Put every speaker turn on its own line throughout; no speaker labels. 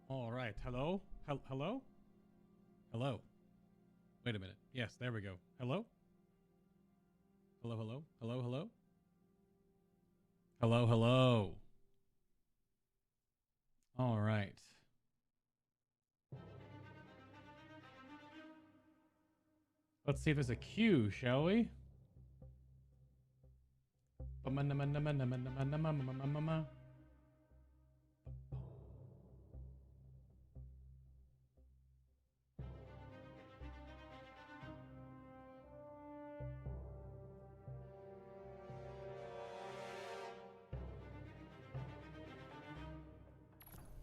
All right. Hello? Hello? Hello. Wait a minute. Yes, there we go. Hello? Hello, hello? Hello, hello? Hello, hello. All right. Let's see if there's a queue, shall we?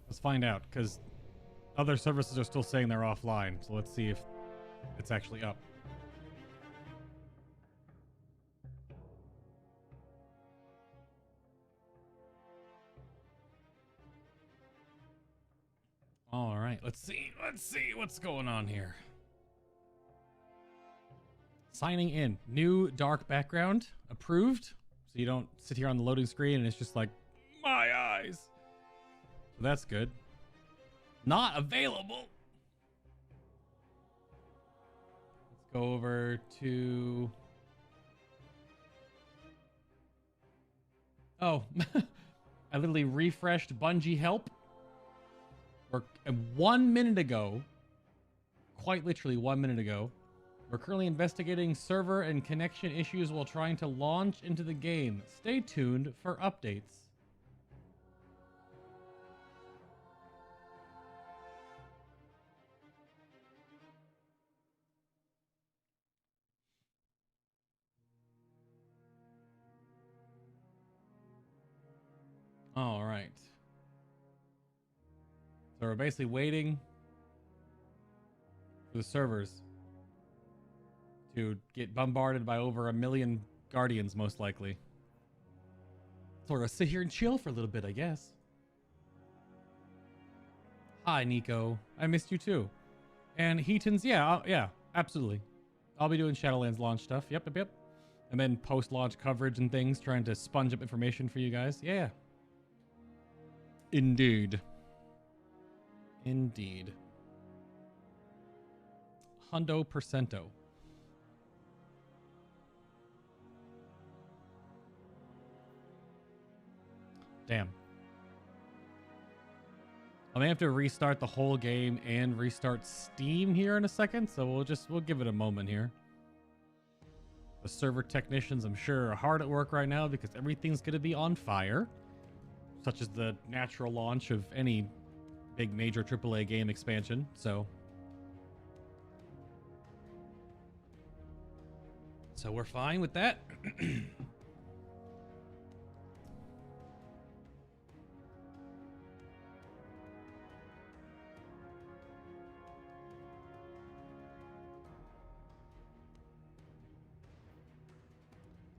Let's find out, because other services are still saying they're offline. So let's see if it's actually up. All right, let's see what's going on here. Signing in, new dark background, approved. So you don't sit here on the loading screen and it's just like, my eyes. So that's good. Not available. Let's go over to... Oh, I literally refreshed Bungie help. We're 1 minute ago, quite literally 1 minute ago, we're currently investigating server and connection issues while trying to launch into the game. Stay tuned for updates. All right. So we're basically waiting for the servers to get bombarded by over 1 million Guardians, most likely. So we're gonna sit here and chill for a little bit, I guess. Hi, Nico. I missed you too. And Heaton's, yeah, absolutely. I'll be doing Shadowlands launch stuff. Yep. And then post-launch coverage and things, trying to sponge up information for you guys. Yeah. Indeed. Hundo percento. Damn. I may have to restart the whole game and restart Steam here in a second, so we'll give it a moment here. The server technicians, I'm sure, are hard at work right now because everything's going to be on fire, such as the natural launch of any big major AAA game expansion. So we're fine with that.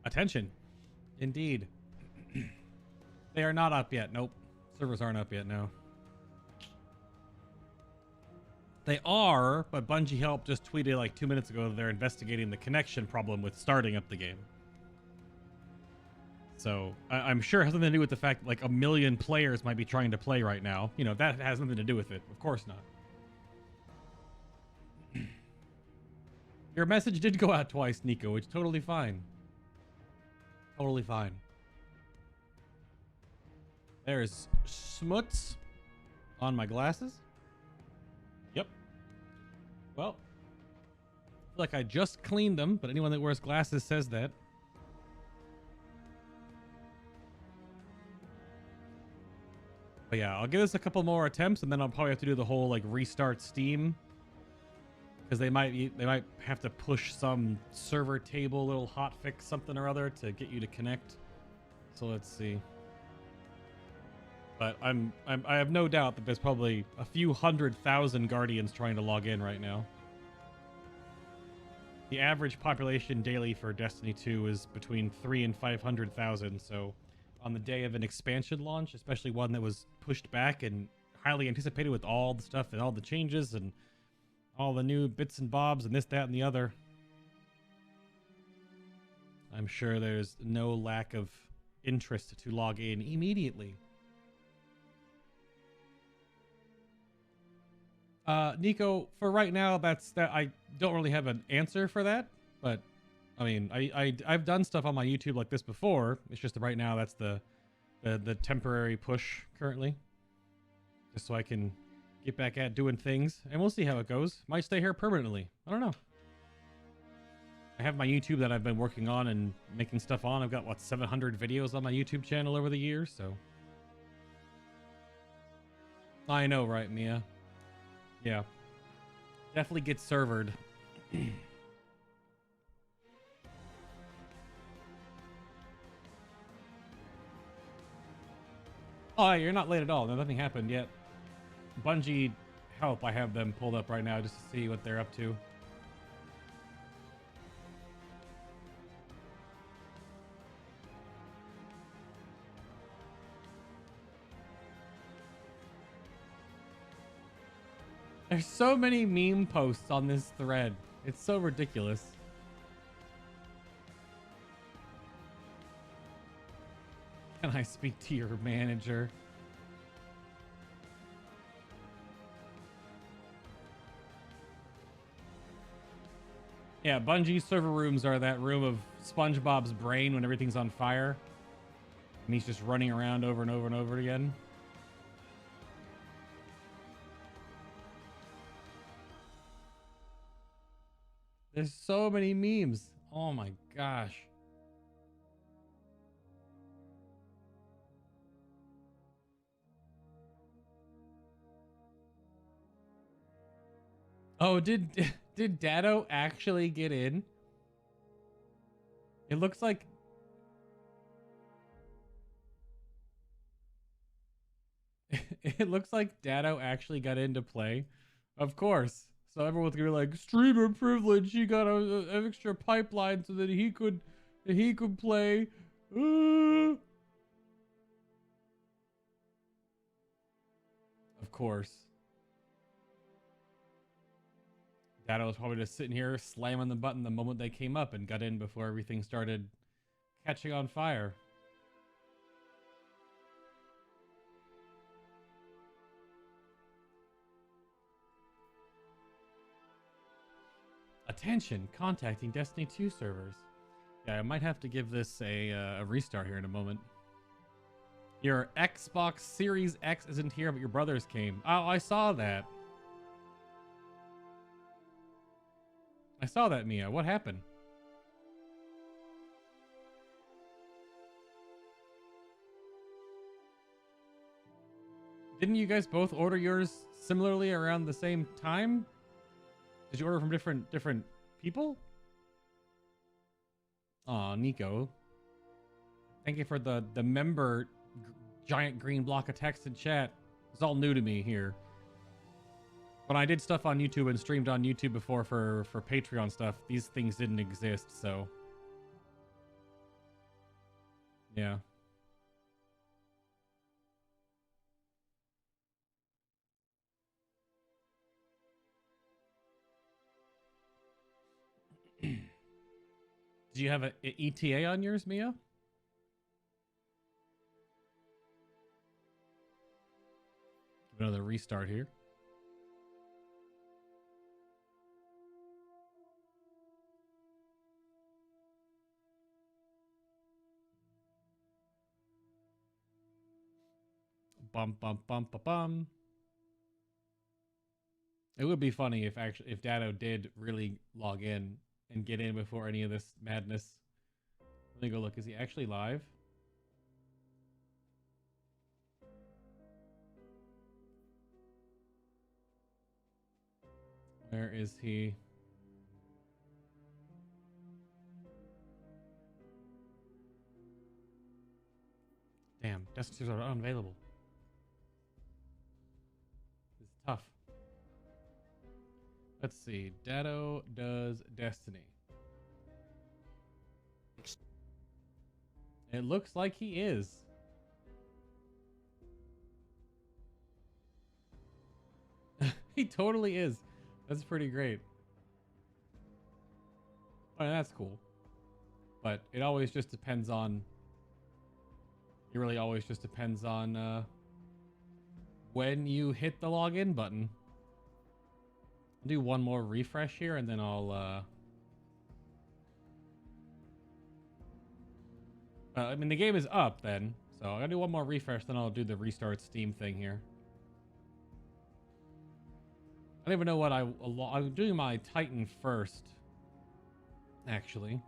Attention. Indeed. They are not up yet. Nope. Servers aren't up yet, no. They are, but Bungie Help just tweeted like 2 minutes ago that they're investigating the connection problem with starting up the game. So I'm sure it has nothing to do with the fact that like 1 million players might be trying to play right now. You know, that has nothing to do with it. Of course not. Your message did go out twice, Nico. It's totally fine. Totally fine. There's smuts on my glasses. Yep. Well, like I just cleaned them, but anyone that wears glasses says that. But yeah, I'll give this a couple more attempts, and then I'll probably have to do the whole like restart Steam, because they might have to push some server table little hotfix something or other to get you to connect. So let's see. But I have no doubt that there's probably a few 100,000 Guardians trying to log in right now. The average population daily for Destiny 2 is between 300,000 and 500,000. So on the day of an expansion launch, especially one that was pushed back and highly anticipated with all the stuff and all the changes and all the new bits and bobs and this, that, and the other, I'm sure there's no lack of interest to log in immediately. Nico, for right now, that's that. I don't really have an answer for that, but I mean, I've done stuff on my YouTube like this before. It's just that right now that's the temporary push currently, just so I can get back at doing things, and we'll see how it goes. Might stay here permanently. I don't know. I have my YouTube that I've been working on and making stuff on. I've got what 700 videos on my YouTube channel over the years, so I know, right, Mia? Yeah, definitely get servered. Oh, you're not late at all. No, nothing happened yet. Bungie help. I have them pulled up right now just to see what they're up to. There's so many meme posts on this thread. It's so ridiculous. Can I speak to your manager? Yeah, Bungie server rooms are that room of SpongeBob's brain when everything's on fire. And he's just running around over and over and over again. There's so many memes. Oh my gosh. Oh, did Dado actually get in? It looks like it looks like Dado actually got into play. Of course. So everyone's gonna be like, streamer privilege. He got an extra pipeline so that he could play. Of course. Dado was probably just sitting here slamming the button the moment they came up and got in before everything started catching on fire. Attention, contacting Destiny 2 servers. Yeah, I might have to give this a restart here in a moment. Your Xbox Series X isn't here, but your brother's came. Oh, I saw that. I saw that, Mia. What happened? Didn't you guys both order yours similarly around the same time? Did you order from different people? Aw, Nico. Thank you for the member giant green block of text in chat. It's all new to me here. When I did stuff on YouTube and streamed on YouTube before for Patreon stuff, these things didn't exist, so yeah. Do you have a ETA on yours, Mia? Give another restart here. Bum bum bum bum bum. It would be funny if Dado did really log in and get in before any of this madness. Let me go look. Is he actually live? Where is he? Damn, desktops are unavailable. This is tough. Let's see. Dado does Destiny. It looks like he is. He totally is. That's pretty great. Oh, that's cool. But it always just depends on... It really always just depends on when you hit the login button. I'll do one more refresh here, and then I'll I mean, the game is up then, so I'll do one more refresh, then I'll do the restart Steam thing here. I don't even know what I'm doing my Titan first, actually.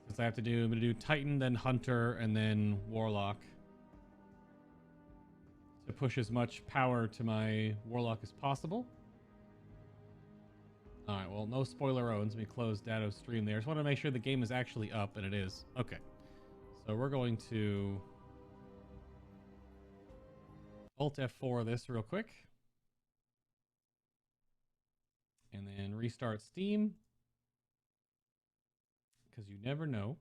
Since I'm gonna do Titan, then Hunter, and then Warlock. To push as much power to my Warlock as possible. Alright, well, no spoiler owns. Let me close Dado stream there. Just want to make sure the game is actually up, and it is. Okay. So we're going to Alt F4 this real quick. And then restart Steam. Because you never know.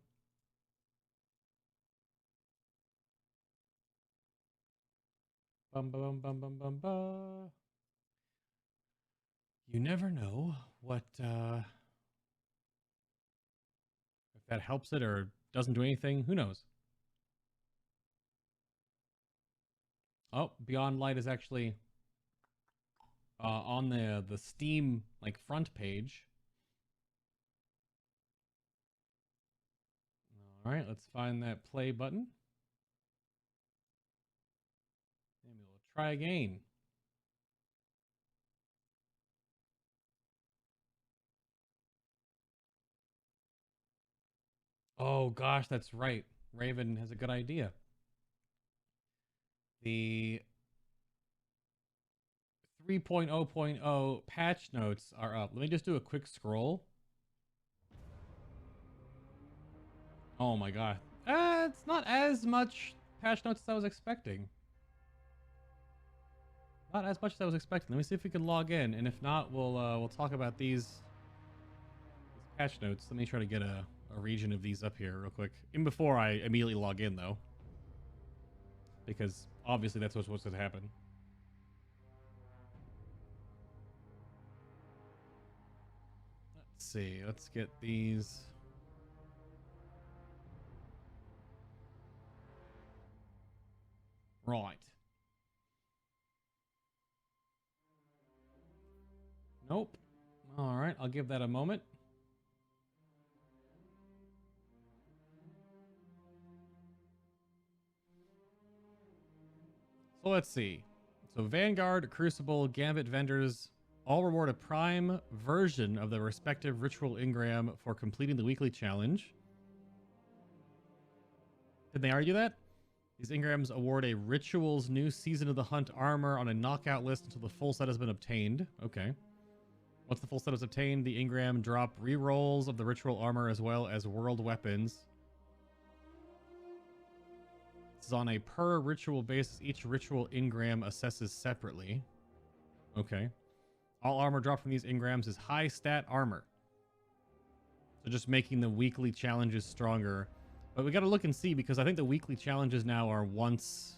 Bum bum bum bum bum bum. You never know what if that helps it or doesn't do anything. Who knows? Oh, Beyond Light is actually on the Steam like front page. All right, let's find that play button. And we'll try again. Oh gosh, that's right. Raven has a good idea. The 3.0.0 patch notes are up. Let me just do a quick scroll. Oh my god. It's not as much patch notes as I was expecting. Not as much as I was expecting. Let me see if we can log in, and if not, we'll talk about these patch notes. Let me try to get a region of these up here real quick. Even before I immediately log in, though. Because obviously that's what's supposed to happen. Let's see. Let's get these. Right. Nope. All right. I'll give that a moment. So let's see. So Vanguard, Crucible, Gambit vendors all reward a prime version of the respective ritual engram for completing the weekly challenge. Did they argue that? These engrams award a Ritual's new Season of the Hunt armor on a knockout list until the full set has been obtained. Okay. Once the full set is obtained, the engram drop re-rolls of the Ritual armor as well as world weapons. This is on a per Ritual basis. Each Ritual engram assesses separately. Okay. All armor dropped from these engrams is high stat armor. So just making the weekly challenges stronger. But we got to look and see, because I think the weekly challenges now are once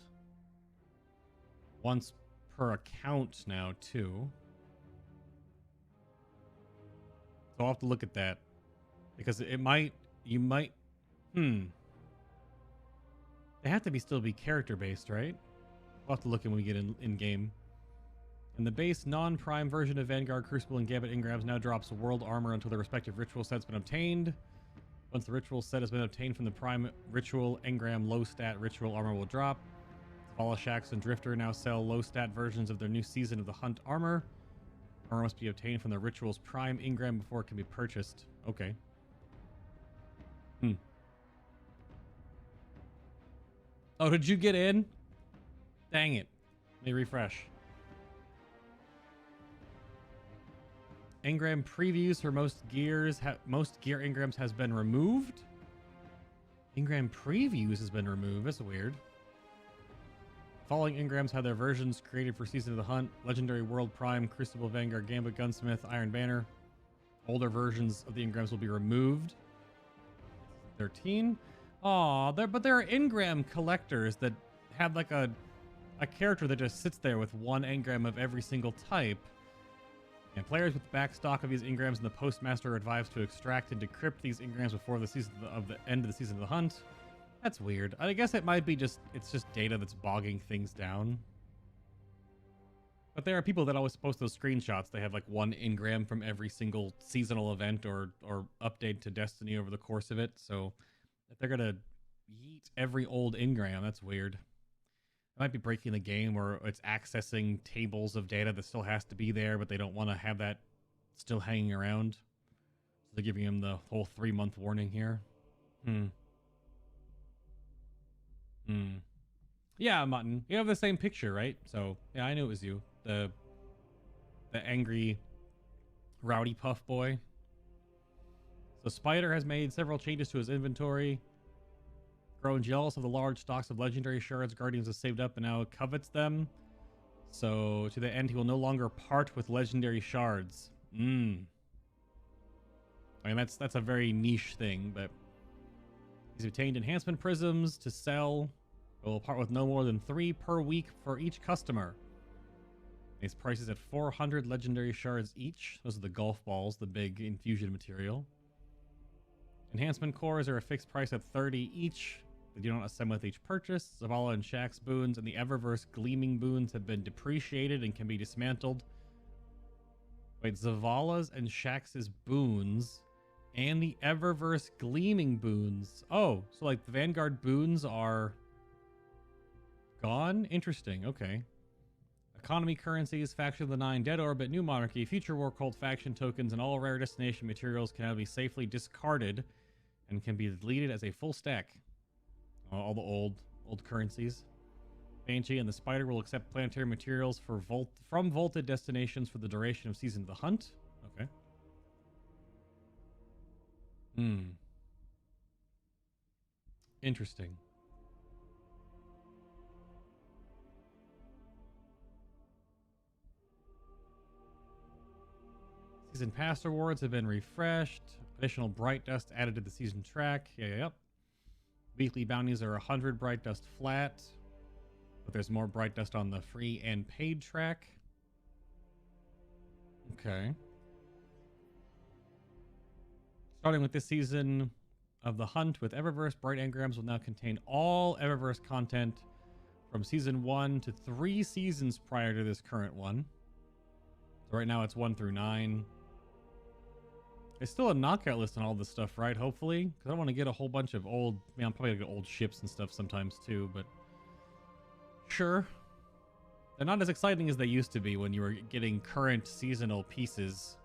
per account now too. So I'll have to look at that, because you might they have to still be character based, right? We'll have to look when we get in game. And the base non-prime version of Vanguard, Crucible, and Gambit engrams now drops world armor until the respective ritual set's been obtained. Once the ritual set has been obtained from the prime ritual engram, low stat ritual armor will drop. Voloshax and Drifter now sell low stat versions of their new Season of the Hunt armor. Armor must be obtained from the ritual's prime engram before it can be purchased. Okay. Oh, did you get in? Dang it. Let me refresh. Engram previews for most gear engrams has been removed. Engram previews has been removed. That's weird. Following engrams have their versions created for Season of the Hunt: Legendary World Prime, Crucible, Vanguard, Gambit, Gunsmith, Iron Banner. Older versions of the engrams will be removed. 13. Aw, but there are engram collectors that have like a character that just sits there with one engram of every single type. And players with backstock of these engrams and the Postmaster are advised to extract and decrypt these engrams before the end of the Season of the Hunt. That's weird. I guess it might be it's just data that's bogging things down. But there are people that always post those screenshots. They have like one engram from every single seasonal event or update to Destiny over the course of it. So if they're gonna yeet every old engram, that's weird. It might be breaking the game, or it's accessing tables of data that still has to be there, but they don't want to have that still hanging around. So they're giving him the whole 3-month warning here. Yeah, Mutton. You have the same picture, right? So yeah, I knew it was you. The angry rowdy puff boy. So Spider has made several changes to his inventory. Grown jealous of the large stocks of legendary shards Guardians have saved up and now covets them. So to the end, he will no longer part with legendary shards. I mean, that's a very niche thing, but he's obtained enhancement prisms to sell. Will part with no more than 3 per week for each customer. His price is at 400 legendary shards each. Those are the golf balls, the big infusion material. Enhancement cores are a fixed price at 30 each. They do not ascend with each purchase. Zavala and Shaxx boons and the Eververse gleaming boons have been depreciated and can be dismantled. Wait, Zavala's and Shaxx's boons and the Eververse gleaming boons. Oh, so like the Vanguard boons are gone? Interesting. Okay. Economy currencies, Faction of the Nine, Dead Orbit, New Monarchy, Future War Cult faction tokens, and all rare destination materials can now be safely discarded and can be deleted as a full stack. All the old currencies. Banshee and the Spider will accept planetary materials from vaulted destinations for the duration of Season of the Hunt. Okay. Interesting. Season Pass rewards have been refreshed. Additional Bright Dust added to the season track. Yep. Weekly bounties are 100 Bright Dust flat, but there's more Bright Dust on the free and paid track. Okay. Starting with this season of the Hunt with Eververse, Bright Engrams will now contain all Eververse content from Season 1 to 3 seasons prior to this current one. So right now it's 1 through 9. There's still a knockout list on all this stuff, right? Hopefully. Because I don't want to get a whole bunch of old... I mean, I'm probably going to get old ships and stuff sometimes too, but... Sure. They're not as exciting as they used to be when you were getting current seasonal pieces.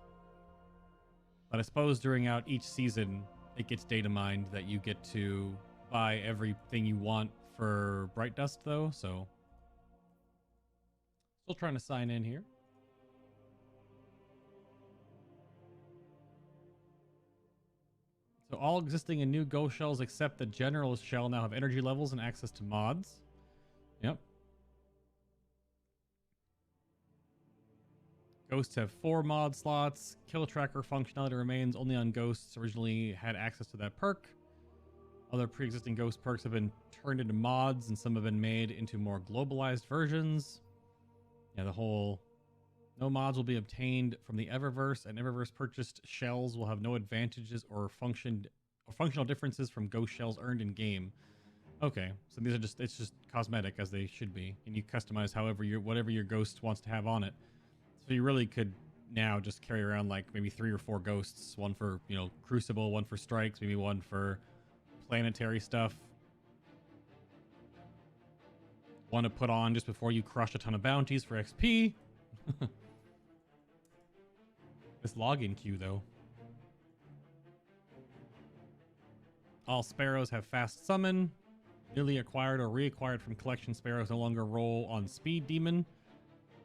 But I suppose during out each season, it gets data mined that you get to buy everything you want for Bright Dust, though, so... Still trying to sign in here. So all existing and new Ghost shells except the Generalist shell now have energy levels and access to mods. Yep. Ghosts have 4 mod slots. Kill tracker functionality remains only on Ghosts. Originally had access to that perk. Other pre-existing Ghost perks have been turned into mods, and some have been made into more globalized versions. Yeah, the whole... No mods will be obtained from the Eververse, and Eververse purchased shells will have no advantages or functional differences from Ghost shells earned in game. Okay, so these are it's just cosmetic as they should be, and you customize whatever your Ghost wants to have on it. So you really could now just carry around like maybe 3 or 4 Ghosts, one for, Crucible, one for strikes, maybe one for planetary stuff. One to put on just before you crush a ton of bounties for XP. This login queue, though. All sparrows have fast summon. Newly acquired or reacquired from collection sparrows no longer roll on speed demon.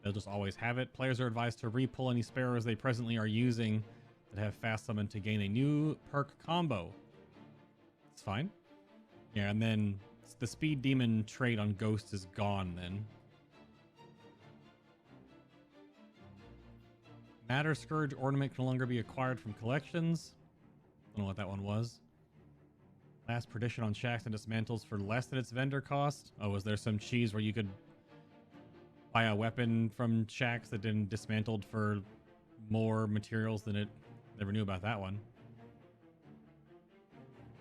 They'll just always have it. Players are advised to re-pull any sparrows they presently are using that have fast summon to gain a new perk combo. It's fine. Yeah, and then the speed demon trait on Ghost is gone then. Matter Scourge ornament can no longer be acquired from collections. Don't know what that one was. Last perdition on Shaxx and dismantles for less than its vendor cost. Oh, was there some cheese where you could buy a weapon from Shaxx that didn't dismantled for more materials than it? Never knew about that one.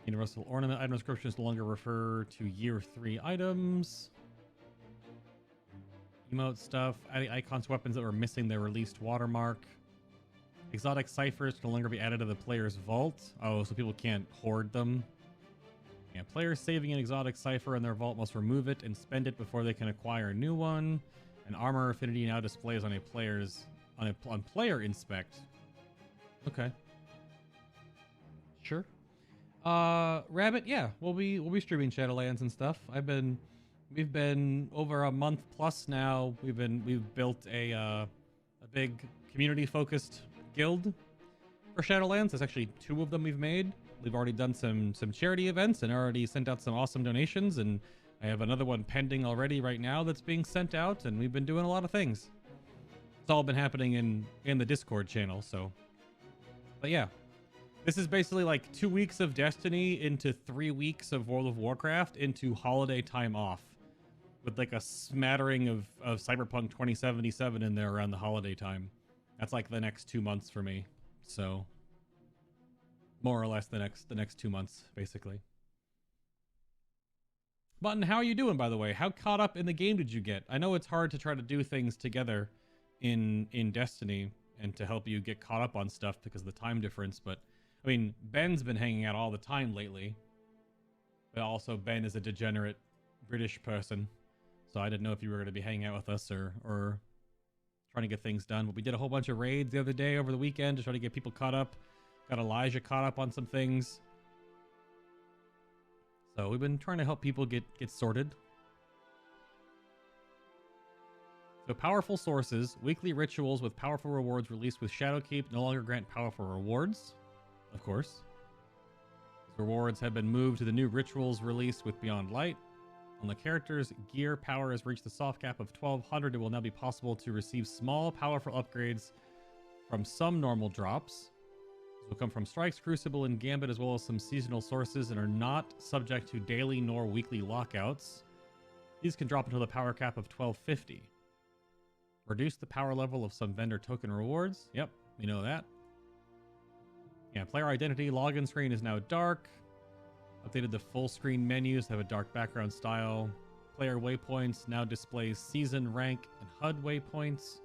Universal ornament item descriptions no longer refer to year 3 items. emote stuff, adding icons to weapons that were missing their released watermark. Exotic ciphers can no longer be added to the player's vault. Oh, so people can't hoard them. Yeah, players saving an exotic cipher in their vault must remove it and spend it before they can acquire a new one. And armor affinity now displays on a player's on player inspect. Okay. Sure. Rabbit, yeah, we'll be streaming Shadowlands and stuff. We've been over a month plus now. We've built a big community focused guild for Shadowlands. There's actually 2 of them we've made. We've already done some charity events and already sent out some awesome donations, and I have another one pending already right now that's being sent out, and we've been doing a lot of things. It's all been happening in the Discord channel, so. But yeah, this is basically like 2 weeks of Destiny into 3 weeks of World of Warcraft into holiday time off, with like a smattering of Cyberpunk 2077 in there around the holiday time. That's like the next 2 months for me. So more or less the next 2 months, basically. Button, how are you doing, by the way? How caught up in the game did you get? I know it's hard to try to do things together in Destiny and to help you get caught up on stuff because of the time difference, but I mean, Ben's been hanging out all the time lately. But also Ben is a degenerate British person, so I didn't know if you were going to be hanging out with us or trying to get things done. But we did a whole bunch of raids the other day over the weekend to try to get people caught up. Got Elijah caught up on some things. So we've been trying to help people get sorted. So powerful sources, weekly rituals with powerful rewards released with Shadowkeep no longer grant powerful rewards. Of course. These rewards have been moved to the new rituals released with Beyond Light. When the character's gear power has reached the soft cap of 1200, it will now be possible to receive small, powerful upgrades from some normal drops. These will come from Strikes, Crucible, and Gambit, as well as some seasonal sources, and are not subject to daily nor weekly lockouts. These can drop until the power cap of 1250. Reduce the power level of some vendor token rewards. Yep, we know that. Yeah, player identity login screen is now dark. Updated the full screen menus to have a dark background style. Player waypoints now displays season, rank, and HUD waypoints.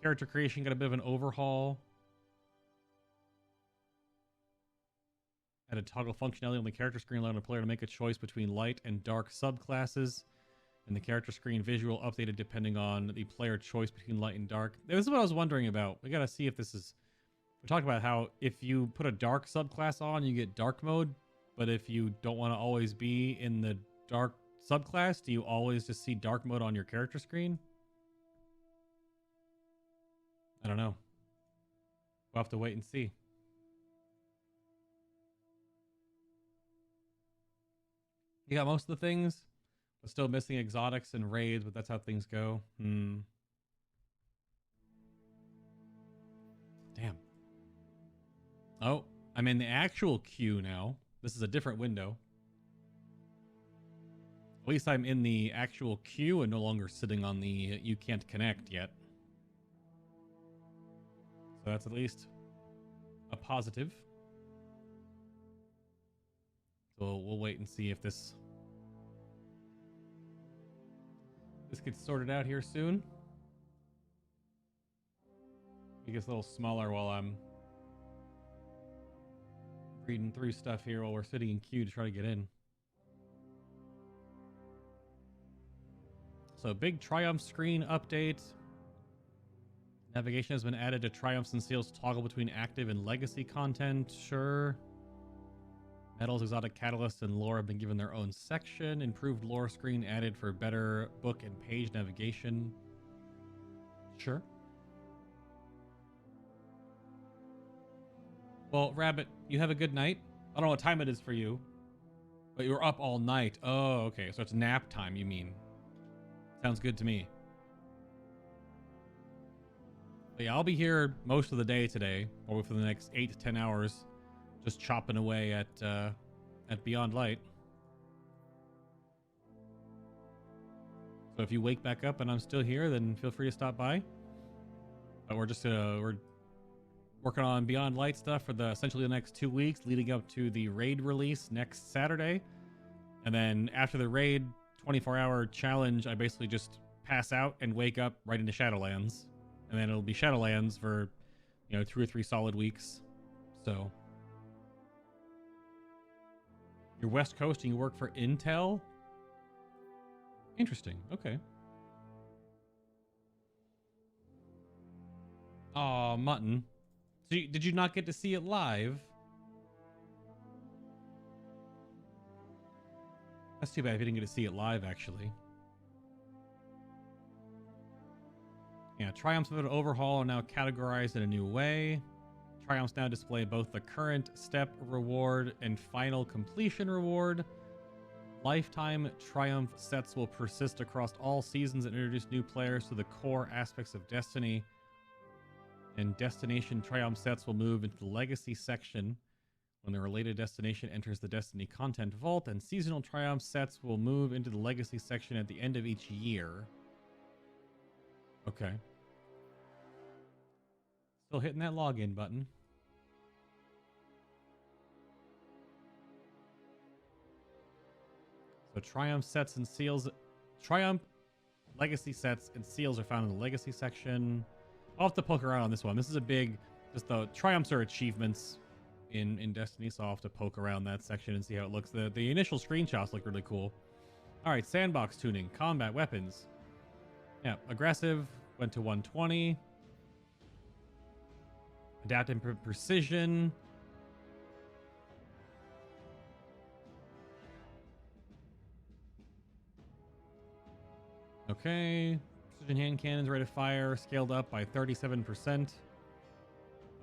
Character creation got a bit of an overhaul. Added toggle functionality on the character screen, allowing the player to make a choice between light and dark subclasses. And the character screen visual updated depending on the player choice between light and dark. This is what I was wondering about. We gotta see if this is... We talked about how if you put a dark subclass on, you get dark mode. But if you don't want to always be in the dark subclass, do you always just see dark mode on your character screen? I don't know. We'll have to wait and see. You got most of the things, but still missing exotics and raids, but that's how things go. Damn. Oh, I'm in the actual queue now. This is a different window. At least I'm in the actual queue and no longer sitting on the you can't connect yet. So that's at least a positive. So we'll wait and see if this gets sorted out here soon. It gets a little smaller while I'm reading through stuff here while we're sitting in queue to try to get in. So big Triumph screen update. Navigation has been added to Triumphs and Seals toggle between active and legacy content. Sure. Metals, exotic catalysts, and lore have been given their own section. Improved lore screen added for better book and page navigation. Sure. Well, Rabbit, you have a good night. I don't know what time it is for you, but you were up all night. Oh, okay. So it's nap time, you mean. Sounds good to me. But yeah, I'll be here most of the day today, or for the next 8 to 10 hours, just chopping away at Beyond Light. So if you wake back up and I'm still here, then feel free to stop by. But we're just we're working on Beyond Light stuff for essentially the next 2 weeks, leading up to the raid release next Saturday. And then after the raid 24-hour challenge, I basically just pass out and wake up right into Shadowlands, and then it'll be Shadowlands for, 2 or 3 solid weeks. So you're West Coast and you work for Intel. Interesting. Okay. Aw, Mutton. So did you not get to see it live? That's too bad if you didn't get to see it live, actually. Yeah, Triumphs of an overhaul are now categorized in a new way. Triumphs now display both the current step reward and final completion reward. Lifetime Triumph sets will persist across all seasons and introduce new players to the core aspects of Destiny. And Destination Triumph sets will move into the Legacy section when the related destination enters the Destiny content vault, and Seasonal Triumph sets will move into the Legacy section at the end of each year. Okay. Still hitting that login button. So Triumph sets and seals. Triumph Legacy sets and seals are found in the Legacy section. I'll have to poke around on this one. This is a big, just the Triumphs are achievements in Destiny, so I'll have to poke around that section and see how it looks. The initial screenshots look really cool. All right, Sandbox tuning, combat weapons. Yeah, aggressive went to 120. Adaptive precision. Okay. Precision hand cannons, rate of fire scaled up by 37%.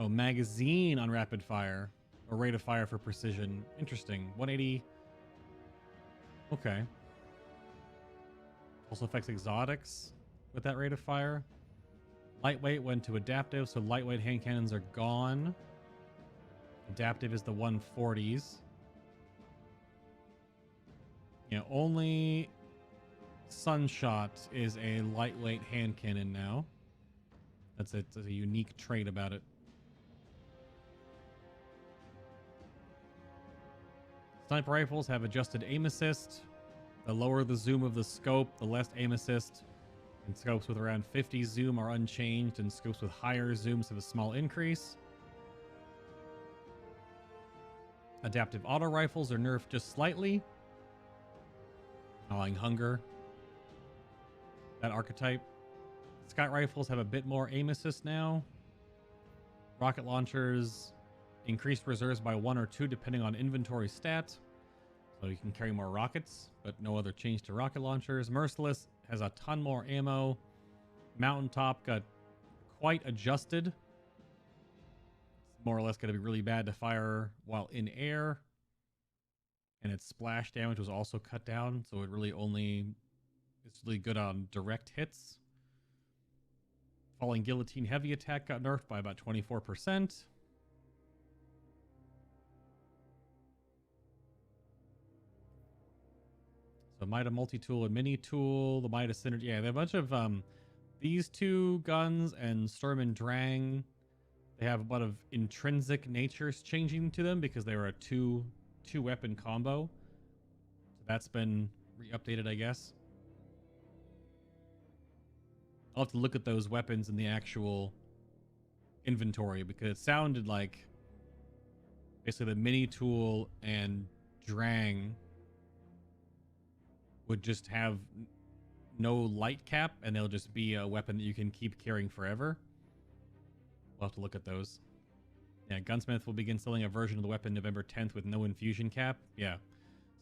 Oh, magazine on rapid fire. Or rate of fire for precision. Interesting. 180. Okay. Also affects exotics with that rate of fire. Lightweight went to adaptive, so lightweight hand cannons are gone. Adaptive is the 140s. Yeah, only Sunshot is a lightweight hand cannon now. That's a unique trait about it. Sniper rifles have adjusted aim assist. The lower the zoom of the scope, the less aim assist. And scopes with around 50 zoom are unchanged, and scopes with higher zooms have a small increase. Adaptive auto rifles are nerfed just slightly. Gnawing hunger. That archetype. Scout rifles have a bit more aim assist now. Rocket launchers increased reserves by 1 or 2 depending on inventory stat. So you can carry more rockets, but no other change to rocket launchers. Merciless has a ton more ammo. Mountaintop got quite adjusted. It's more or less going to be really bad to fire while in air. And its splash damage was also cut down, so it's really good on direct hits. Falling Guillotine heavy attack got nerfed by about 24%. So Mida multi-tool and mini-tool, the Mida synergy. Yeah, they have a bunch of these two guns and Storm and Drang. They have a lot of intrinsic natures changing to them because they were a two weapon combo. So that's been re-updated, I guess. I'll have to look at those weapons in the actual inventory because it sounded like basically the mini tool and Drang would just have no light cap and they'll just be a weapon that you can keep carrying forever. We'll have to look at those. Yeah, Gunsmith will begin selling a version of the weapon November 10th with no infusion cap. Yeah.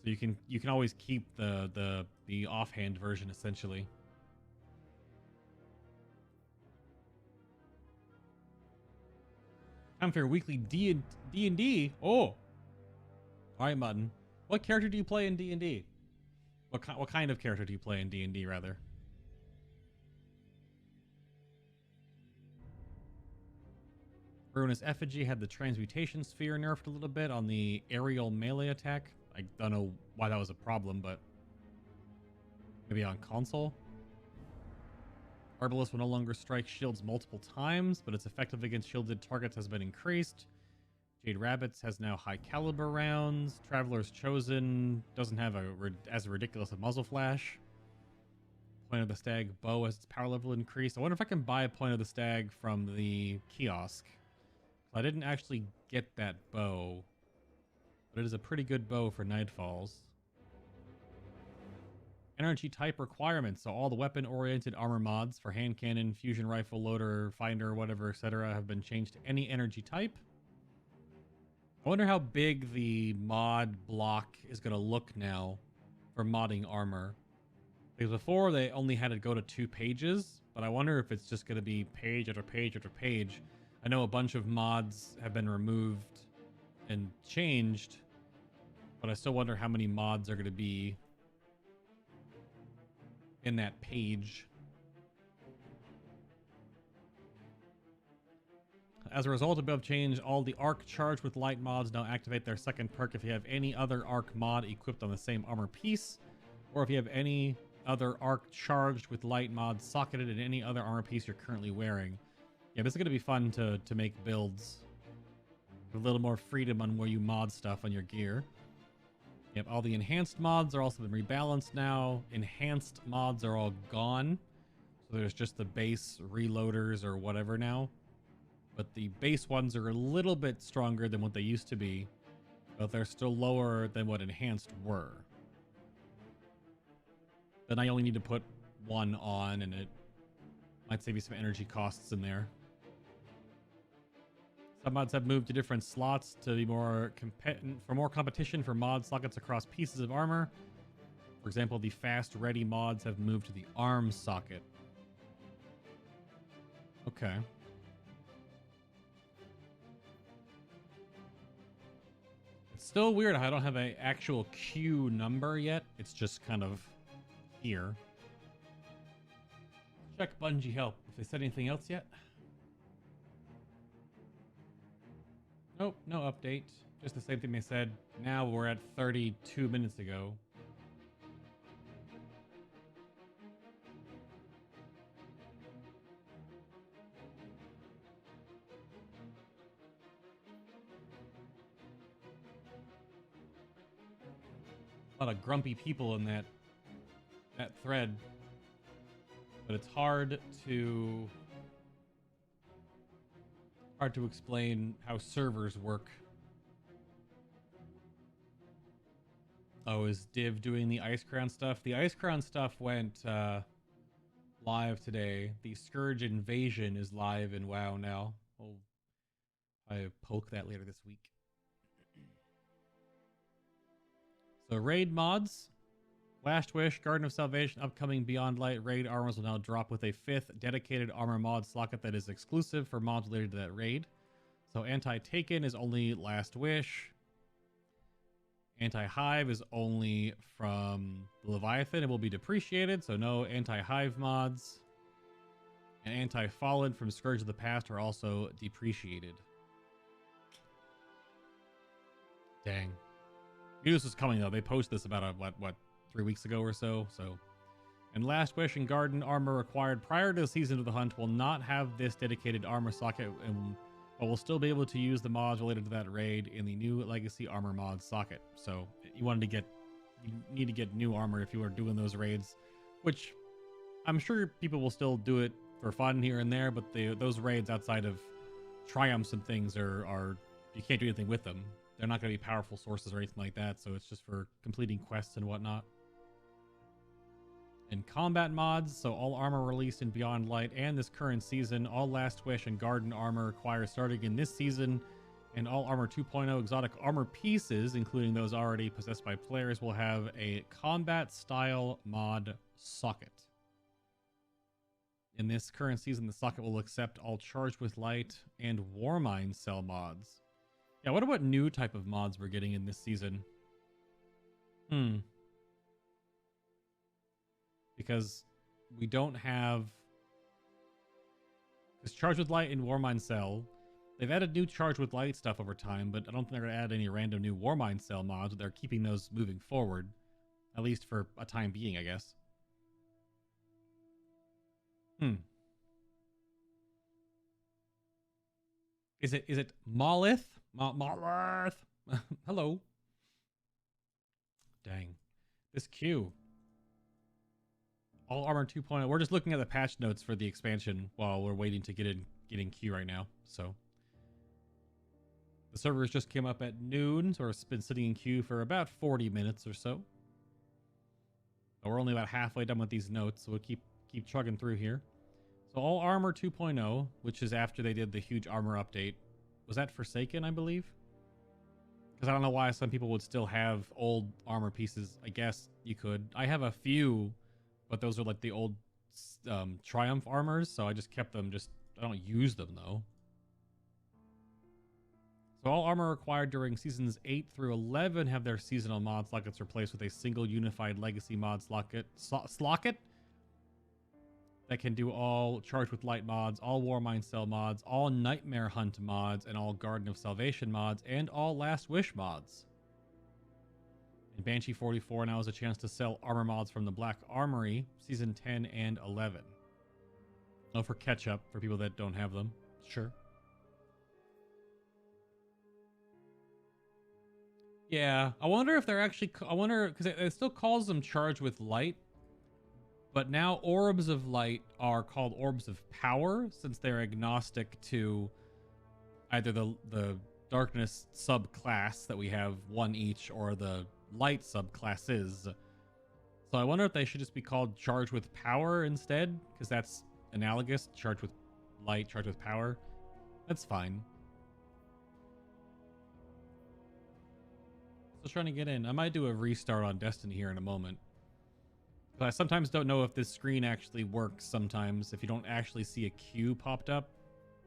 So you can always keep the offhand version essentially. Time for your weekly D&D. Oh. All right, Mutton. What character do you play in D&D? What kind of character do you play in D&D, rather? Ruinous Effigy had the Transmutation Sphere nerfed a little bit on the aerial melee attack. I don't know why that was a problem, but maybe on console. Arbalest will no longer strike shields multiple times, but its effective against shielded targets has been increased. Jade Rabbits has now high caliber rounds. Traveler's Chosen doesn't have as ridiculous a muzzle flash. Point of the Stag bow as its power level increased. I wonder if I can buy a Point of the Stag from the kiosk. I didn't actually get that bow, but it is a pretty good bow for Nightfalls. Energy type requirements. So all the weapon-oriented armor mods for hand cannon, fusion rifle, loader, finder, whatever, etc. have been changed to any energy type. I wonder how big the mod block is going to look now for modding armor. Because before they only had to go to 2 pages, but I wonder if it's just going to be page after page after page. I know a bunch of mods have been removed and changed, but I still wonder how many mods are going to be in that page. As a result of above change, all the arc charged with light mods now activate their second perk if you have any other arc mod equipped on the same armor piece, or if you have any other arc charged with light mods socketed in any other armor piece you're currently wearing. Yeah, this is going to be fun to make builds with a little more freedom on where you mod stuff on your gear. Yep, all the enhanced mods are also been rebalanced now. Enhanced mods are all gone. So there's just the base reloaders or whatever now. But the base ones are a little bit stronger than what they used to be. But they're still lower than what enhanced were. Then I only need to put one on, and it might save you some energy costs in there. Some mods have moved to different slots to be more competition for mod sockets across pieces of armor. For example, the fast ready mods have moved to the arm socket. Okay. It's still weird how I don't have an actual queue number yet. It's just kind of here. Check Bungie help if they said anything else yet. Nope, no update. Just the same thing they said. Now we're at 32 minutes ago. A lot of grumpy people in that thread. But it's hard to explain how servers work. Oh, is Div doing the Ice Crown stuff? The Ice Crown stuff went live today. The Scourge Invasion is live in WoW now. I poke that later this week. So raid mods. Last Wish, Garden of Salvation, upcoming Beyond Light raid armors will now drop with a 5th dedicated armor mod socket that is exclusive for mods related to that raid. So Anti-Taken is only Last Wish. Anti-Hive is only from the Leviathan. It will be depreciated, so no Anti-Hive mods. And Anti-Fallen from Scourge of the Past are also depreciated. Dang. Knew this was coming though. They posted this about what 3 weeks ago or so. And Last Wish and Garden armor acquired prior to the Season of the Hunt will not have this dedicated armor socket, but will still be able to use the mods related to that raid in the new Legacy armor mod socket. So you need to get new armor if you are doing those raids, which I'm sure people will still do it for fun here and there, but those raids outside of triumphs and things are you can't do anything with them. They're not going to be powerful sources or anything like that, so it's just for completing quests and whatnot. And combat mods, so all armor released in Beyond Light and this current season, all Last Wish and Garden armor acquired starting in this season, and all Armor 2.0 exotic armor pieces, including those already possessed by players, will have a combat style mod socket. In this current season, the socket will accept all Charged with Light and Warmind cell mods. Yeah, I wonder what new type of mods we're getting in this season. Because we don't have... This Charged with Light and Warmind Cell. They've added new Charged with Light stuff over time, but I don't think they're going to add any random new Warmind Cell mods. They're keeping those moving forward. At least for a time being, I guess. Is it Molith? Molith! Hello. Dang. This queue. All Armor 2.0. We're just looking at the patch notes for the expansion while we're waiting to get in queue right now. So the servers just came up at noon, so it's been sitting in queue for about 40 minutes or so. We're only about halfway done with these notes, so we'll keep chugging through here. So All Armor 2.0, which is after they did the huge armor update. Was that Forsaken, I believe? Because I don't know why some people would still have old armor pieces. I guess you could. I have a few, but those are like the old Triumph armors, so I just kept them. I don't use them though. So all armor required during seasons 8 through 11 have their seasonal mod slockets replaced with a single unified legacy mod slocket that can do all Charged with Light mods, all Warmind Cell mods, all Nightmare Hunt mods, and all Garden of Salvation mods, and all Last Wish mods. In Banshee 44 now has a chance to sell armor mods from the Black Armory, Season 10 and 11. Oh, for catch-up, for people that don't have them. Sure. Yeah, I wonder if they're actually... I wonder, because it still calls them Charged with Light, but now Orbs of Light are called Orbs of Power, since they're agnostic to either the Darkness subclass that we have one each, or the Light subclasses. So I wonder if they should just be called Charged with Power instead, because that's analogous. Charged with Light, Charged with Power. That's fine. Still trying to get in. I might do a restart on Destiny here in a moment. But I sometimes don't know if this screen actually works sometimes, if you don't actually see a queue popped up.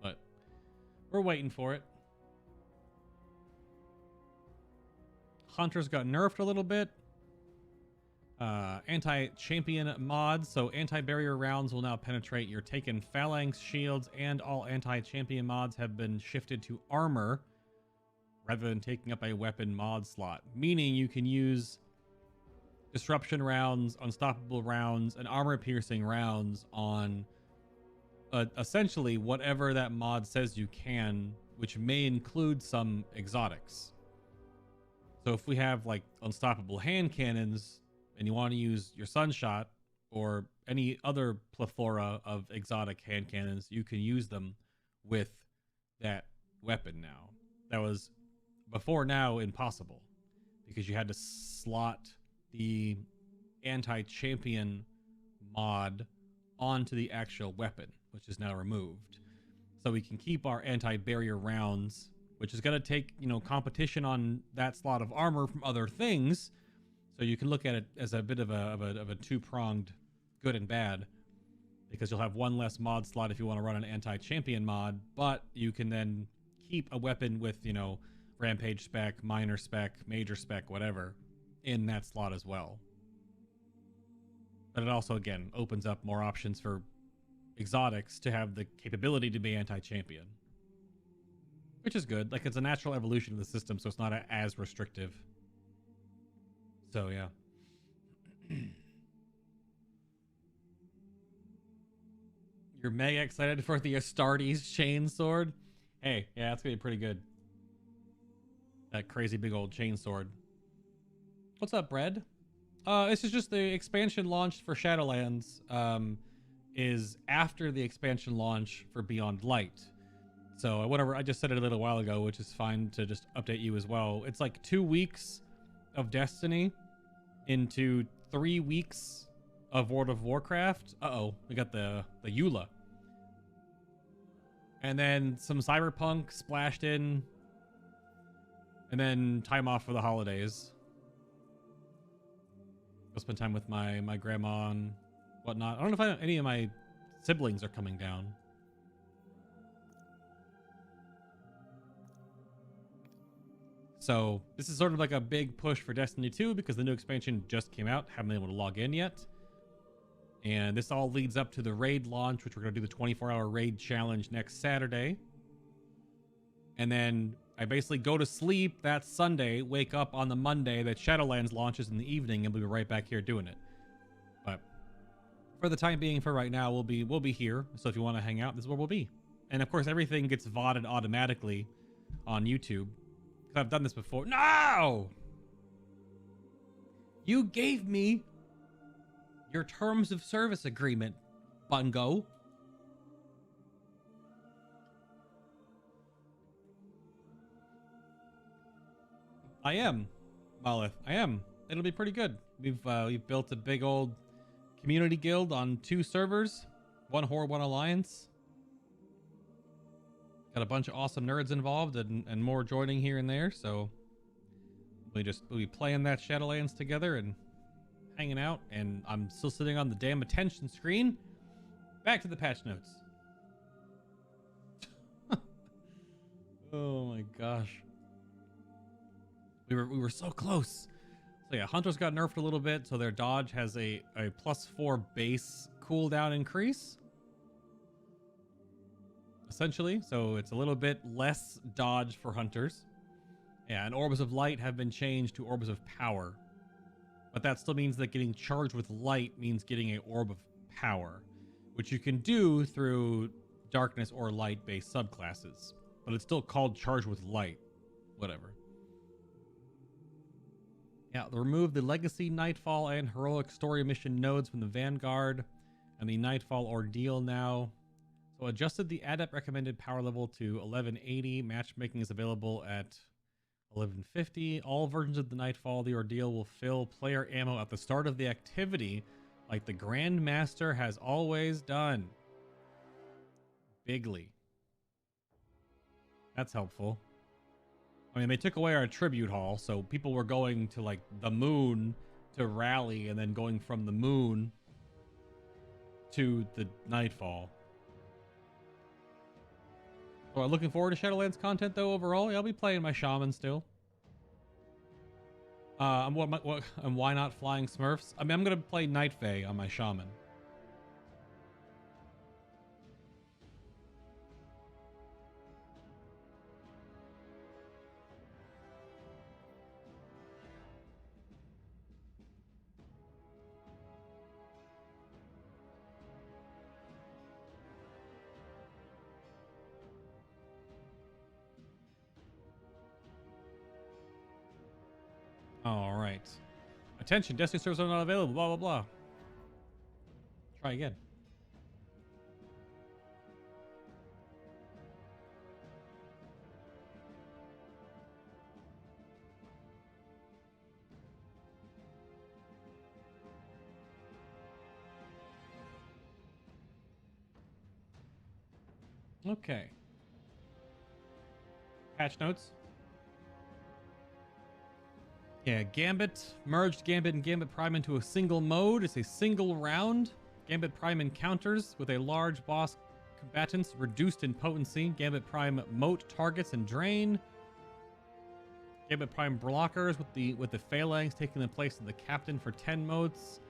But we're waiting for it. Hunters got nerfed a little bit. Anti-champion mods. So anti-barrier rounds will now penetrate your taken phalanx shields, and all anti-champion mods have been shifted to armor rather than taking up a weapon mod slot. Meaning you can use disruption rounds, unstoppable rounds, and armor-piercing rounds on essentially whatever that mod says you can, which may include some exotics. So if we have like unstoppable hand cannons and you want to use your Sunshot or any other plethora of exotic hand cannons, you can use them with that weapon now. That was before now impossible because you had to slot the anti-champion mod onto the actual weapon, which is now removed. So we can keep our anti-barrier rounds, which is going to take, you know, competition on that slot of armor from other things. So you can look at it as a bit of a two-pronged good and bad, because you'll have one less mod slot if you want to run an anti-champion mod, but you can then keep a weapon with, you know, rampage spec, minor spec, major spec, whatever, in that slot as well. But it also, again, opens up more options for exotics to have the capability to be anti-champion, which is good. Like, it's a natural evolution of the system, so it's not as restrictive. So yeah. You're mega excited for the Astartes chainsword? Hey, yeah, that's gonna be pretty good. That crazy big old chainsword. What's up, Bread? This is just the expansion launched for Shadowlands. Is after the expansion launch for Beyond Light. So whatever, I just said it a little while ago, which is fine to just update you as well. It's like 2 weeks of Destiny into 3 weeks of World of Warcraft. Uh-oh, we got the EULA. And then some Cyberpunk splashed in. And then time off for the holidays. Go spend time with my grandma and whatnot. I don't know if any of my siblings are coming down. So this is sort of like a big push for Destiny 2 because the new expansion just came out. Haven't been able to log in yet. And this all leads up to the raid launch, which we're going to do the 24-hour raid challenge next Saturday. And then I basically go to sleep that Sunday, wake up on the Monday that Shadowlands launches in the evening, and we'll be right back here doing it. But for the time being, for right now, we'll be here. So if you want to hang out, this is where we'll be. And of course, everything gets VoDed automatically on YouTube. Because I've done this before. No! You gave me your terms of service agreement, Bungo. I am, Malith. I am. It'll be pretty good. We've built a big old community guild on 2 servers, 1 Horde, 1 Alliance. Got a bunch of awesome nerds involved and more joining here and there. So we'll be playing that Shadowlands together and hanging out. And I'm still sitting on the damn attention screen. Back to the patch notes. Oh my gosh. We were so close. So yeah, Hunters got nerfed a little bit, so their dodge has a +4 base cooldown increase. Essentially, so it's a little bit less dodge for Hunters. Yeah, and Orbs of Light have been changed to Orbs of Power. But that still means that getting charged with light means getting a Orb of Power, which you can do through Darkness or Light-based subclasses. But it's still called Charged with Light. Whatever. Yeah, remove the Legacy, Nightfall, and Heroic Story Mission nodes from the Vanguard and the Nightfall Ordeal now. So adjusted the Adept recommended power level to 1180. Matchmaking is available at 1150. All versions of the Nightfall, the Ordeal will fill player ammo at the start of the activity like the Grandmaster has always done. Bigly. That's helpful. I mean, they took away our tribute hall, so people were going to, like, the moon to rally and then going from the moon to the Nightfall. So I'm looking forward to Shadowlands content, though, overall. Yeah, I'll be playing my Shaman still. And why not Flying Smurfs? I mean, I'm going to play Night Fae on my Shaman. All right. Attention, Destiny servers are not available. Blah, blah, blah. Try again. Okay. Patch notes. Yeah, Gambit merged Gambit and Gambit Prime into a single mode. It's a single round. Gambit Prime encounters with a large boss combatants reduced in potency. Gambit Prime moat targets and drain. Gambit Prime blockers with the phalanx taking the place of the captain for 10 moats.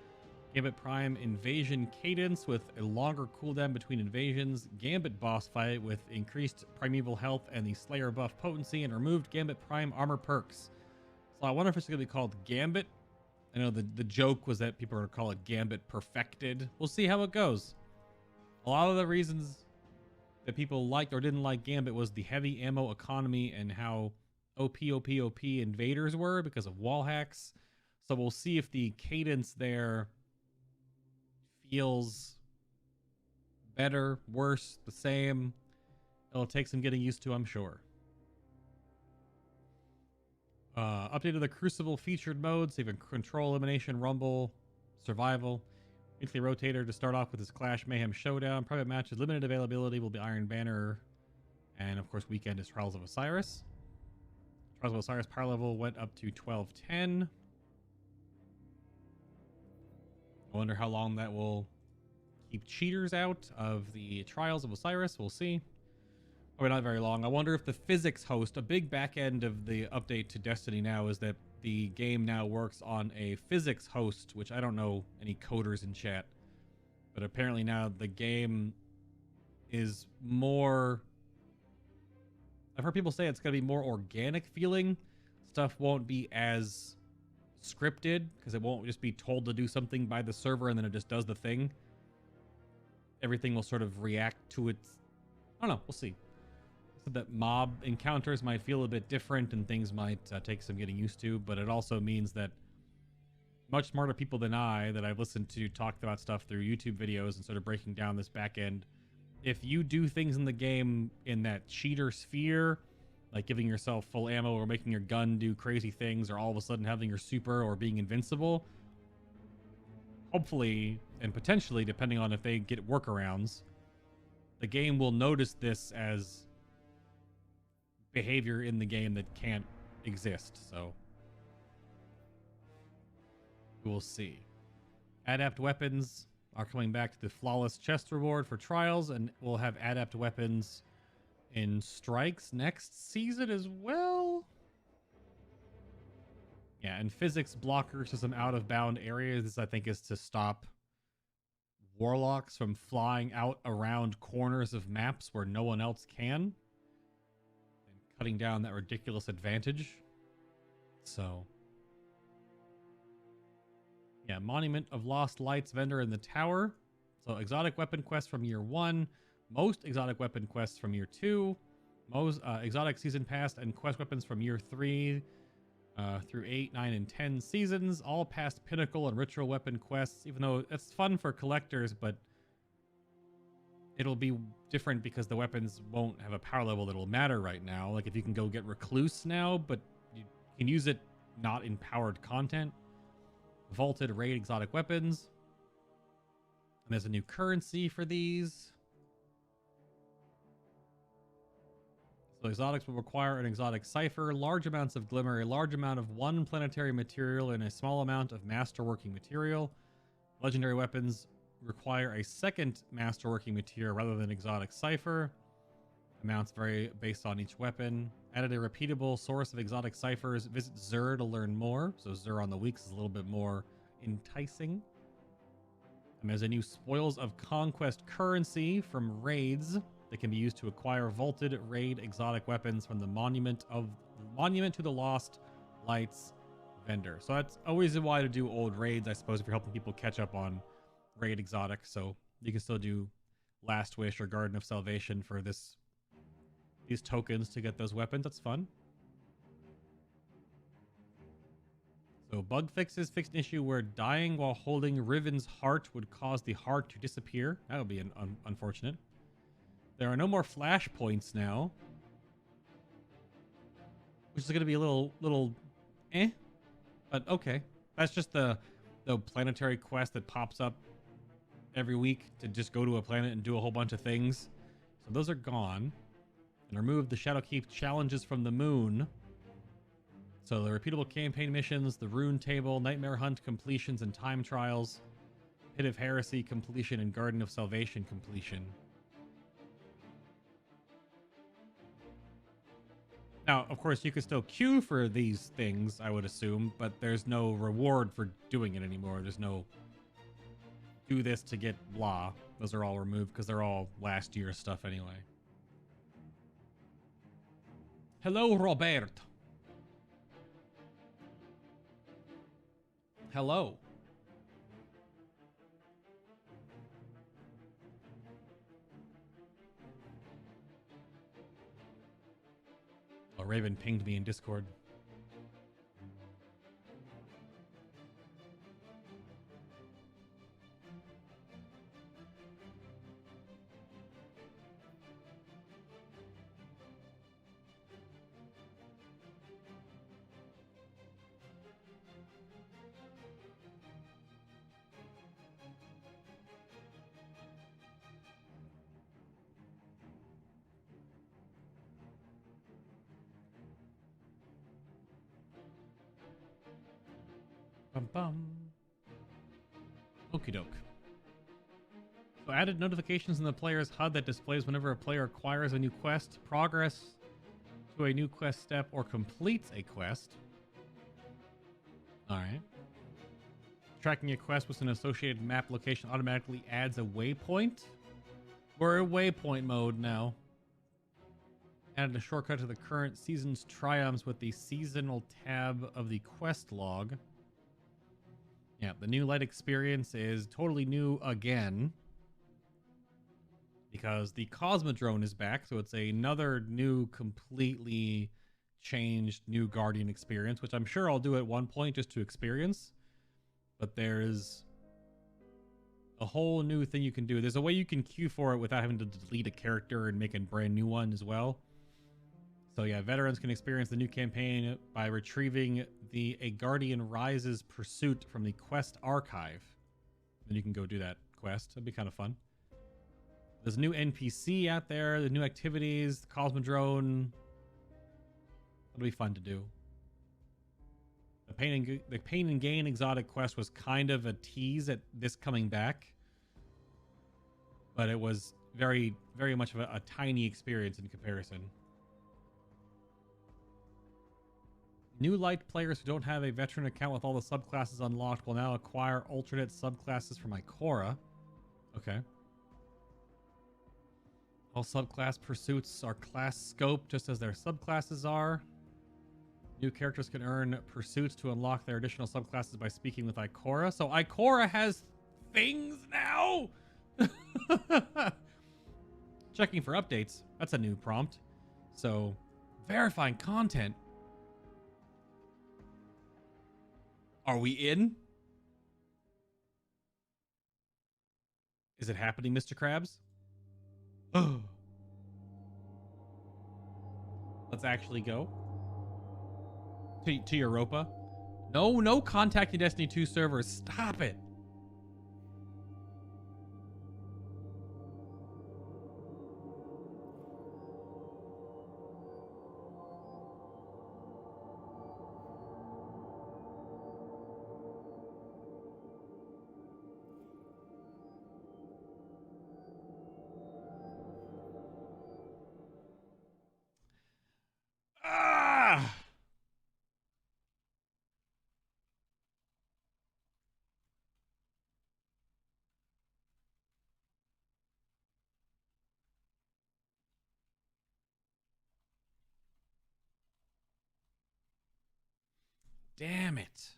Gambit Prime invasion cadence with a longer cooldown between invasions. Gambit boss fight with increased primeval health and the Slayer buff potency, and removed Gambit Prime armor perks. So I wonder if it's going to be called Gambit. I know the joke was that people are going to call it Gambit Perfected. We'll see how it goes. A lot of the reasons that people liked or didn't like Gambit was the heavy ammo economy and how OP invaders were because of wall hacks. So we'll see if the cadence there feels better, worse, the same. It'll take some getting used to, I'm sure. Updated the Crucible featured modes. They have Control, Elimination, Rumble, Survival. Weekly Rotator to start off with his Clash Mayhem Showdown. Private matches, limited availability will be Iron Banner. And of course, weekend is Trials of Osiris. Trials of Osiris power level went up to 1210. I wonder how long that will keep cheaters out of the Trials of Osiris. We'll see. Probably not very long. I wonder if the physics host, a big back end of the update to Destiny now is that the game now works on a physics host, which I don't know any coders in chat, but apparently now the game is more, I've heard people say it's going to be more organic feeling. Stuff won't be as scripted because it won't just be told to do something by the server and then it just does the thing. Everything will sort of react to its, I don't know, we'll see. So that mob encounters might feel a bit different and things might take some getting used to, but it also means that much smarter people than I that I've listened to talk about stuff through YouTube videos and sort of breaking down this back end. If you do things in the game in that cheater sphere, like giving yourself full ammo or making your gun do crazy things or all of a sudden having your super or being invincible, hopefully and potentially, depending on if they get workarounds, the game will notice this as behavior in the game that can't exist. So we'll see. Adapt weapons are coming back to the flawless chest reward for trials, and we'll have adapt weapons in strikes next season as well. Yeah, and physics blockers to some out of bound areas. This, I think, is to stop warlocks from flying out around corners of maps where no one else can, and cutting down that ridiculous advantage. So yeah, Monument of Lost Lights vendor in the tower. So exotic weapon quests from year 1, most exotic weapon quests from year 2, most exotic season pass and quest weapons from year 3 through 8, 9, and 10 seasons, all past pinnacle and ritual weapon quests, even though it's fun for collectors, but it'll be different because the weapons won't have a power level that'll matter right now. Like if you can go get Recluse now, but you can use it not in powered content. Vaulted raid exotic weapons. And there's a new currency for these. So exotics will require an exotic cipher, large amounts of glimmer, a large amount of one planetary material, and a small amount of masterworking material. Legendary weapons require a second masterworking material rather than exotic cipher. Amounts vary based on each weapon. Added a repeatable source of exotic ciphers. Visit Zur to learn more. So Zur on the weeks is a little bit more enticing. And there's a new Spoils of Conquest currency from raids that can be used to acquire vaulted raid exotic weapons from the Monument to the Lost Lights vendor. So that's always why to do old raids, I suppose, if you're helping people catch up on raid exotic. So you can still do Last Wish or Garden of Salvation for these tokens to get those weapons. That's fun. So bug fixes fixed an issue where dying while holding Riven's heart would cause the heart to disappear. That would be unfortunate. There are no more flashpoints now, which is going to be a little eh, but okay. That's just the planetary quest that pops up every week to just go to a planet and do a whole bunch of things. So those are gone. And remove the Shadowkeep challenges from the moon. So the repeatable campaign missions, the Rune Table, Nightmare Hunt completions and time trials, Pit of Heresy completion, and Garden of Salvation completion. Now, of course, you could still queue for these things, I would assume, but there's no reward for doing it anymore. There's no do this to get blah. Those are all removed because they're all last year's stuff anyway. Hello, Robert. Hello. Oh, Raven pinged me in Discord. Bum bum. Okie doke. So added notifications in the player's HUD that displays whenever a player acquires a new quest, progress to a new quest step, or completes a quest. Alright. Tracking a quest with an associated map location automatically adds a waypoint. We're in waypoint mode now. Added a shortcut to the current season's triumphs with the seasonal tab of the quest log. Yeah, the new light experience is totally new again. Because the Cosmodrome is back, so it's another new, completely changed new Guardian experience, which I'm sure I'll do at one point just to experience. but there's a whole new thing you can do. There's a way you can queue for it without having to delete a character and make a brand new one as well. So yeah, veterans can experience the new campaign by retrieving the A Guardian Rises pursuit from the quest archive. Then you can go do that quest. That'd be kind of fun. There's a new NPC out there, the new activities, the Cosmodrome. That'll be fun to do. The Pain and Gain exotic quest was kind of a tease at this coming back, but it was very, very much of a tiny experience in comparison. New light players who don't have a veteran account with all the subclasses unlocked will now acquire alternate subclasses from Ikora. Okay. All subclass pursuits are class scope just as their subclasses are. New characters can earn pursuits to unlock their additional subclasses by speaking with Ikora. So Ikora has things now? Checking for updates. That's a new prompt. So verifying content. Are we in? Is it happening, Mr. Krabs? Oh. Let's actually go to Europa. No contacting Destiny 2 servers. Stop it. Damn it.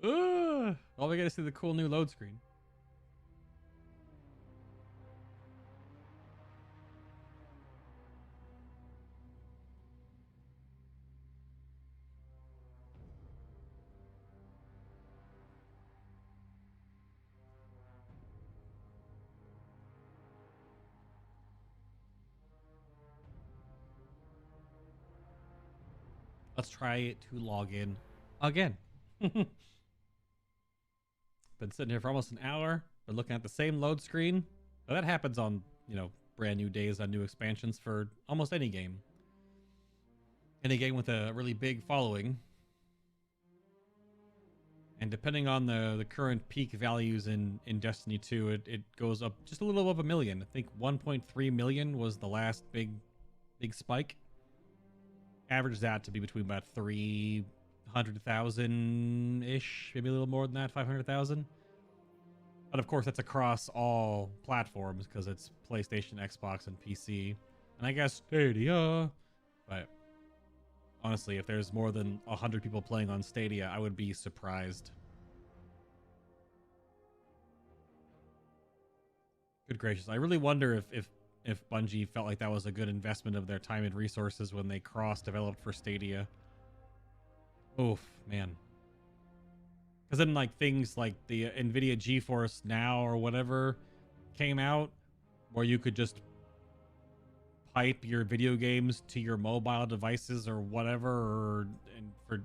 Well, we gotta see the cool new load screen. Let's try it to log in again. Been sitting here for almost an hour. Been looking at the same load screen. But that happens on, brand new days on new expansions for almost any game. Any game with a really big following. And depending on the current peak values in Destiny 2, it goes up just a little above 1 million. I think 1.3 million was the last big spike. Average that to be between about 300,000-ish, maybe a little more than that, 500,000. But of course, that's across all platforms because it's PlayStation, Xbox, and PC. And I guess Stadia. But honestly, if there's more than 100 people playing on Stadia, I would be surprised. Good gracious. I really wonder if Bungie felt like that was a good investment of their time and resources when they cross-developed for Stadia. Oof, man. Because then, things like the NVIDIA GeForce Now or whatever came out, where you could just pipe your video games to your mobile devices or whatever, and for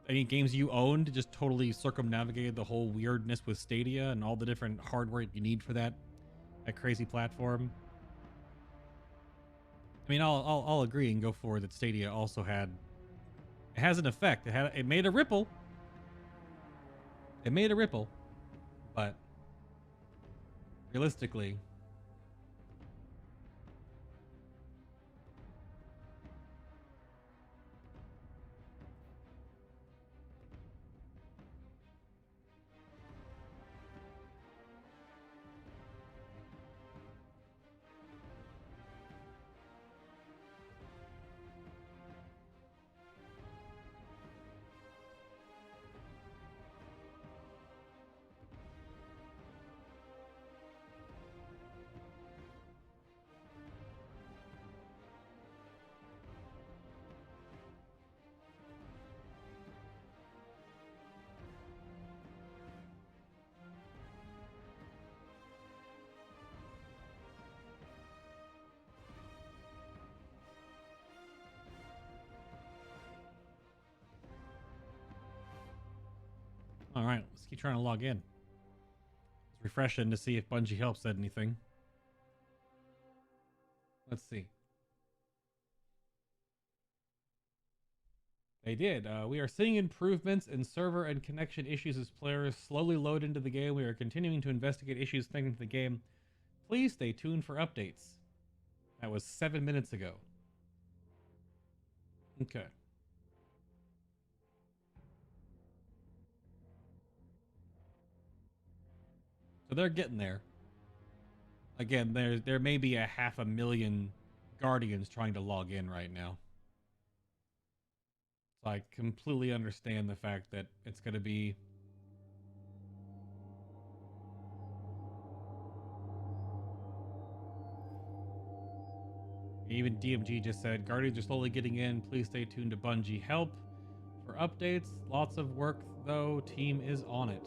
any games you owned, just totally circumnavigated the whole weirdness with Stadia and all the different hardware you need for that crazy platform. I mean, I'll agree and go forward that Stadia also has an effect. It made a ripple. It made a ripple, but realistically, Just keep trying to log in. It's refreshing to see if Bungie Help said anything. Let's see. They did. We are seeing improvements in server and connection issues as players slowly load into the game. We are continuing to investigate issues connecting to the game. Please stay tuned for updates. That was 7 minutes ago. Okay. So they're getting there. Again, there may be 500,000 Guardians trying to log in right now. So I completely understand the fact that it's going to be... Even DMG just said, Guardians are slowly getting in. Please stay tuned to Bungie Help for updates. Lots of work, though. Team is on it.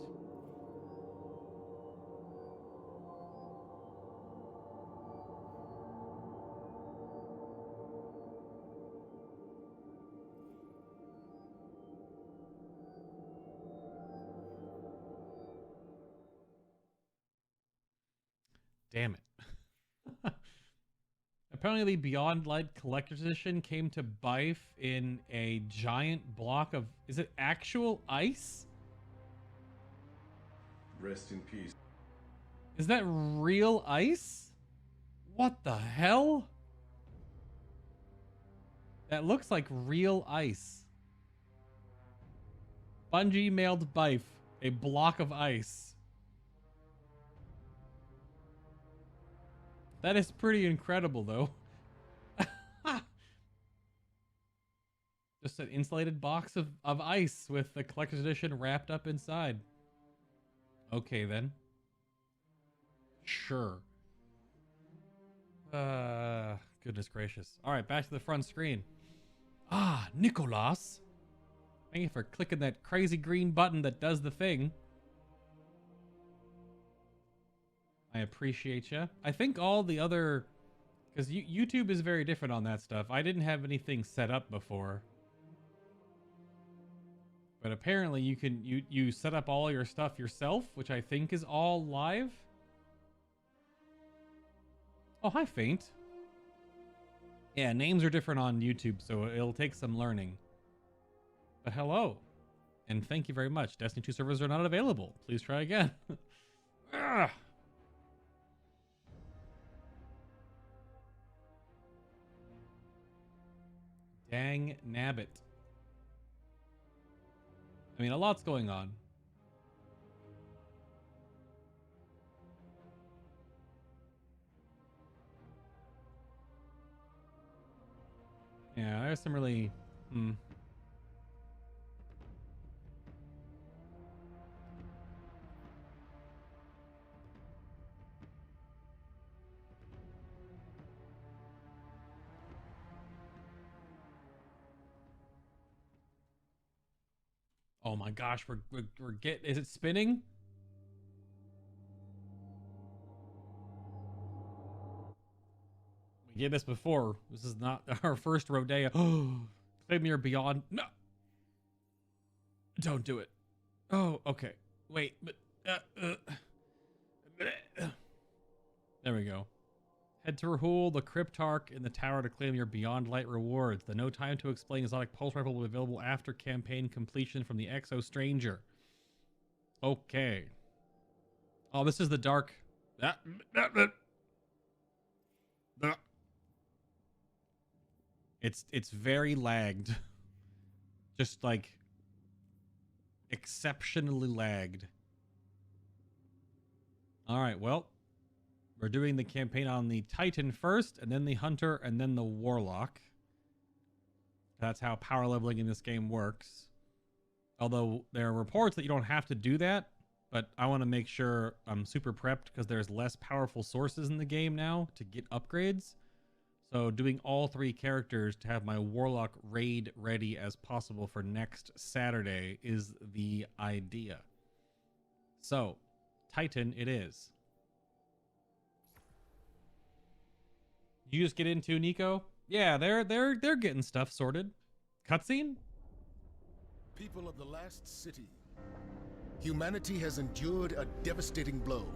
Damn it. Apparently the Beyond Light Collector's Edition came to Bife in a giant block of... Is it actual ice?
Rest in peace.
Is that real ice? What the hell? That looks like real ice. Bungie mailed Bife a block of ice. That is pretty incredible, though. Just an insulated box of ice with the collector's edition wrapped up inside. Okay, then. Sure. Goodness gracious. All right, back to the front screen. Ah, Nicolas. Thank you for clicking that crazy green button that does the thing. I appreciate you. I think all the other... Because YouTube is very different on that stuff. I didn't have anything set up before. But apparently you can... You set up all your stuff yourself, which I think is all live. Oh, hi, Faint. Yeah, names are different on YouTube, so it'll take some learning. But hello. And thank you very much. Destiny 2 servers are not available. Please try again. Ugh. Dang nabbit. I mean, a lot's going on. Yeah, there's some really... Oh my gosh, we're getting... Is it spinning? We did this before. This is not our first rodeo. Claim your beyond. No. Don't do it. Oh, okay. Wait, but... There we go. Head to Rahul, the Cryptarch, in the tower to claim your Beyond Light rewards. The No Time to Explain exotic pulse rifle will be available after campaign completion from the Exo Stranger. Okay. Oh, this is the dark... It's very lagged. Just like... exceptionally lagged. Alright, well... We're doing the campaign on the Titan first, and then the Hunter, and then the Warlock. That's how power leveling in this game works. Although there are reports that you don't have to do that, but I want to make sure I'm super prepped because there's less powerful sources in the game now to get upgrades. So doing all three characters to have my Warlock raid ready as possible for next Saturday is the idea. So, Titan it is. You just get into Nico? Yeah, they're getting stuff sorted. Cutscene?
People of the last city, Humanity has endured a devastating blow.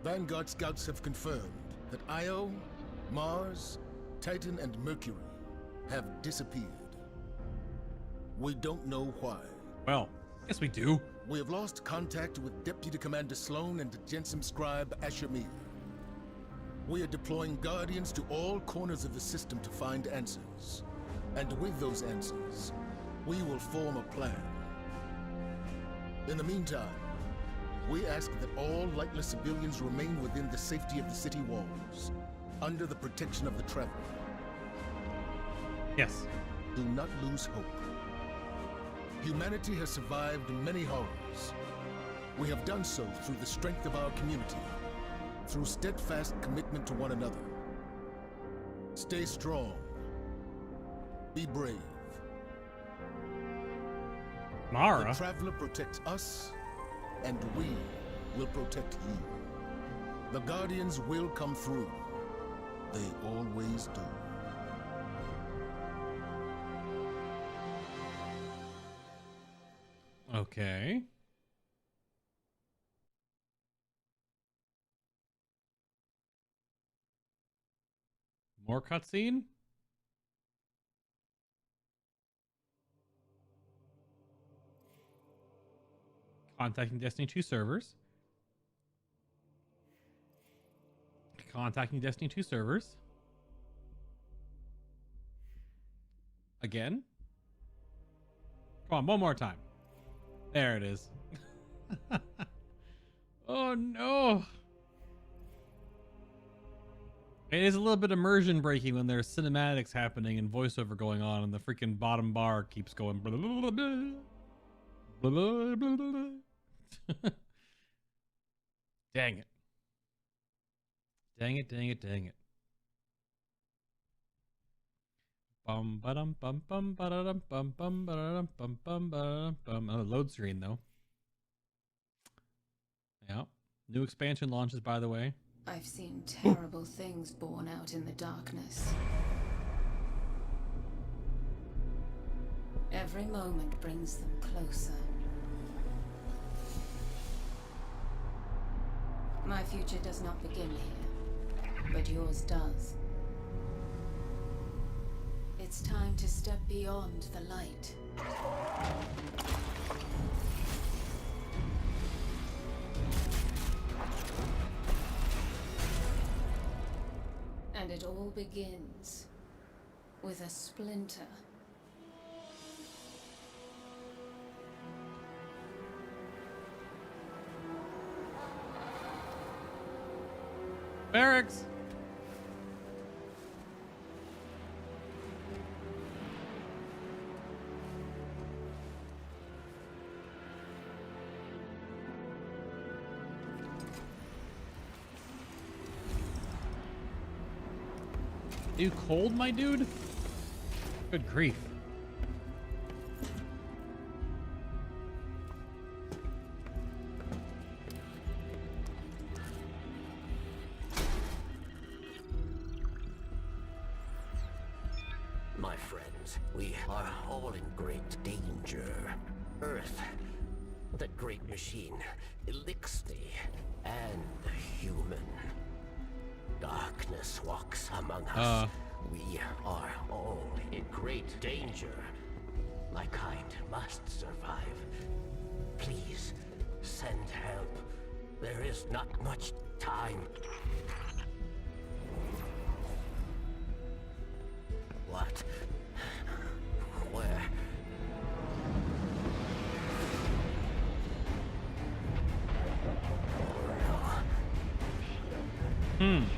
Vanguard scouts have confirmed that Io, Mars, Titan, and Mercury have disappeared. We don't know why.
Well, yes we do.
We have lost contact with Deputy Commander Sloan and Jensen Scribe Ashamir. We are deploying Guardians to all corners of the system to find answers. And with those answers, we will form a plan. In the meantime, we ask that all lightless civilians remain within the safety of the city walls, under the protection of the Traveler.
Yes.
Do not lose hope. Humanity has survived many horrors. We have done so through the strength of our community, through steadfast commitment to one another. Stay strong. Be brave.
Mara?
The Traveler protects us, and we will protect you. The Guardians will come through. They always do.
Okay. More cutscene? Contacting Destiny 2 servers. Contacting Destiny 2 servers. Again. Come on, one more time. There it is. Oh no. It is a little bit immersion breaking when there's cinematics happening and voiceover going on and the freaking bottom bar keeps going blah, blah, blah, blah, blah, blah, blah. Dang it. Dang it, dang it, dang it. Bum ba-dum bum bum ba-da-dum bum bum ba-da-dum bum bum ba-da-dum bum. Oh, load screen though. Yeah. New expansion launches, by the way.
I've seen terrible things born out in the darkness. Every moment brings them closer. My future does not begin here, but yours does. It's time to step beyond the light. And it all begins with a splinter.
Barracks! You cold, my dude? Good grief.
My friends, we are all in great danger. Earth, that great machine, Elixir, and the human. Darkness walks among us. We are all in great danger. My kind must survive. Please, send help. There is not much time. What? Where?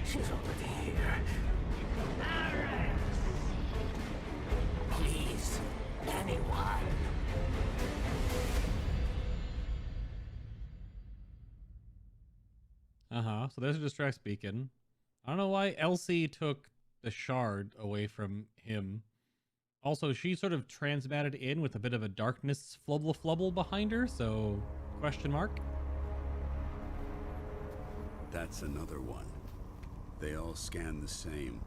She's already here. Please, anyone.
So there's a distress beacon. I don't know why Elsie took the shard away from him. Also, she sort of transmatted in with a bit of a darkness flubble behind her, so question mark.
That's another one. They all scan the same.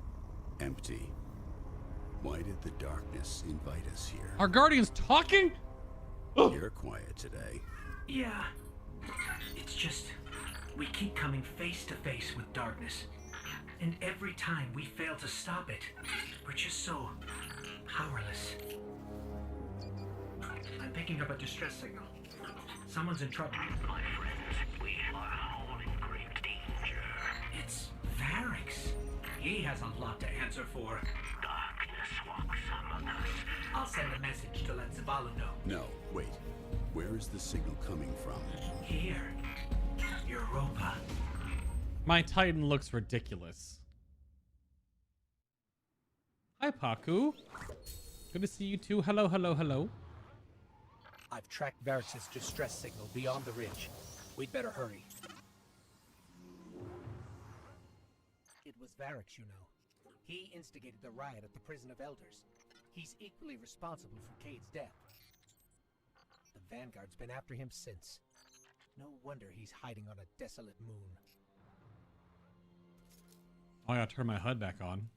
Empty. Why did the darkness invite us here?
Our Guardian's talking?
You're quiet today.
Yeah. It's just, we keep coming face to face with darkness. And every time we fail to stop it, we're just so powerless. I'm picking up a distress signal. Someone's in trouble.
My friends, we are all in great danger.
It's Varix. He has a lot to answer for.
Darkness walks among us.
I'll send a message to let Zavala know.
No, wait. Where is the signal coming from?
Here. Europa.
My Titan looks ridiculous. Hi, Paku. Good to see you too. Hello, hello, hello.
I've tracked Varix's distress signal beyond the ridge. We'd better hurry. It was Varix, you know. He instigated the riot at the Prison of Elders. He's equally responsible for Cade's death. The Vanguard's been after him since. No wonder he's hiding on a desolate moon.
Oh, I gotta turn my HUD back on.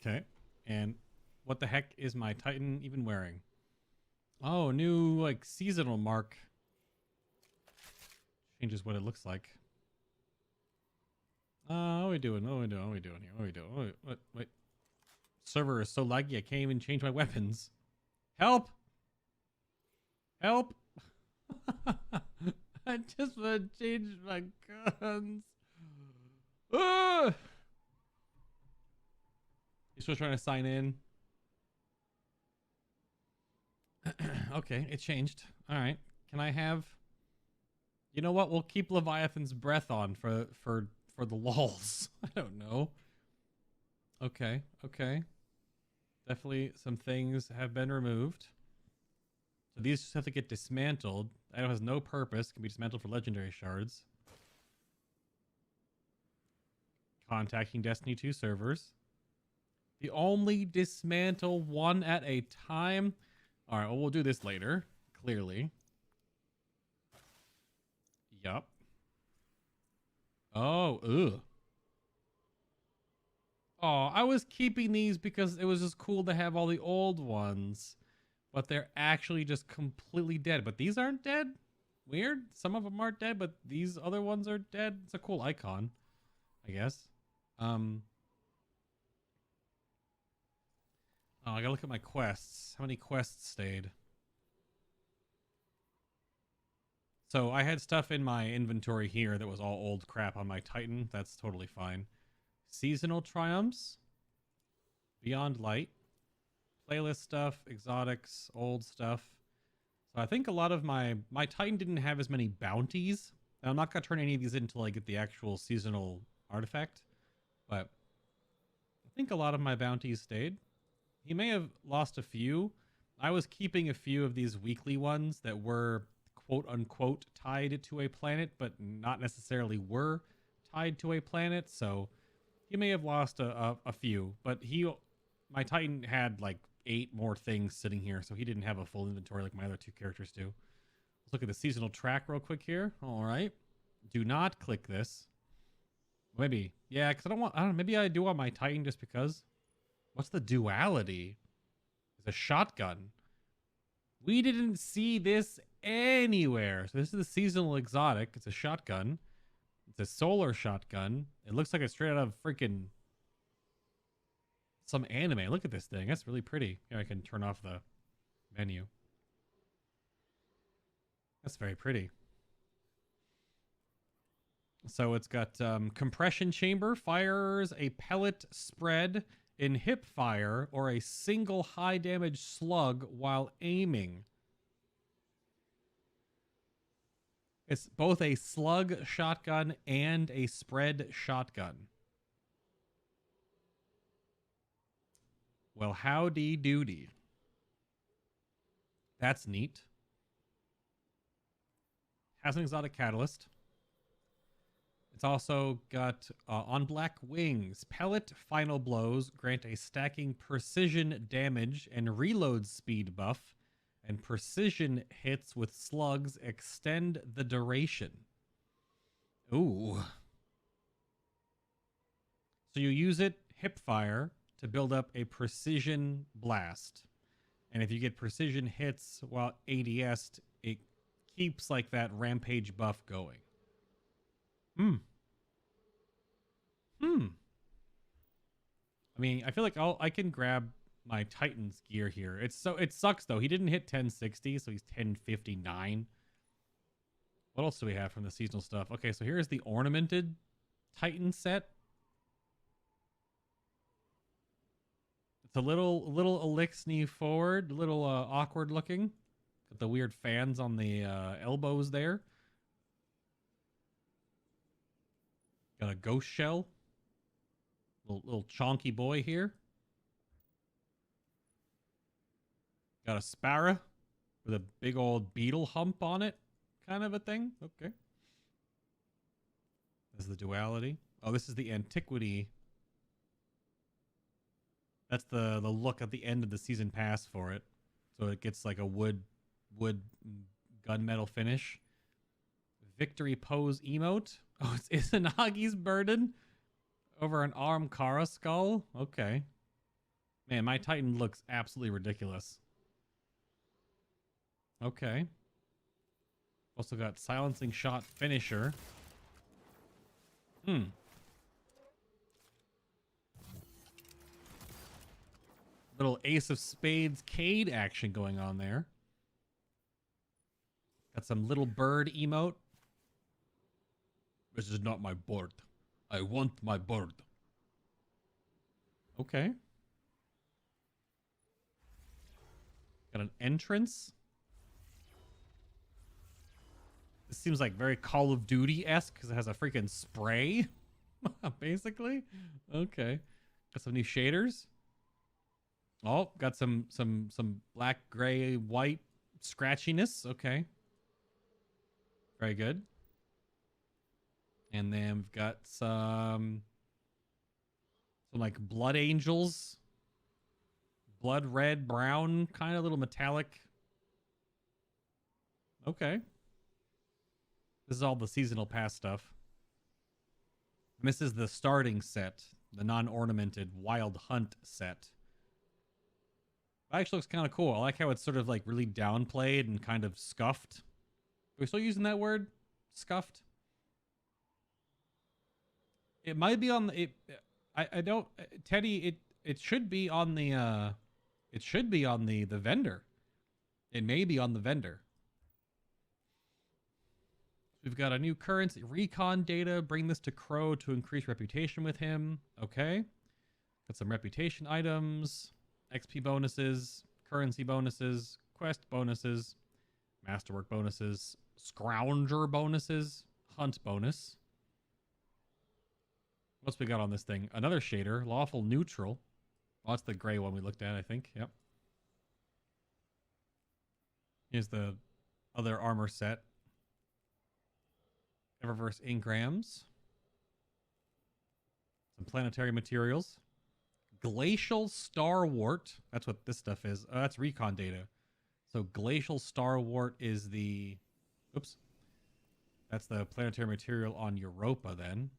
Okay. And what the heck is my Titan even wearing? Oh, new like seasonal mark. Changes what it looks like. What are we doing? What are we doing? What are we doing here? What are we doing? Wait. Server is so laggy I can't even change my weapons. Help! Help! I just want to change my guns. Ah! You still trying to sign in? Okay, it changed. All right. Can I have? You know what? We'll keep Leviathan's breath on for the lulz. I don't know. Okay. Definitely some things have been removed. So these just have to get dismantled. Item has no purpose. Can be dismantled for legendary shards. Contacting Destiny 2 servers. The only dismantle one at a time. All right, well, we'll do this later. Clearly. Yup. Oh, ugh. Oh, I was keeping these because it was just cool to have all the old ones. But they're actually just completely dead. But these aren't dead? Weird. Some of them aren't dead, but these other ones are dead. It's a cool icon, I guess. Oh, I gotta look at my quests. How many quests stayed? So I had stuff in my inventory here that was all old crap on my Titan. That's totally fine. Seasonal triumphs. Beyond Light. Playlist stuff. Exotics. Old stuff. So I think a lot of my Titan didn't have as many bounties. And I'm not going to turn any of these in until I get the actual seasonal artifact. But I think a lot of my bounties stayed. He may have lost a few. I was keeping a few of these weekly ones that were quote-unquote tied to a planet, but not necessarily were tied to a planet. So he may have lost a few. But my Titan had like 8 more things sitting here, so he didn't have a full inventory like my other 2 characters do. Let's look at the seasonal track real quick here. All right. Do not click this. Maybe. Yeah, because I don't know. Maybe I do want my Titan just because. What's the duality? It's a shotgun. We didn't see this anywhere. So this is the seasonal exotic. It's a shotgun. It's a solar shotgun. It looks like it's straight out of freaking some anime. Look at this thing. That's really pretty. Here, I can turn off the menu. That's very pretty. So it's got compression chamber, fires a pellet spread in hip fire or a single high damage slug while aiming. It's both a slug shotgun and a spread shotgun. Well, howdy doody. That's neat. Has an exotic catalyst. It's also got on black wings, pellet final blows grant a stacking precision damage and reload speed buff, and precision hits with slugs extend the duration. Ooh. So you use it hip fire to build up a precision blast. And if you get precision hits while ADS'd, it keeps like that rampage buff going. I mean, I feel like I can grab my Titan's gear here. It sucks though. He didn't hit 1060, so he's 1059. What else do we have from the seasonal stuff? Okay, so here's the ornamented Titan set. It's a little elixir forward, a little awkward looking. Got the weird fans on the elbows there. Got a ghost shell. Little chonky boy here. Got a Sparrow with a big old beetle hump on it, kind of a thing. Okay. This is the duality. Oh, this is the antiquity. That's the look at the end of the season pass for it. So it gets like a wood gunmetal finish. Victory pose emote. Oh, it's Izanagi's burden over an Armkara skull. Okay. Man, my Titan looks absolutely ridiculous. Okay. Also got silencing shot finisher. Little Ace of Spades Cade action going on there. Got some little bird emote. This is not my bird. I want my bird. Okay. Got an entrance. This seems like very Call of Duty-esque because it has a freaking spray, basically. Okay. Got some new shaders. Oh, got some black, gray, white scratchiness. Okay. Very good. And then we've got some like blood angels. Blood red, brown, kind of little metallic. Okay. This is all the seasonal pass stuff. And this is the starting set, the non-ornamented Wild Hunt set. That actually looks kind of cool. I like how it's sort of like really downplayed and kind of scuffed. Are we still using that word? Scuffed? It might be on the... I don't... Teddy, it should be on the... it should be on the vendor. It may be on the vendor. We've got a new currency recon data. Bring this to Crow to increase reputation with him. Okay. Got some reputation items, XP bonuses, currency bonuses, quest bonuses, masterwork bonuses, scrounger bonuses, hunt bonus. What's we got on this thing? Another shader, lawful neutral. Oh, that's the gray one we looked at, I think. Yep. Here's the other armor set. Eververse engrams. Some planetary materials. Glacial Starwort. That's what this stuff is. Oh, that's recon data. So Glacial Starwort is the... Oops. That's the planetary material on Europa then.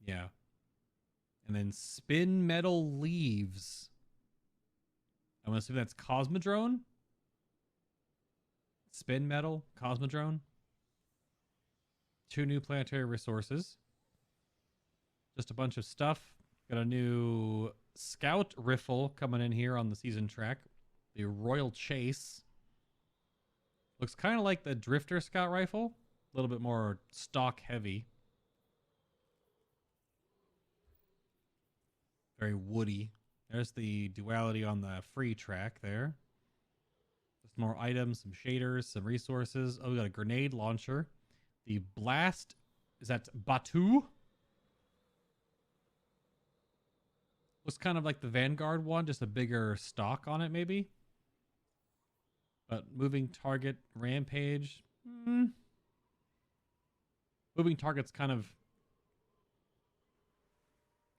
Yeah. And then Spin Metal Leaves. I'm going to assume that's Cosmodrone. Spin Metal, Cosmodrone. 2 new planetary resources. Just a bunch of stuff. Got a new Scout Riffle coming in here on the season track. The Royal Chase. Looks kind of like the Drifter Scout Rifle. A little bit more stock heavy. Very woody. There's the duality on the free track there. Just more items, some shaders, some resources. Oh, we got a grenade launcher. The blast, is that Batu? Looks kind of like the Vanguard one, just a bigger stock on it maybe. But moving target rampage. Moving target's kind of...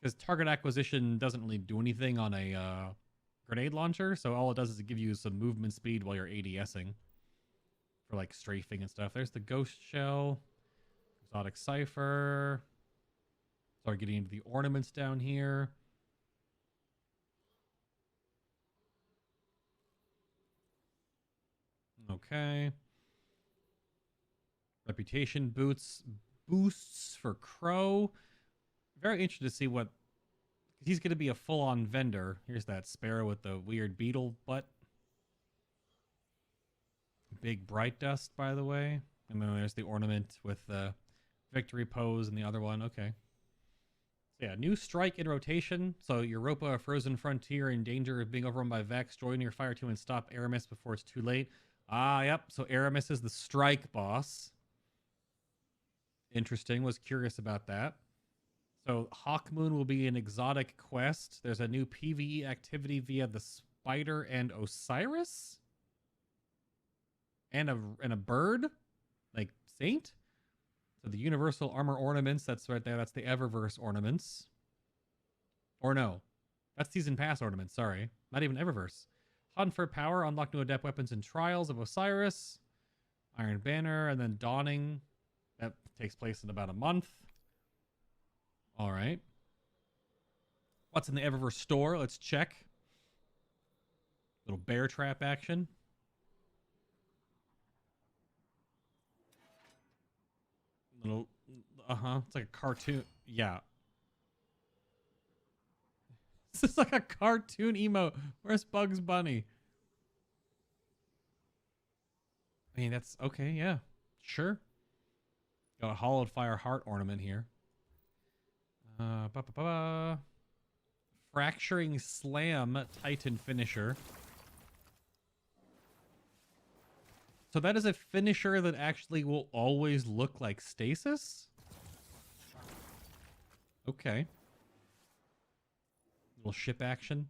Because target acquisition doesn't really do anything on a grenade launcher, so all it does is give you some movement speed while you're ADSing for like strafing and stuff. There's the ghost shell, exotic cipher. Start getting into the ornaments down here. Okay. Reputation boosts for Crow. Very interested to see what... He's going to be a full-on vendor. Here's that sparrow with the weird beetle butt. Big bright dust, by the way. And then there's the ornament with the victory pose and the other one. Okay. So yeah, new strike in rotation. So Europa, a frozen frontier in danger of being overrun by Vex. Join your fire team and stop Aramis before it's too late. Ah, yep. So Aramis is the strike boss. Interesting. Was curious about that. So Hawkmoon will be an exotic quest. There's a new PvE activity via the Spider and Osiris? And a bird? Like Saint? So the Universal Armor Ornaments, that's right there. That's the Eververse Ornaments. Or no. That's Season Pass Ornaments, sorry. Not even Eververse. Hunt for Power, unlock new adept weapons and Trials of Osiris. Iron Banner, and then Dawning. That takes place in about a month. All right. What's in the Eververse store? Let's check. Little bear trap action. Little, it's like a cartoon. Yeah. This is like a cartoon emote. Where's Bugs Bunny? I mean, that's okay. Yeah, sure. Got a hollowed fire heart ornament here. Fracturing Slam Titan finisher. So that is a finisher that actually will always look like stasis? Okay. Little ship action.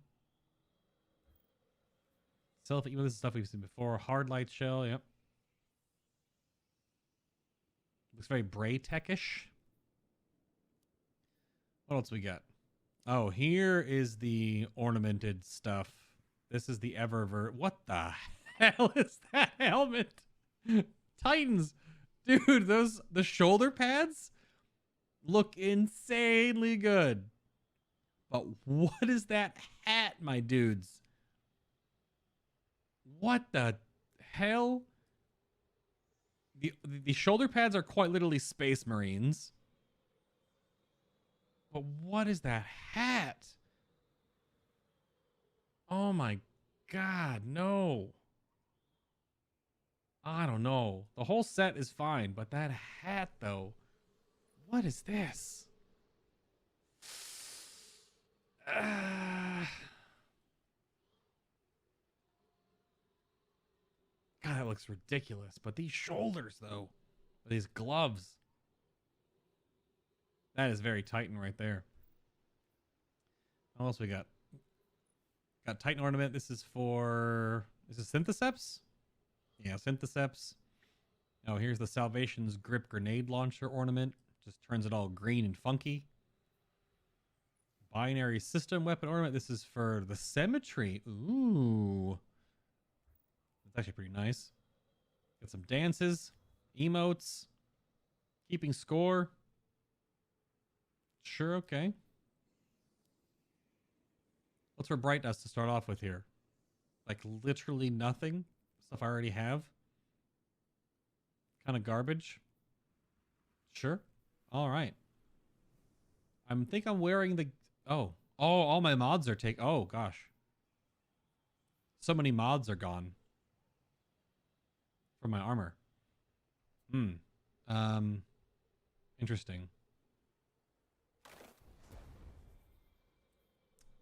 Self-emo, this is stuff we've seen before. Hard light shell, yep. Looks very Bray-tech-ish. What else we got? Oh, here is the ornamented stuff. This is the Eververse. What the hell is that helmet? Titans. Dude, the shoulder pads look insanely good. But what is that hat, my dudes? What the hell? The shoulder pads are quite literally Space Marines. But what is that hat? Oh my God, no. I don't know. The whole set is fine, but that hat though. What is this? God, that looks ridiculous. But these shoulders though. These gloves. That is very Titan right there. What else we got? Got Titan ornament. This is for... Is it Syntheseps? Yeah, Syntheseps. Oh, here's the Salvation's Grip Grenade Launcher ornament. Just turns it all green and funky. Binary System Weapon ornament. This is for the Cemetery. Ooh. That's actually pretty nice. Got some dances. Emotes. Keeping score. Sure, okay. What's for Bright Dust to start off with here? Like literally nothing? Stuff I already have? Kind of garbage? Sure. All right. I think I'm wearing the... Oh, all my mods are Oh, gosh. So many mods are gone. From my armor. Interesting.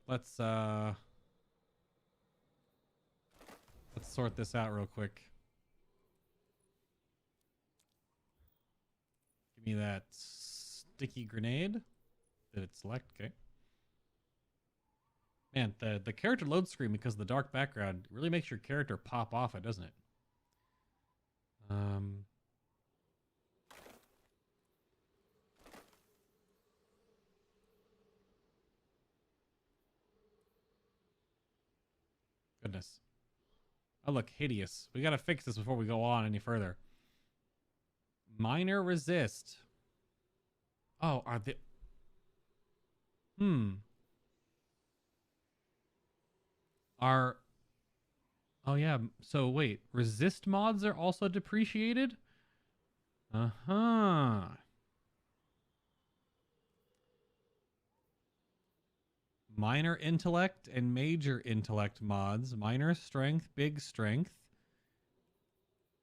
Let's sort this out real quick. Give me that sticky grenade. Did it select? Okay. Man, the character load screen, because of the dark background, really makes your character pop off it, doesn't it? Goodness. I look hideous. We gotta fix this before we go on any further. Minor resist. Oh, are they... Oh yeah, so wait, resist mods are also depreciated? Uh-huh. Minor intellect and major intellect mods. Minor strength, big strength.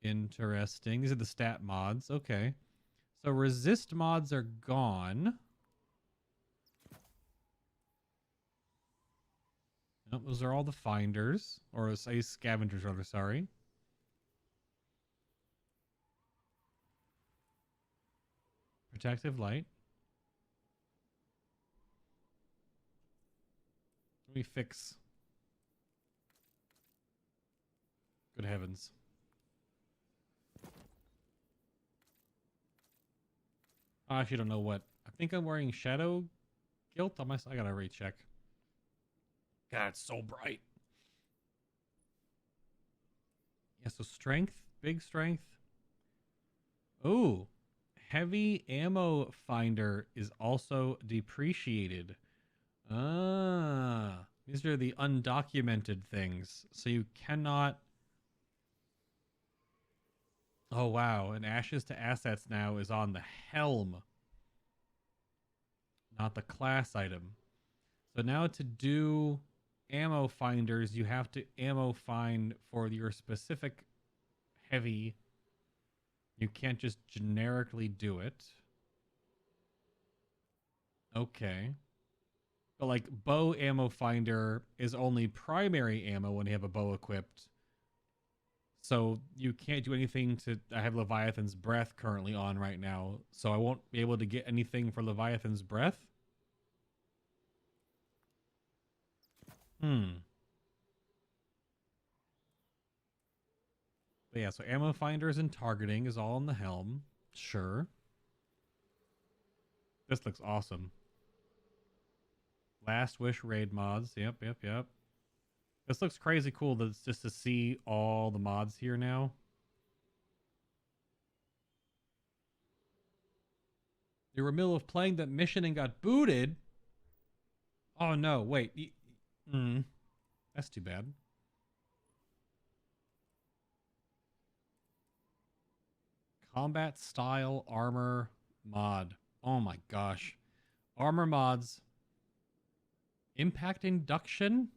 Interesting. These are the stat mods. Okay. So resist mods are gone. Nope, those are all the finders. Or say scavengers, rather, sorry. Protective light. Let me fix. Good heavens. I actually don't know what. I think I'm wearing shadow guilt on my. I gotta recheck. God, it's so bright. Yeah, so strength, big strength. Oh, heavy ammo finder is also depreciated. Ah, these are the undocumented things. So you cannot. Oh, wow. And Ashes to Assets now is on the helm, not the class item. So now to do ammo finders, you have to ammo find for your specific heavy. You can't just generically do it. Okay. But like bow ammo finder is only primary ammo when you have a bow equipped. So you can't do anything to... I have Leviathan's Breath currently on right now, so I won't be able to get anything for Leviathan's Breath. But yeah, so ammo finders and targeting is all in the helm. Sure. This looks awesome. Last Wish raid mods. Yep. This looks crazy cool just to see all the mods here now. You were in the middle of playing that mission and got booted? Oh no, wait. That's too bad. Combat style armor mod. Oh my gosh. Armor mods. Impact induction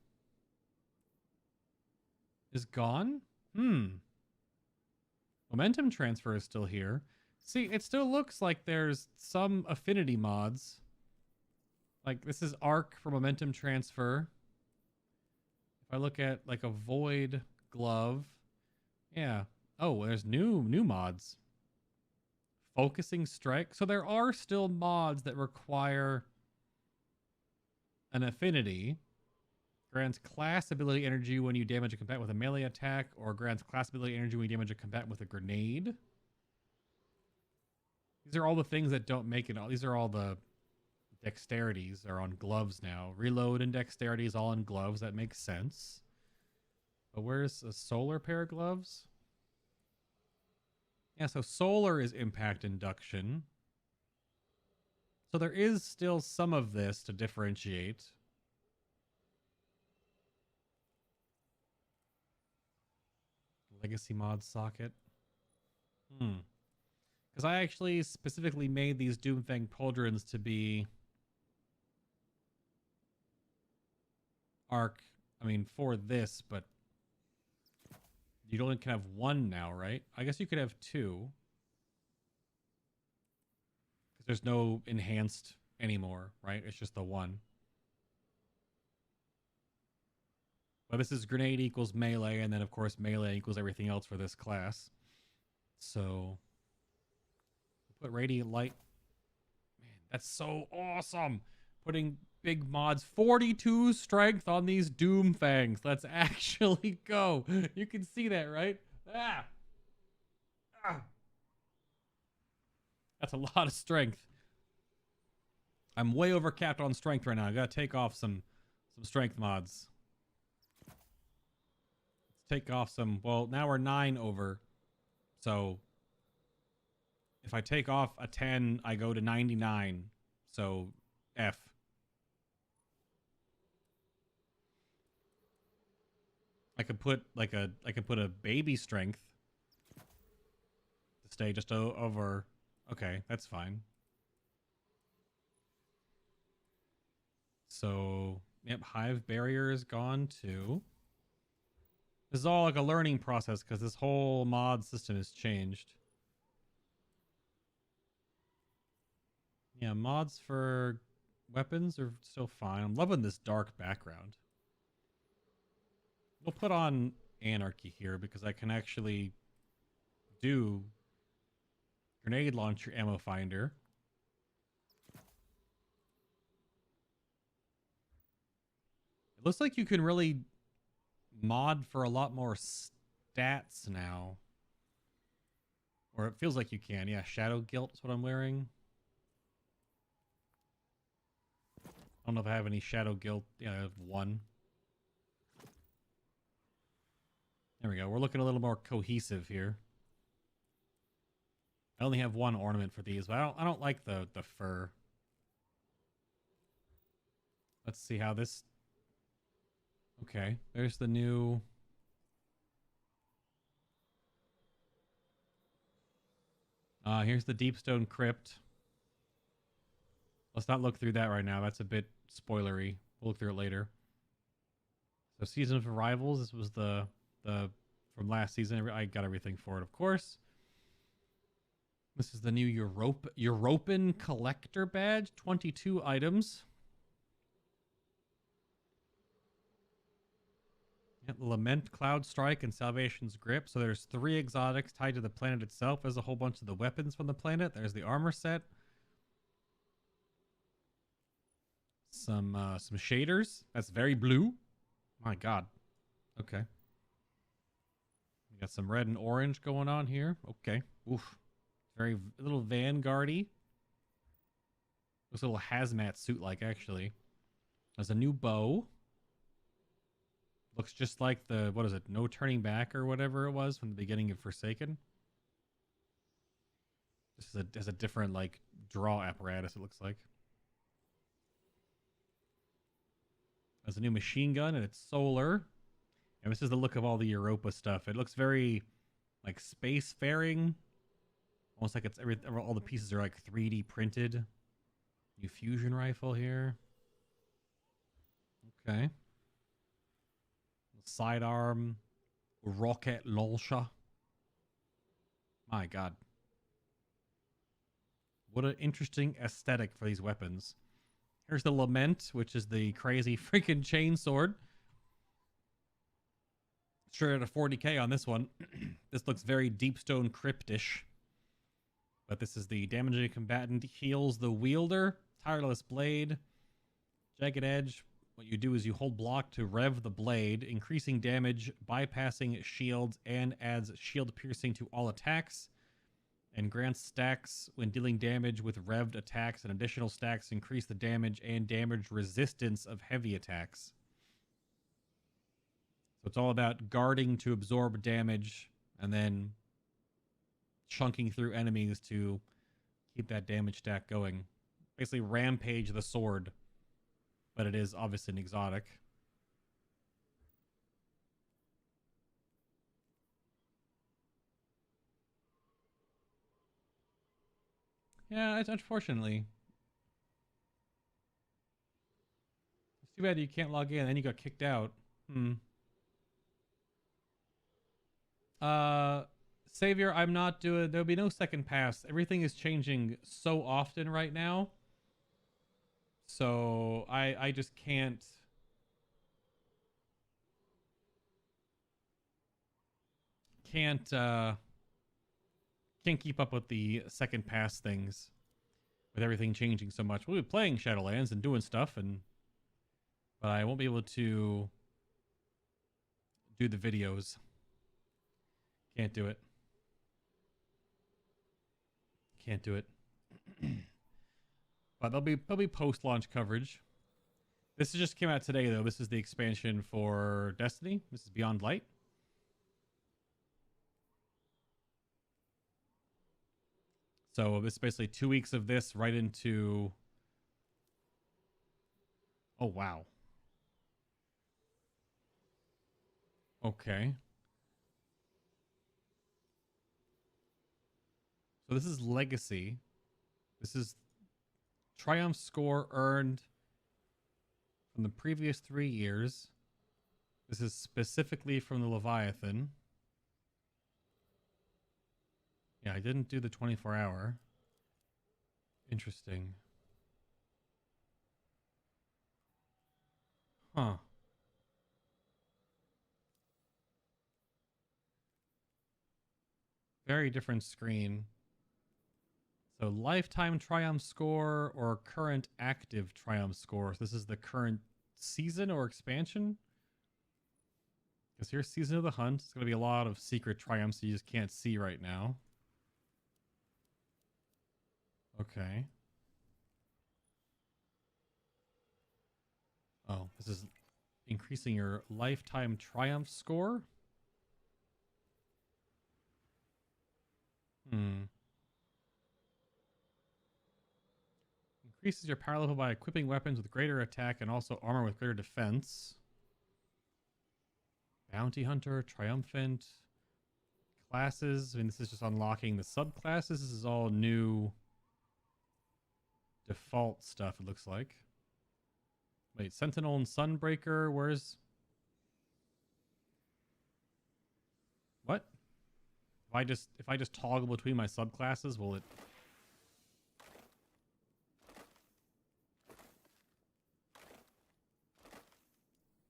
is gone? Momentum transfer is still here. See, it still looks like there's some affinity mods. Like this is arc for momentum transfer. If I look at like a void glove. Yeah. Oh, there's new mods. Focusing strike. So there are still mods that require an affinity. Grants class ability energy when you damage a combatant with a melee attack, or grants class ability energy when you damage a combatant with a grenade. These are all the things that don't make it. These are all the dexterities are on gloves now. Reload and dexterity is all on gloves. That makes sense. But where's a solar pair of gloves? Yeah, so solar is impact induction. So there is still some of this to differentiate. Legacy mod socket. Because I actually specifically made these Doomfang Pauldrons to be arc. I mean, for this, but you only can have one now, right? I guess you could have two. Because there's no enhanced anymore, right? It's just the one. But this is grenade equals melee, and then of course melee equals everything else for this class. So put radiant light. Man, that's so awesome. Putting big mods. 42 strength on these Doomfangs. Let's actually go. You can see that, right? That's a lot of strength. I'm way overcapped on strength right now. I gotta take off some strength mods. Take off some. Well, now we're 9 over. So if I take off a 10, I go to 99. So F. I could put a baby strength to stay just over. Okay, that's fine. So, yep, hive barrier is gone too. This is all like a learning process because this whole mod system has changed. Yeah, mods for weapons are still fine. I'm loving this dark background. We'll put on anarchy here because I can actually do grenade launcher ammo finder. It looks like you can really mod for a lot more stats now. Or it feels like you can. Yeah, Shadow Guilt is what I'm wearing. I don't know if I have any Shadow Guilt. Yeah, I have one. There we go. We're looking a little more cohesive here. I only have one ornament for these, but I don't like the fur. Let's see how this... Okay, there's the new... here's the Deepstone Crypt. Let's not look through that right now. That's a bit spoilery. We'll look through it later. So Season of Arrivals. This was the from last season. I got everything for it, of course. This is the new European Collector Badge. 22 items. Yep, Lament, Cloud Strike, and Salvation's Grip. So there's 3 exotics tied to the planet itself. There's a whole bunch of the weapons from the planet. There's the armor set. Some shaders. That's very blue. My God. Okay. We got some red and orange going on here. Okay. Oof. Very little Vanguard-y. Looks a little hazmat suit-like, actually. There's a new bow. Looks just like the, what is it? No Turning Back or whatever it was from the beginning of Forsaken. This is a different, like, draw apparatus, it looks like. There's a new machine gun, and it's solar. And this is the look of all the Europa stuff. It looks very, like, spacefaring. Almost like it's all the pieces are, like, 3D printed. New fusion rifle here. Okay. Sidearm. Rocket launcher. My God. What an interesting aesthetic for these weapons. Here's the Lament, which is the crazy freaking chainsword. Sure, at a 40k on this one. This looks very Deepstone Cryptish. But this is the damaging combatant heals the wielder. Tireless blade. Jagged edge. What you do is you hold block to rev the blade, increasing damage, bypassing shields, and adds shield piercing to all attacks. And grants stacks when dealing damage with revved attacks, and additional stacks increase the damage and damage resistance of heavy attacks. So it's all about guarding to absorb damage and then chunking through enemies to keep that damage stack going. Basically rampage the sword, but it is obviously an exotic. Yeah, it's unfortunately. It's too bad you can't log in, and you got kicked out. Savior, I'm not doing... There'll be no second pass. Everything is changing so often right now. So, I just can't... Can't keep up with the second pass things with everything changing so much. We'll be playing Shadowlands and doing stuff, but I won't be able to do the videos. Can't do it. Can't do it. But there'll be post-launch coverage. This just came out today, though. This is the expansion for Destiny. This is Beyond Light. So this is basically 2 weeks of this right into... Oh, wow. Okay. So this is legacy. This is triumph score earned from the previous 3 years. This is specifically from the Leviathan. Yeah, I didn't do the 24-hour. Interesting. Huh. Very different screen. So lifetime triumph score or current active triumph score. So this is the current season or expansion. Because here's Season of the Hunt. It's going to be a lot of secret triumphs you just can't see right now. Okay. Oh, this is increasing your lifetime triumph score. Increases your power level by equipping weapons with greater attack and also armor with greater defense. Bounty Hunter, Triumphant. Classes. I mean, this is just unlocking the subclasses. This is all new default stuff, it looks like. Wait, Sentinel and Sunbreaker, where's... What? If I just toggle between my subclasses, will it...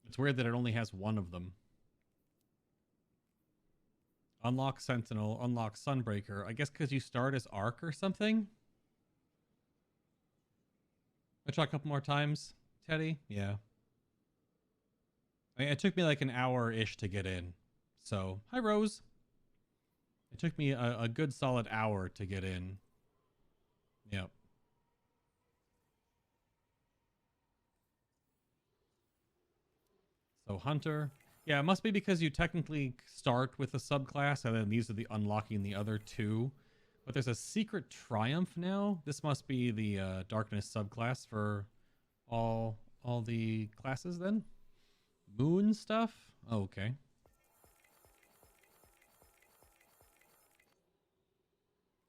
It's weird that it only has one of them. Unlock Sentinel, unlock Sunbreaker. I guess because you start as Arc or something? I try a couple more times, Teddy. Yeah. I mean, it took me like an hour-ish to get in. So, hi, Rose. It took me a good solid hour to get in. Yep. So, Hunter. Yeah, it must be because you technically start with a subclass, and then these are the unlocking the other two. But there's a secret triumph now. This must be the darkness subclass for all the classes then. Moon stuff? Oh, okay.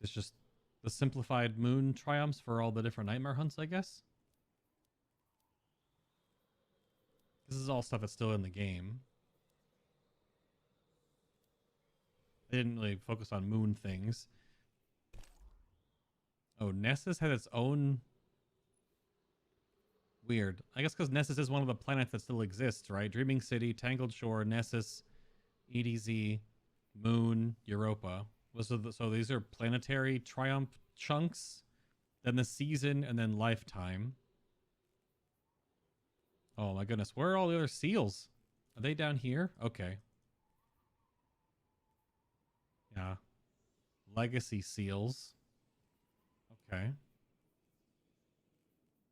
It's just the simplified moon triumphs for all the different nightmare hunts, I guess. This is all stuff that's still in the game. They didn't really focus on moon things. Oh, Nessus has its own... Weird. I guess because Nessus is one of the planets that still exists, right? Dreaming City, Tangled Shore, Nessus, EDZ, Moon, Europa. So these are planetary triumph chunks. Then the season, and then lifetime. Oh my goodness. Where are all the other seals? Are they down here? Okay. Yeah. Legacy seals. Okay.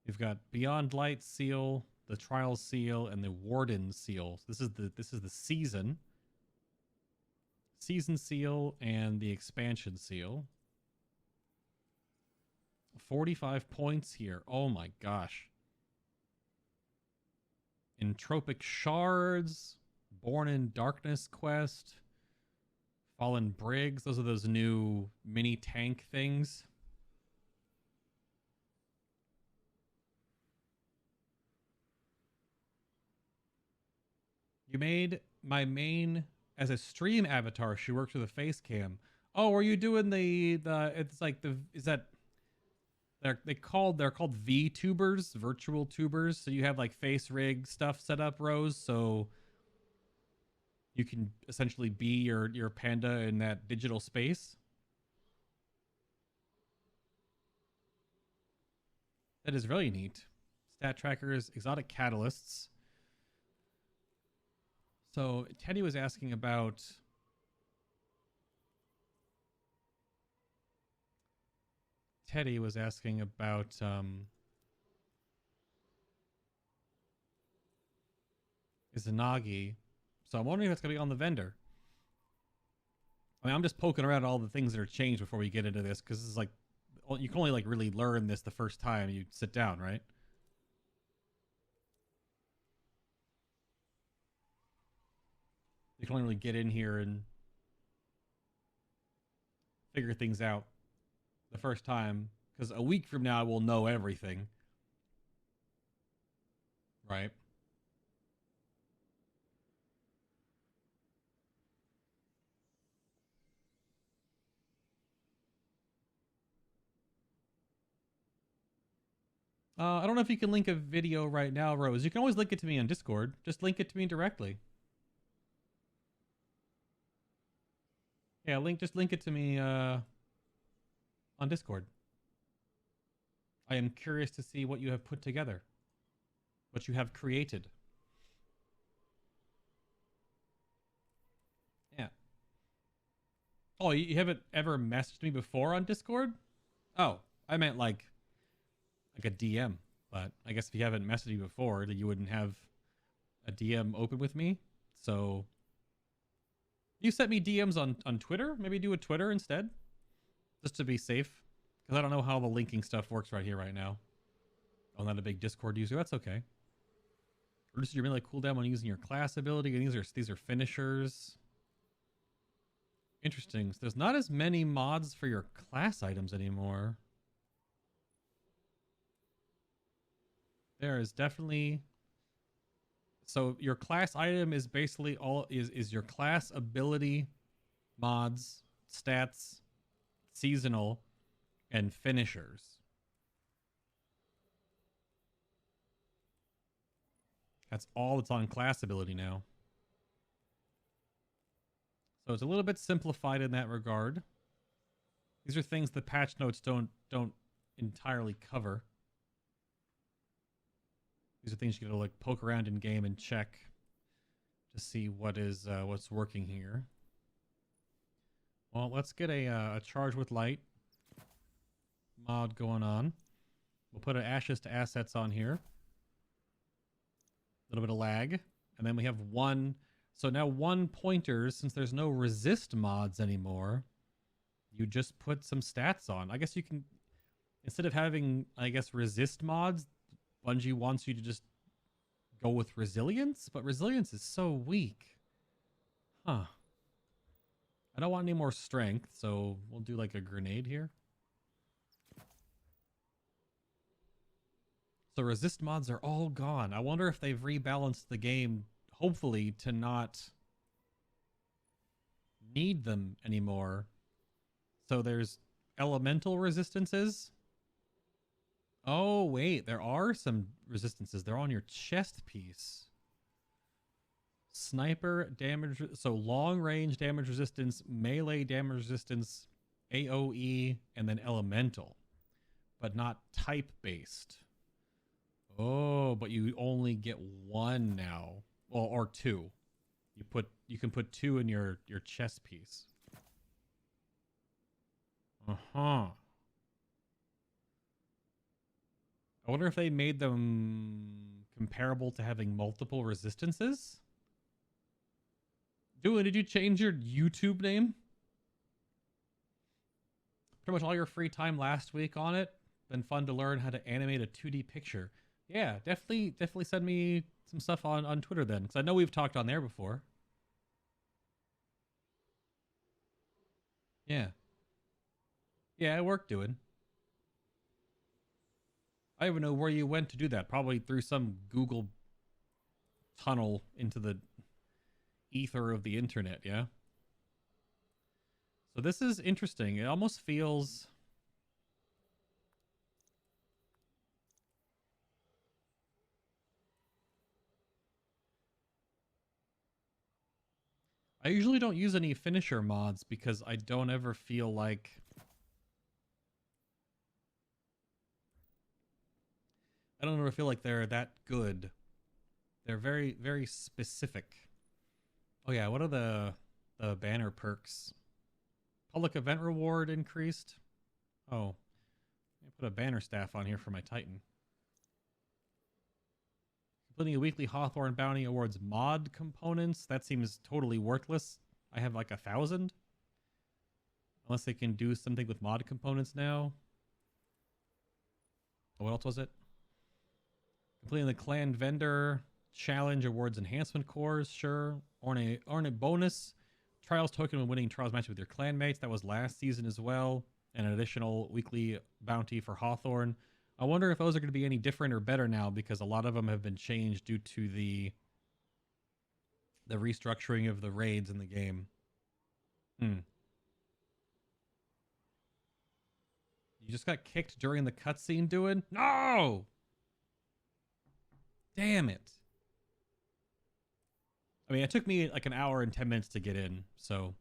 You've got Beyond Light seal, the Trial seal, and the Warden seal. This is the season. Season seal and the expansion seal. 45 points here. Oh my gosh. Entropic Shards, Born in Darkness quest, Fallen Brigs. Those are those new mini tank things. You made my main as a stream avatar. She works with a face cam. Oh, are you doing the it's like the, is that, they're called VTubers, virtual tubers. So you have like face rig stuff set up, Rose, so you can essentially be your panda in that digital space. That is really neat. Stat trackers, exotic catalysts. So Teddy was asking about Izanagi. So I'm wondering if that's going to be on the vendor. I mean, I'm just poking around all the things that are changed before we get into this, because this is like, you can only like really learn this the first time you sit down, right? You can only really get in here and figure things out the first time, because a week from now we'll know everything, right? I don't know if you can link a video right now, Rose. You can always link it to me on Discord. Just link it to me directly. Yeah, just link it to me on Discord. I am curious to see what you have put together, what you have created. Yeah. Oh, you haven't ever messaged me before on Discord? Oh, I meant like a DM. But I guess if you haven't messaged me before, then you wouldn't have a DM open with me. So you sent me DMs on Twitter. Maybe do a Twitter instead, just to be safe. Because I don't know how the linking stuff works right here, right now. I'm not a big Discord user. That's okay. Reduces your melee cooldown when using your class ability. And these are finishers. Interesting. So there's not as many mods for your class items anymore. There is definitely. So your class item is basically all is your class ability, mods, stats, seasonal, and finishers. That's all that's on class ability now. So it's a little bit simplified in that regard. These are things the patch notes don't entirely cover. These are things you gotta like poke around in game and check to see what's working here. Well, let's get a charge with light mod going on. We'll put an ashes to assets on here. A little bit of lag, and then we have one. So now 1 pointers, since there's no resist mods anymore, you just put some stats on. I guess you can, instead of having, I guess, resist mods, Bungie wants you to just go with resilience, but resilience is so weak. Huh. I don't want any more strength, so we'll do like a grenade here. So resist mods are all gone. I wonder if they've rebalanced the game, hopefully, to not need them anymore. So there's elemental resistances. Oh, wait, there are some resistances. They're on your chest piece. Sniper damage, so long range damage resistance, melee damage resistance, AoE, and then elemental, but not type based. Oh, but you only get one now. Well, or two. You can put two in your chest piece. Uh-huh. I wonder if they made them comparable to having multiple resistances? Dude, did you change your YouTube name? Pretty much all your free time last week on it. Been fun to learn how to animate a 2D picture. Yeah, definitely send me some stuff on Twitter then, because I know we've talked on there before. Yeah. Yeah, it worked, doing. I don't even know where you went to do that. Probably through some Google tunnel into the ether of the internet, yeah? So this is interesting. It almost feels... I usually don't use any finisher mods because I don't ever feel like... I don't ever feel like they're that good. They're very, very specific. Oh yeah, what are the banner perks? Public event reward increased. Oh, I put a banner staff on here for my Titan. Completing a weekly Hawthorne bounty awards mod components. That seems totally worthless. I have like 1,000. Unless they can do something with mod components now. Oh, what else was it? Completing the clan vendor challenge awards enhancement cores. Sure. Earn a bonus Trials token when winning Trials matches with your clanmates. That was last season as well. And an additional weekly bounty for Hawthorne. I wonder if those are going to be any different or better now, because a lot of them have been changed due to the restructuring of the raids in the game. You just got kicked during the cutscene, doing? No! Damn it. I mean, it took me like an hour and 10 minutes to get in. So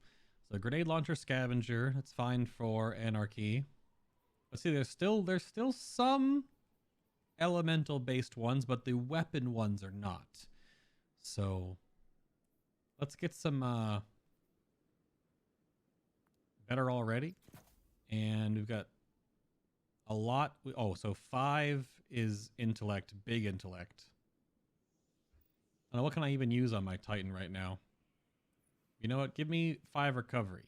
grenade launcher scavenger, that's fine for Anarchy. Let's see, there's still some elemental based ones, but the weapon ones are not. So let's get some better already. And we've got a lot. Oh, so 5 is intellect, big intellect. I don't know, what can I even use on my Titan right now? You know what? Give me 5 recovery.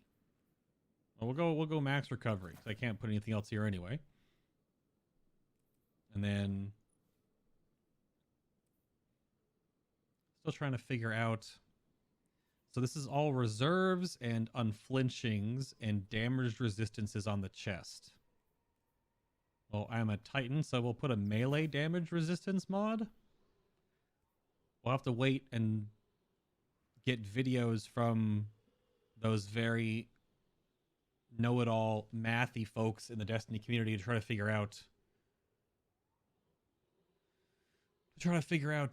Well, we'll go max recovery, because I can't put anything else here anyway. And then still trying to figure out. So this is all reserves and unflinchings and damaged resistances on the chest. Well, I'm a Titan, so we'll put a melee damage resistance mod. We'll have to wait and get videos from those very know-it-all mathy folks in the Destiny community to try to figure out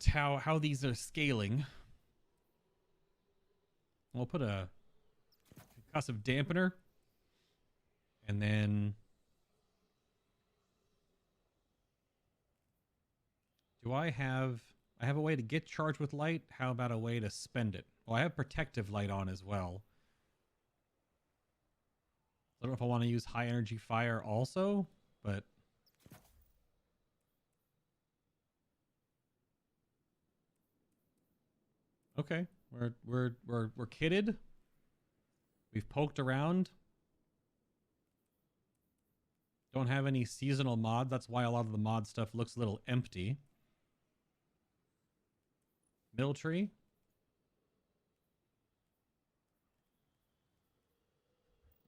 how these are scaling. We'll put a concussive dampener, and then do I have a way to get charged with light? How about a way to spend it? Well, I have protective light on as well. I don't know if I want to use high energy fire also, but okay, we're kitted. We've poked around. Don't have any seasonal mods. That's why a lot of the mod stuff looks a little empty. Military.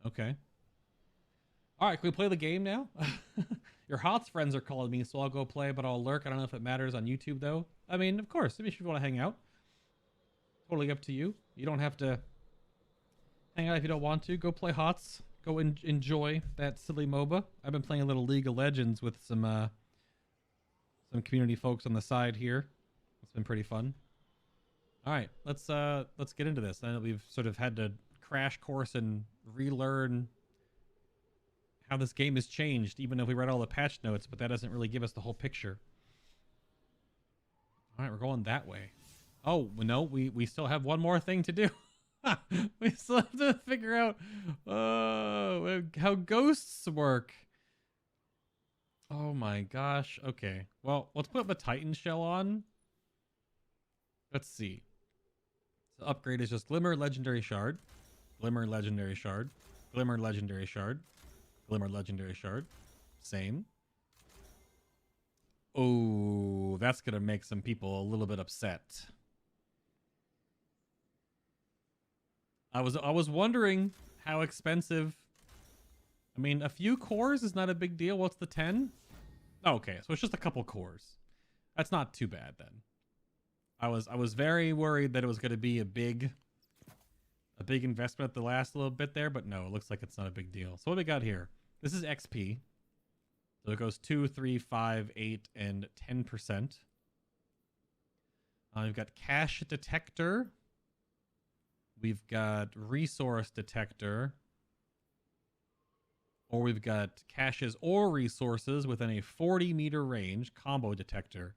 Okay. All right, can we play the game now? Your HOTS friends are calling me, so I'll go play, but I'll lurk. I don't know if it matters on YouTube, though. I mean, of course, if you want to hang out. Totally up to you. You don't have to hang out if you don't want to. Go play HOTS. Go enjoy that silly MOBA. I've been playing a little League of Legends with some community folks on the side here. It's been pretty fun. All right, let's get into this. I know we've sort of had to crash course and relearn how this game has changed, even if we read all the patch notes, but that doesn't really give us the whole picture. All right, we're going that way. Oh, no, we still have one more thing to do. We still have to figure out how ghosts work. Oh my gosh. Okay, well, let's put the Titan shell on. Let's see. So upgrade is just Glimmer, Legendary Shard. Glimmer, Legendary Shard. Glimmer, Legendary Shard. Glimmer, Legendary Shard. Same. Oh, that's going to make some people a little bit upset. I was wondering how expensive. I mean, a few cores is not a big deal. What's the 10? Okay, so it's just a couple cores. That's not too bad then. I was very worried that it was going to be a big investment at the last little bit there, but no, it looks like it's not a big deal. So what do we got here? This is XP. So it goes 2, 3, 5, 8, and 10%. We've got cache detector. We've got resource detector. Or we've got caches or resources within a 40-meter range combo detector.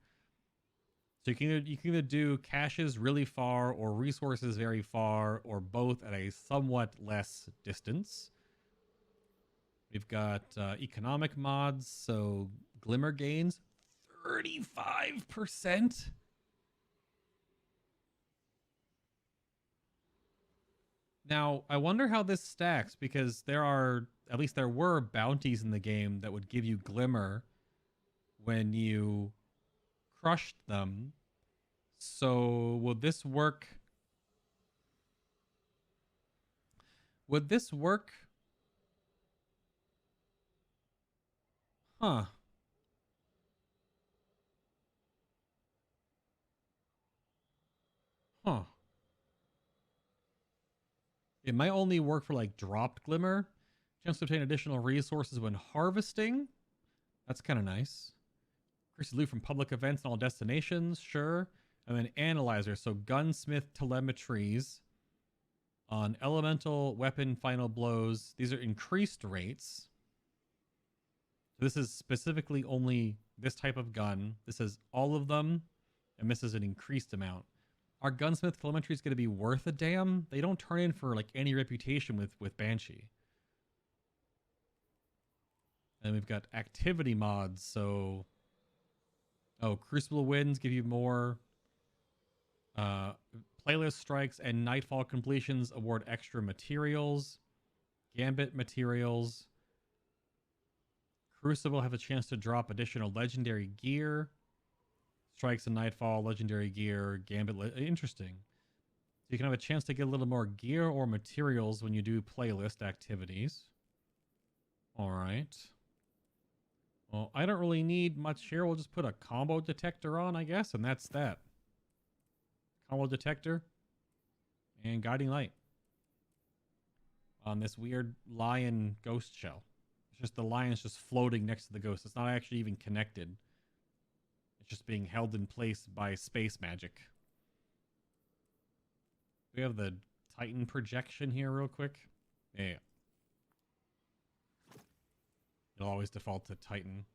So you can either do caches really far or resources very far, or both at a somewhat less distance. We've got economic mods, so Glimmer gains 35%. Now, I wonder how this stacks, because there were bounties in the game that would give you Glimmer when you crushed them. So will this work Would this work? Huh. Huh. It might only work for like dropped glimmer. Chance to obtain additional resources when harvesting. That's kind of nice. Increases loot from public events and all destinations. Sure. And then analyzer. So gunsmith telemetries on elemental weapon final blows. These are increased rates. This is specifically only this type of gun. This is all of them. And this is an increased amount. Our gunsmith telemetry is going to be worth a damn. They don't turn in for like any reputation with Banshee. And we've got activity mods. So, Crucible wins give you more. Playlist strikes and nightfall completions award extra materials. Gambit materials. Crucible have a chance to drop additional legendary gear. Strikes and nightfall, legendary gear, gambit. Interesting. So you can have a chance to get a little more gear or materials when you do playlist activities. All right. Well, I don't really need much here. We'll just put a combo detector on, I guess, and that's that. Combo detector and guiding light on this weird lion ghost shell. It's just the lion's just floating next to the ghost. It's not actually even connected. Just being held in place by space magic. We have the Titan projection here real quick. Yeah. It'll always default to Titan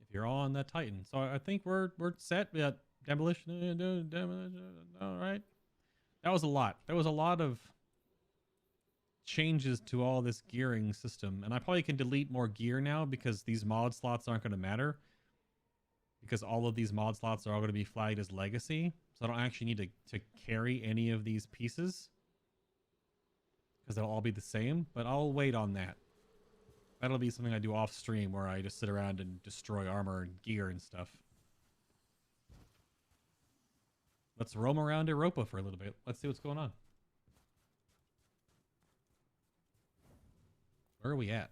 if you're on that Titan. So I think we're set. We got demolition. All right. That was a lot. There was a lot of changes to all this gearing system. And I probably can delete more gear now because these mod slots aren't going to matter. Because all of these mod slots are all going to be flagged as legacy. So I don't actually need to carry any of these pieces. Because they'll all be the same. But I'll wait on that. That'll be something I do off stream where I just sit around and destroy armor and gear and stuff. Let's roam around Europa for a little bit. Let's see what's going on. Where are we at?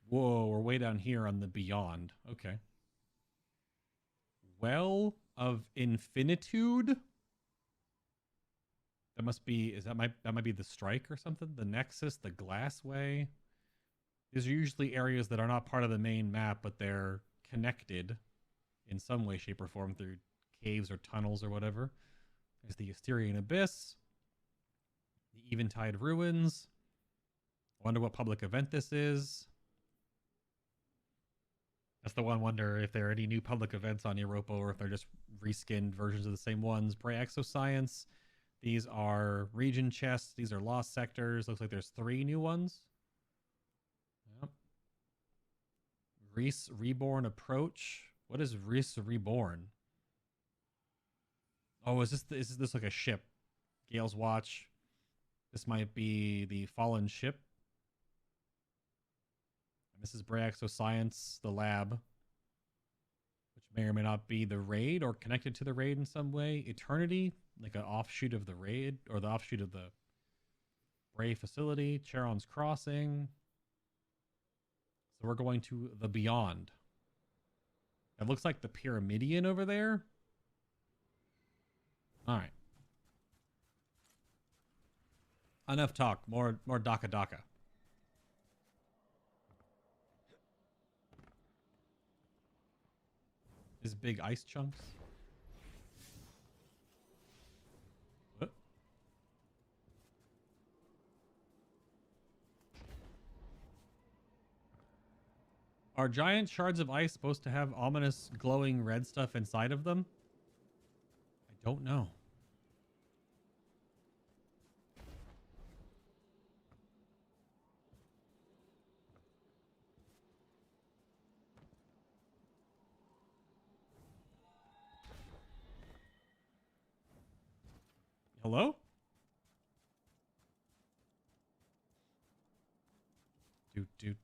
Whoa, we're way down here on the Beyond. Okay. Well of Infinitude. That must be, that might be the Strike or something? The Nexus, the Glassway. These are usually areas that are not part of the main map, but they're connected in some way, shape, or form through caves or tunnels or whatever. There's the Asterian Abyss. The Eventide Ruins. I wonder what public event this is. That's the one wonder if there are any new public events on Europa or if they're just reskinned versions of the same ones. Bray Exoscience. These are region chests. These are lost sectors. Looks like there's 3 new ones. Yep. Reese Reborn Approach. What is Reese Reborn? Oh, is this like a ship? Gale's Watch. This might be the Fallen Ship. This is Bray Exoscience, the lab, which may or may not be the raid or connected to the raid in some way. Eternity, like an offshoot of the raid or the offshoot of the Bray facility. Charon's Crossing. So we're going to the Beyond. It looks like the Pyramidion over there. All right. Enough talk. More Daka Daka. These big ice chunks. What? Are giant shards of ice supposed to have ominous glowing red stuff inside of them? I don't know. Hello? Do.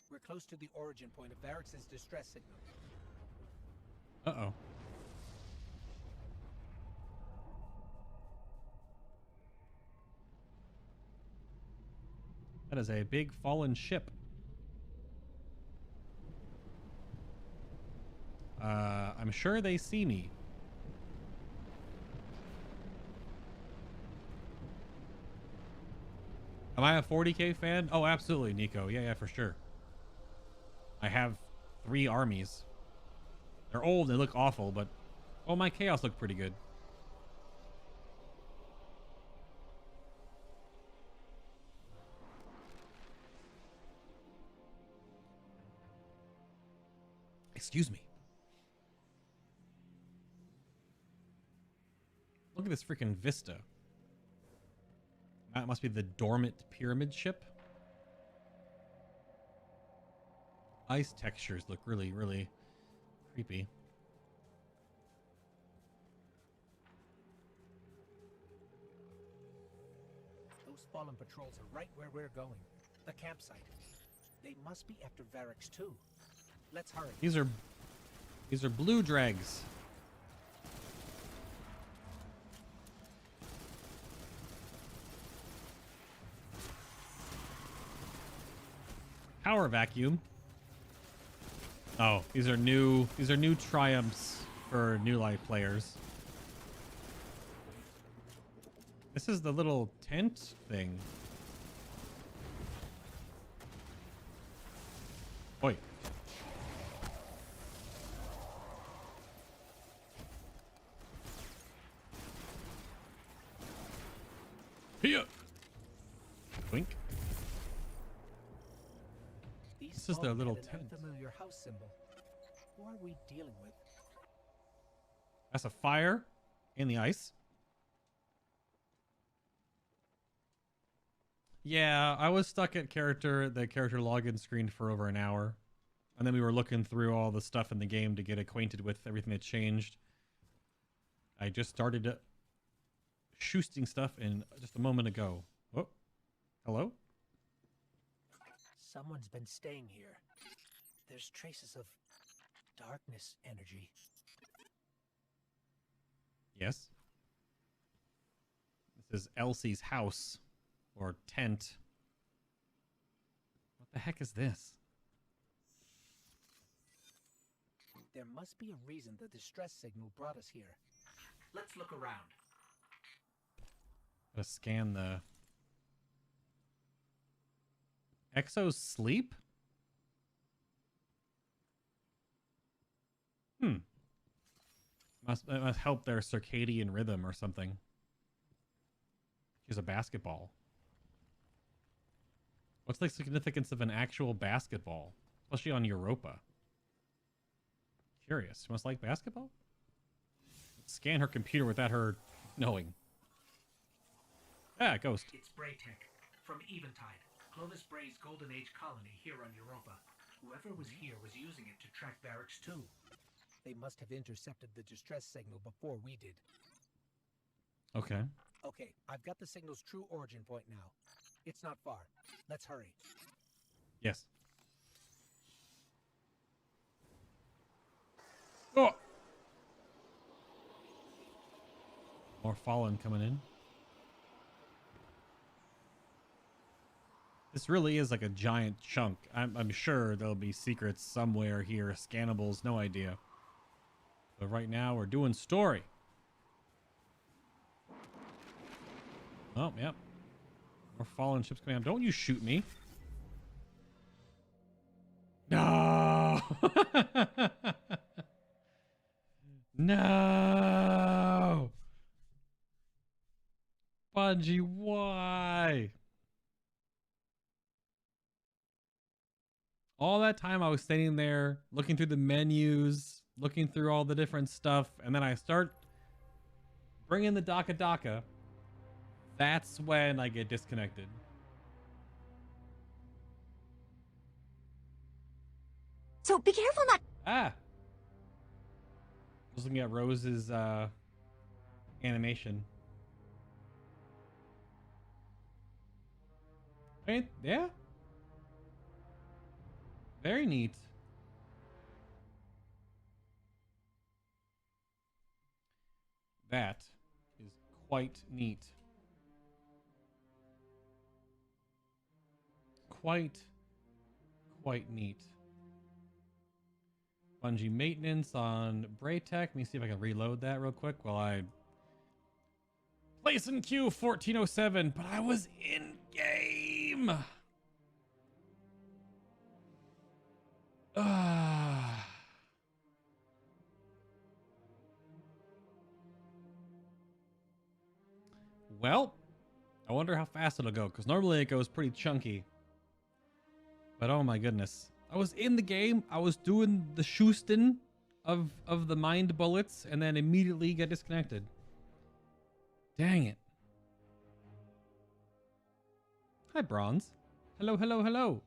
We're close to the origin point of Varrix's distress signal.
Uh-oh. That is a big fallen ship. I'm sure they see me. Am I a 40k fan? Oh, absolutely, Nico. Yeah, for sure. I have 3 armies. They're old, they look awful, but oh, my chaos look pretty good. Excuse me. Look at this freaking vista. That must be the dormant pyramid ship. Ice textures look really, really creepy.
Those fallen patrols are right where we're going. The campsite. They must be after Varix too. Let's hurry.
These are blue dregs. Power vacuum. Oh, these are new triumphs for New Life players. This is the little tent thing. Oi. Here. Wink. This is their little tent.
Unfamiliar house symbol. Who are we dealing with?
That's a fire in the ice. Yeah, I was stuck at the character login screen for over an hour. And then we were looking through all the stuff in the game to get acquainted with everything that changed. I just started shoosting stuff in just a moment ago. Oh, hello?
Someone's been staying here. There's traces of darkness energy.
Yes. This is Elsie's house. Or tent. What the heck is this?
There must be a reason the distress signal brought us here.
Let's look around.
Gotta scan the... Exos sleep? Must help their circadian rhythm or something. She's a basketball. What's the significance of an actual basketball? Especially on Europa. Curious. She must like basketball? Let's scan her computer without her knowing. Ah, ghost.
It's Braytech from Eventide, Clovis Bray's Golden Age colony here on Europa. Whoever was here was using it to track Varix too.
They must have intercepted the distress signal before we did.
Okay.
Okay, I've got the signal's true origin point now. It's not far. Let's hurry.
Yes. Oh! More fallen coming in. This really is like a giant chunk. I'm sure there'll be secrets somewhere here. Scannables, no idea. But right now we're doing story. Oh, yep. More fallen ships coming out. Don't you shoot me. No! No! Bungie, why? All that time I was standing there looking through the menus, looking through all the different stuff, and then I start bringing the Daka. That's when I get disconnected.
So be careful not...
Ah! I was looking at Rose's animation. Right? Yeah? Very neat. That is quite neat. quite neat. Bungie maintenance on Braytech. Let me see if I can reload that real quick while I place in queue 1407, but I was in game. Well, I wonder how fast it'll go, because normally it goes pretty chunky. But oh my goodness. I was in the game, I was doing the shoostin of the mind bullets, and then immediately get disconnected. Dang it. Hi, Bronze. Hello, hello, hello.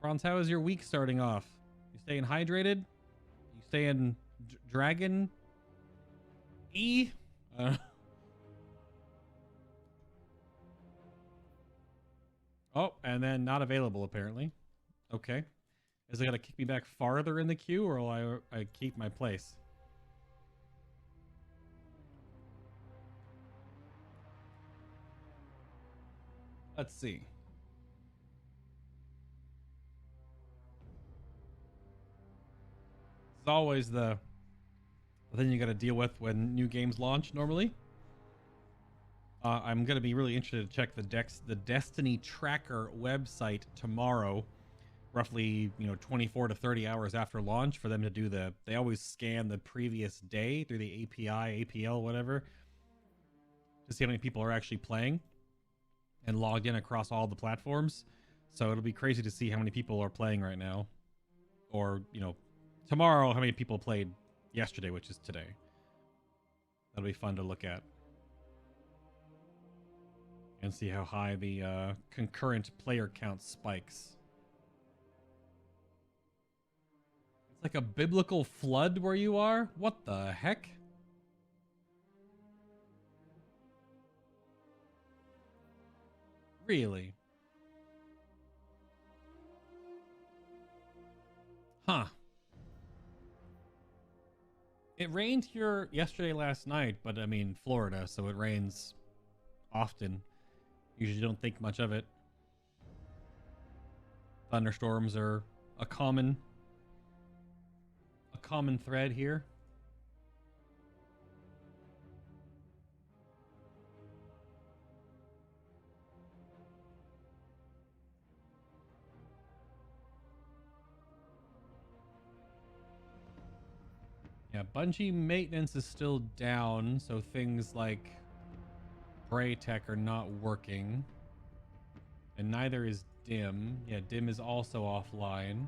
Bronze, how is your week starting off? You staying hydrated? You staying dragon? E? Oh, and then not available apparently. Okay. Is it gonna kick me back farther in the queue, or will I keep my place? Let's see. It's always the thing you got to deal with when new games launch normally. I'm going to be really interested to check the Destiny Tracker website tomorrow, roughly 24 to 30 hours after launch, for them to do they always scan the previous day through the API, APL, whatever, to see how many people are actually playing and logged in across all the platforms. So it'll be crazy to see how many people are playing right now, or tomorrow how many people played yesterday, which is today. That'll be fun to look at and see how high the concurrent player count spikes. It's like a biblical flood where you are? What the heck? Really? Huh. It rained here yesterday, last night, but I mean, Florida, so it rains often. Usually don't think much of it. Thunderstorms are a common thread here. Yeah, Bungie maintenance is still down, so things like Braytech are not working. And neither is Dim. Yeah, Dim is also offline.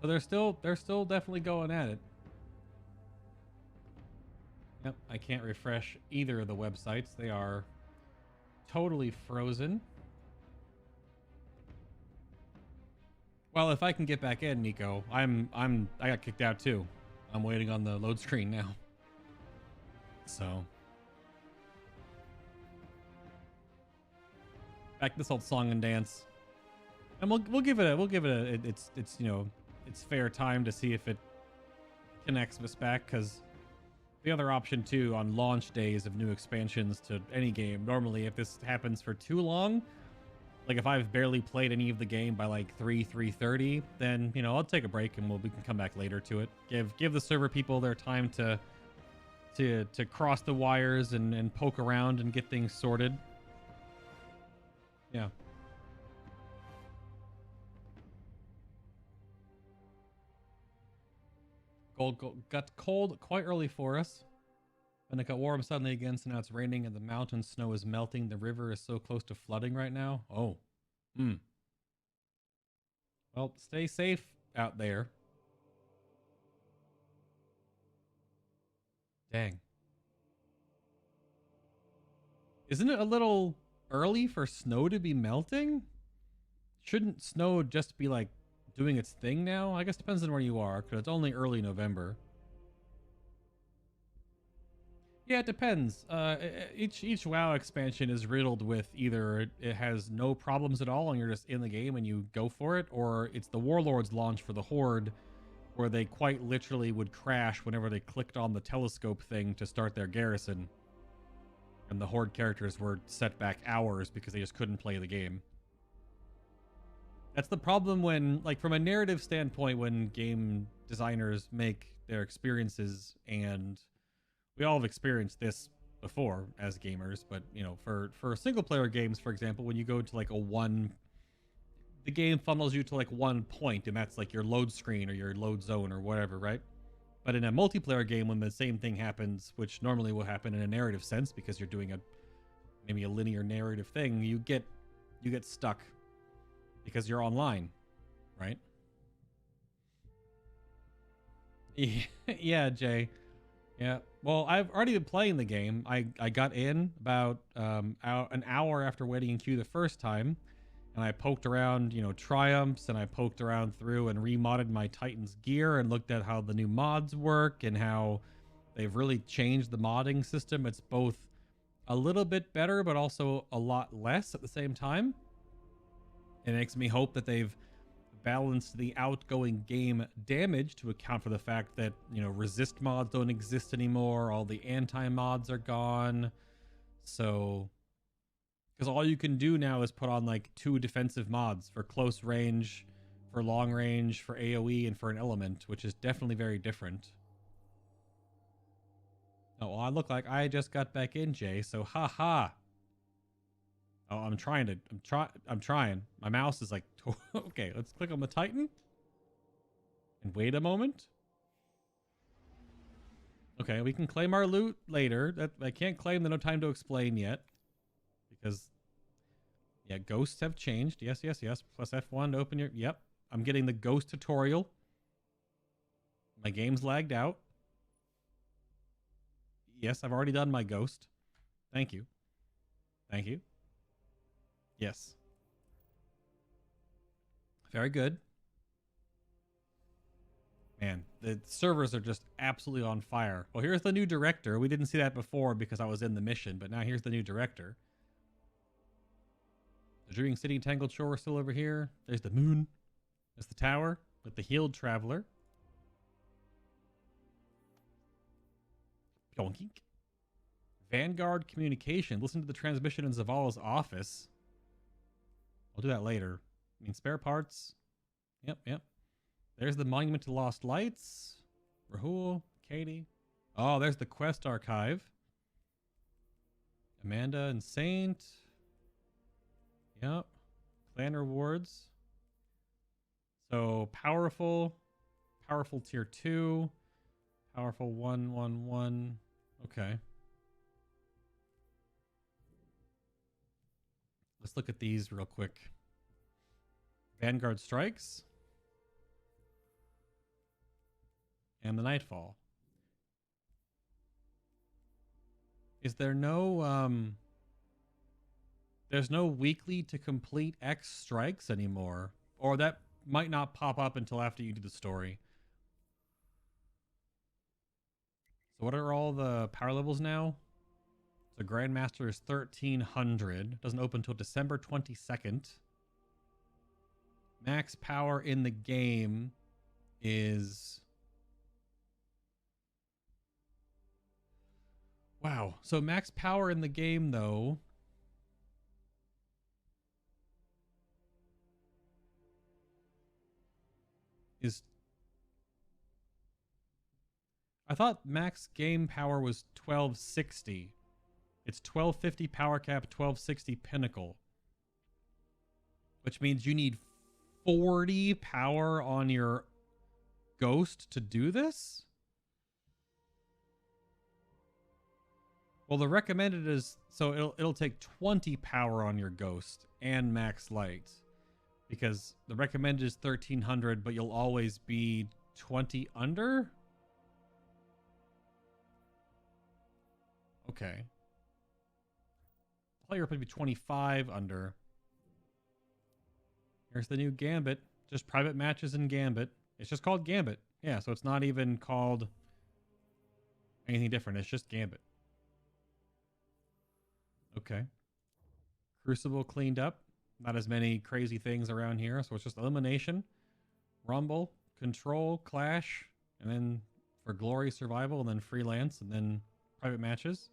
So they're still definitely going at it. Yep, I can't refresh either of the websites. They are totally frozen. Well, if I can get back in, Nico, I got kicked out too. I'm waiting on the load screen now. So back to this old song and dance, and we'll give it a it's fair time to see if it connects us back, because the other option too on launch days of new expansions to any game, normally if this happens for too long, like if I've barely played any of the game by like 3:30, then I'll take a break and we can come back later to it. Give the server people their time to cross the wires and poke around and get things sorted. Yeah. Gold got cold quite early for us. And it got warm suddenly again, so now it's raining and the mountain snow is melting. The river is so close to flooding right now. Oh. Well, stay safe out there. Dang. Isn't it a little early for snow to be melting? Shouldn't snow just be like doing its thing now? I guess it depends on where you are, because it's only early November. Yeah, it depends. Each WoW expansion is riddled with either it has no problems at all and you're just in the game and you go for it, or it's the Warlords launch for the Horde, where they quite literally would crash whenever they clicked on the telescope thing to start their garrison. And the Horde characters were set back hours because they just couldn't play the game. That's the problem when, like, from a narrative standpoint, when game designers make their experiences, and we all have experienced this before as gamers, but, you know, for single player games, for example, when you go to like the game funnels you to like one point, and that's like your load screen or your load zone or whatever, right? But in a multiplayer game, when the same thing happens, which normally will happen in a narrative sense because you're doing maybe a linear narrative thing, you get stuck because you're online, right? Yeah, Jay. Yeah. Well, I've already been playing the game. I got in about an hour after waiting in queue the first time, and I poked around, you know, Triumphs, and I poked around through and remodded my Titan's gear and looked at how the new mods work and how they've really changed the modding system. It's both a little bit better, but also a lot less at the same time. It makes me hope that they've balanced the outgoing game damage to account for the fact that, you know, resist mods don't exist anymore. All the anti-mods are gone. So, because all you can do now is put on like 2 defensive mods for close range, for long range, for AoE, and for an element, which is definitely very different. Oh, well, I look like I just got back in, Jay, so haha. Oh, I'm trying. My mouse is like, okay, let's click on the Titan. And wait a moment. Okay, we can claim our loot later. I can't claim the no time to explain yet. Because, yeah, ghosts have changed. Yes. Plus F1 to open your... Yep, I'm getting the ghost tutorial. My game's lagged out. Yes, I've already done my ghost. Thank you. Yes. Very good. Man, the servers are just absolutely on fire. Well, here's the new director. We didn't see that before because I was in the mission, but now here's the new director. The Dreaming City Tangled Shore still over here. There's the moon. There's the tower with the healed traveler. Yonkink. Vanguard Communication. Listen to the transmission in Zavala's office. I'll do that later. I mean, spare parts. Yep. There's the Monument to Lost Lights. Rahul, Katie. Oh, there's the quest archive. Amanda and Saint. Yep. Clan rewards. So powerful tier 2. Powerful 111. Okay. Let's look at these real quick. Vanguard Strikes. And the Nightfall. Is there no there's no weekly to complete X strikes anymore, or that might not pop up until after you do the story. So what are all the power levels now? So Grandmaster is 1300. Doesn't open until December 22nd. Max power in the game is... Wow. So max power in the game, though... is... I thought max game power was 1260. It's 1250 power cap, 1260 pinnacle. Which means you need 40 power on your ghost to do this? Well, the recommended is... So it'll take 20 power on your ghost and max light. Because the recommended is 1300, but you'll always be 20 under? Okay. Player would be 25 under. Here's the new Gambit. Just private matches in Gambit. It's just called Gambit. Yeah, so it's not even called anything different. It's just Gambit. Okay. Crucible cleaned up. Not as many crazy things around here. So it's just Elimination, Rumble, Control, Clash, and then for Glory, Survival, and then Freelance, and then private matches.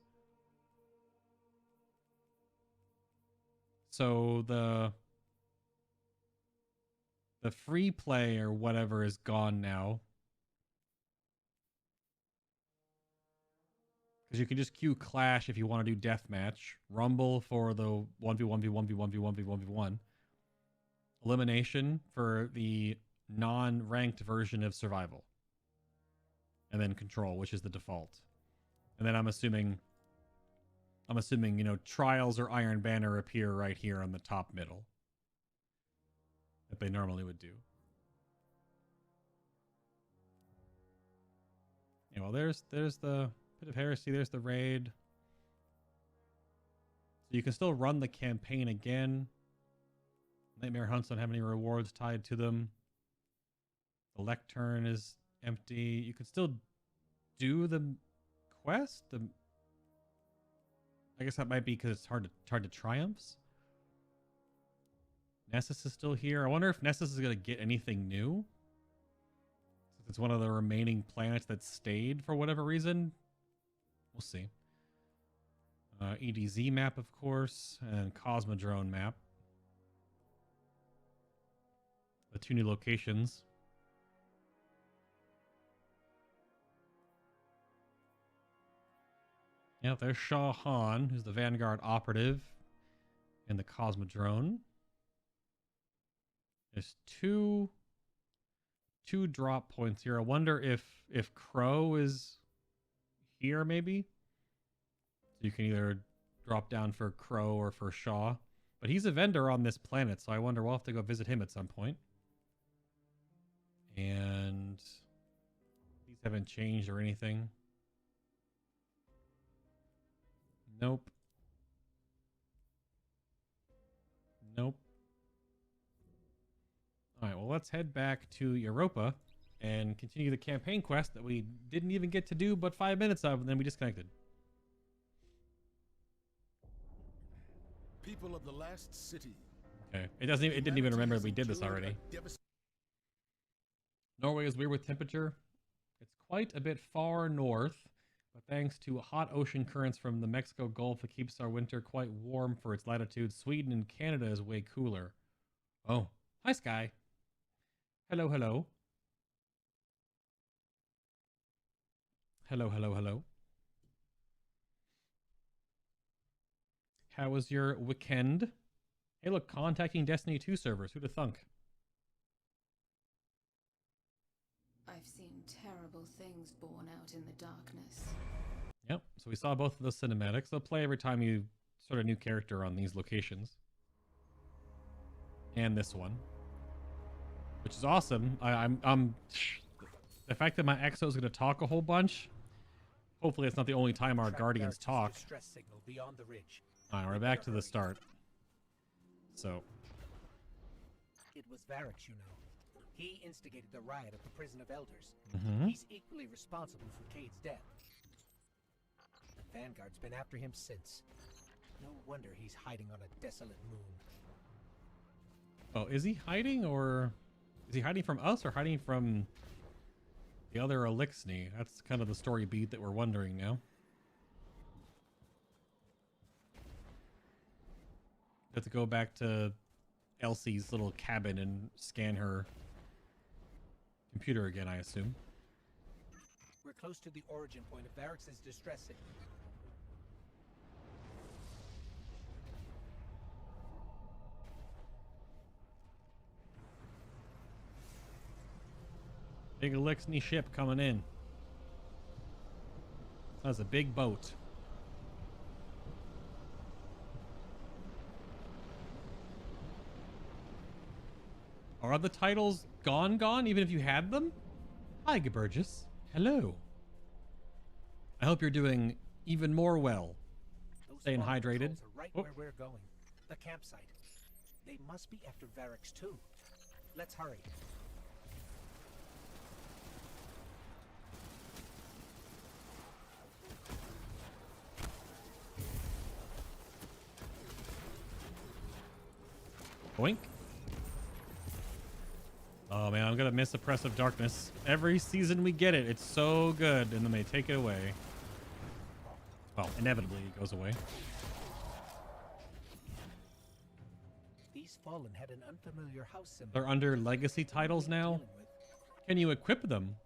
So the free play or whatever is gone now. Because you can just queue Clash if you want to do Deathmatch. Rumble for the 1v1v1v1v1v1v1. Elimination for the non-ranked version of Survival. And then Control, which is the default. And then I'm assuming, you know, Trials or Iron Banner appear right here on the top middle. That they normally would do. Yeah, well, there's the Pit of Heresy, there's the raid. So you can still run the campaign again. Nightmare Hunts don't have any rewards tied to them. The lectern is empty. You can still do the quest. I guess that might be because it's hard to triumphs. Nessus is still here. I wonder if Nessus is going to get anything new. Since it's one of the remaining planets that stayed for whatever reason. We'll see. EDZ map, of course, and Cosmodrome map. The 2 new locations. Yeah, there's Shah Han, who's the Vanguard operative in the Cosmodrome. There's two drop points here. I wonder if Crow is here, maybe. So you can either drop down for Crow or for Shaw. But he's a vendor on this planet, so I wonder we'll have to go visit him at some point. And these haven't changed or anything. Nope. Nope. Alright, well, let's head back to Europa and continue the campaign quest that we didn't even get to do but 5 minutes of, and then we disconnected.
People of the last city.
Okay. It didn't even remember we did this already. Norway is weird with temperature. It's quite a bit far north, but thanks to hot ocean currents from the Mexico Gulf, it keeps our winter quite warm for its latitude. Sweden and Canada is way cooler. Oh, hi, Sky. Hello, hello. Hello, hello, hello. How was your weekend? Hey, look, contacting Destiny 2 servers. Who'da thunk?
I've seen terrible things born out in the darkness.
Yep, so we saw both of those cinematics. They'll play every time you start a new character on these locations. And this one. Which is awesome. I'm the fact that my Exo is going to talk a whole bunch. Hopefully it's not the only time our Guardians talk. Alright, we're back to the start. So.
It was Varix, you know. He instigated the riot at the Prison of Elders.
Mm-hmm.
He's equally responsible for Cade's death. The Vanguard's been after him since. No wonder he's hiding on a desolate moon.
Oh, is he hiding, or is he hiding from us or hiding from the other Elixni? That's kind of the story beat that we're wondering now. Have to go back to Elsie's little cabin and scan her computer again, I assume.
We're close to the origin point of Varix's distress signal.
Big Elixni ship coming in. That's a big boat. Are the titles gone, even if you had them? Hi, Geburgis. Hello. I hope you're doing even more well.
Those
Staying
spawn
hydrated.
patrols are right where we're going. The campsite. They must be after Varix too. Let's hurry.
Boink. Oh man, I'm gonna miss Oppressive Darkness. Every season we get it, it's so good, and then they take it away. Well, inevitably it goes away.
Fallen had an unfamiliar house symbol.
They're under legacy titles now. Can you equip them?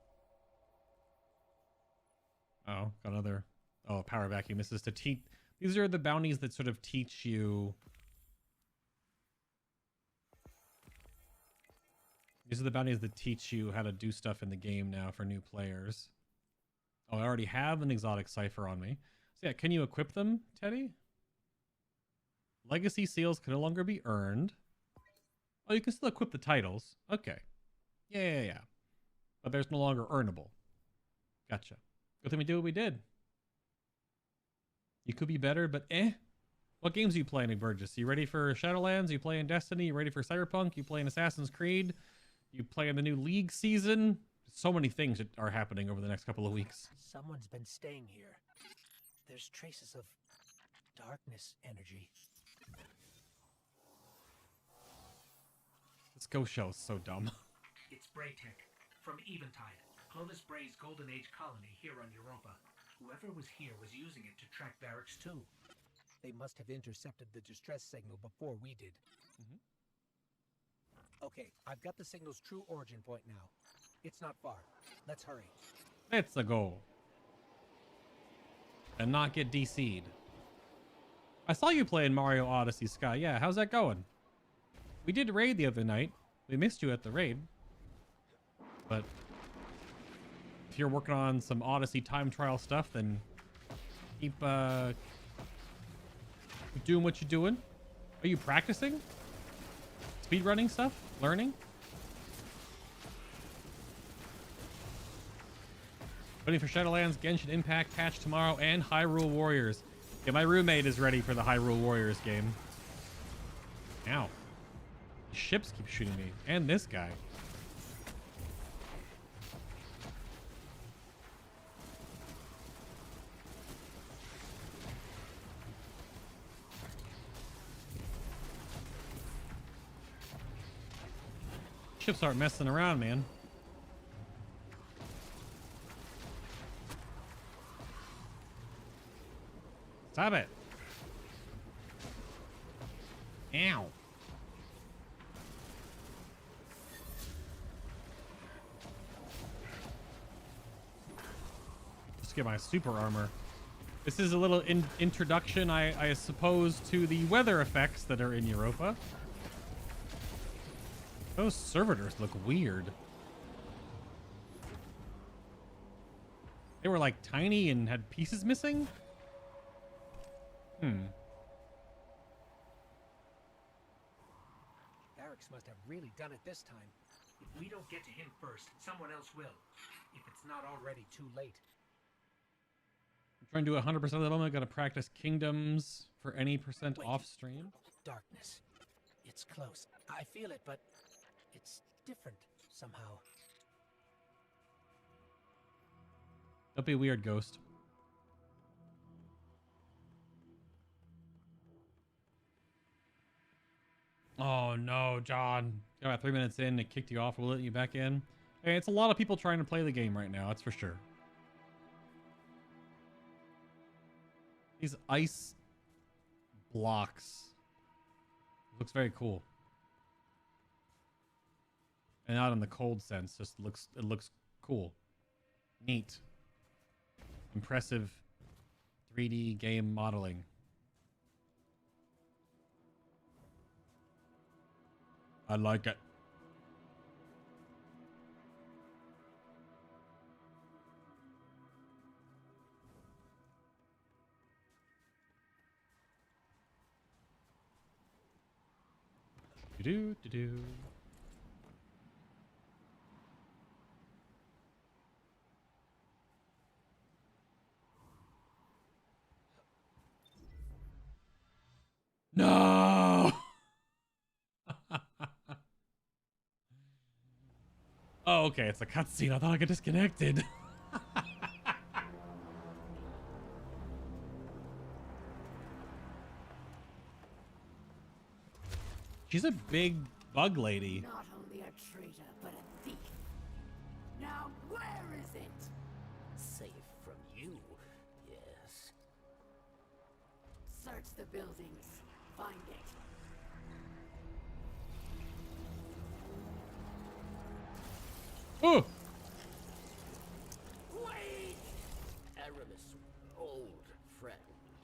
Oh, got another. Oh, power vacuum. This is to teach. These are the bounties that sort of teach you. These are the bounties that teach you how to do stuff in the game now for new players. Oh, I already have an exotic cipher on me. So yeah, can you equip them, Teddy? Legacy seals can no longer be earned. Oh, you can still equip the titles. Okay. Yeah. But there's no longer earnable. Gotcha. Good thing we did what we did. You could be better, but eh. What games are you playing in Burgess? You ready for Shadowlands? You playing Destiny? You ready for Cyberpunk? You playing Assassin's Creed? You playing the new League season? So many things that are happening over the next couple of weeks.
Someone's been staying here. There's traces of darkness energy.
This ghost show is so dumb.
It's Braytech, from Eventide, Clovis Bray's Golden Age colony here on Europa. Whoever was here was using it to track Barracks 2.
They must have intercepted the distress signal before we did. Okay, I've got the signal's true origin point now. It's not far. Let's hurry.
Let's go. And not get DC'd. I saw you playing Mario Odyssey, Sky. Yeah, how's that going? We did raid the other night. We missed you at the raid. But if you're working on some Odyssey time trial stuff, then keep doing what you're doing. Are you practicing? Speedrunning stuff? Learning? Waiting for Shadowlands, Genshin Impact patch tomorrow, and Hyrule Warriors. Yeah, my roommate is ready for the Hyrule Warriors game. Ow. Ships keep shooting me. And this guy. Ships aren't messing around, man. Stop it. Ow. Just get my super armor. This is a little introduction, I suppose, to the weather effects that are in Europa. Those servitors look weird. They were like tiny and had pieces missing?
Barracks must have really done it this time.
If we don't get to him first, someone else will. If it's not already too late.
I'm trying to do 100% of the moment. Got to practice kingdoms for any percent
Wait.
off stream.
Darkness. It's close. I feel it, but it's different somehow.
Don't be weird, Ghost. Oh no, John. About 3 minutes in, it kicked you off. We'll let you back in. Hey, it's a lot of people trying to play the game right now, that's for sure. These ice blocks. Looks very cool. And not in the cold sense, just it looks cool. Neat. Impressive 3D game modeling. I like it. Do. No. Oh, okay. It's a cutscene. I thought I got disconnected. She's a big bug lady.
Not only a traitor, but a thief. Now, where is it?
Safe from you, yes.
Search the buildings. Find it.
Oh!
Wait! Aramis, old friend.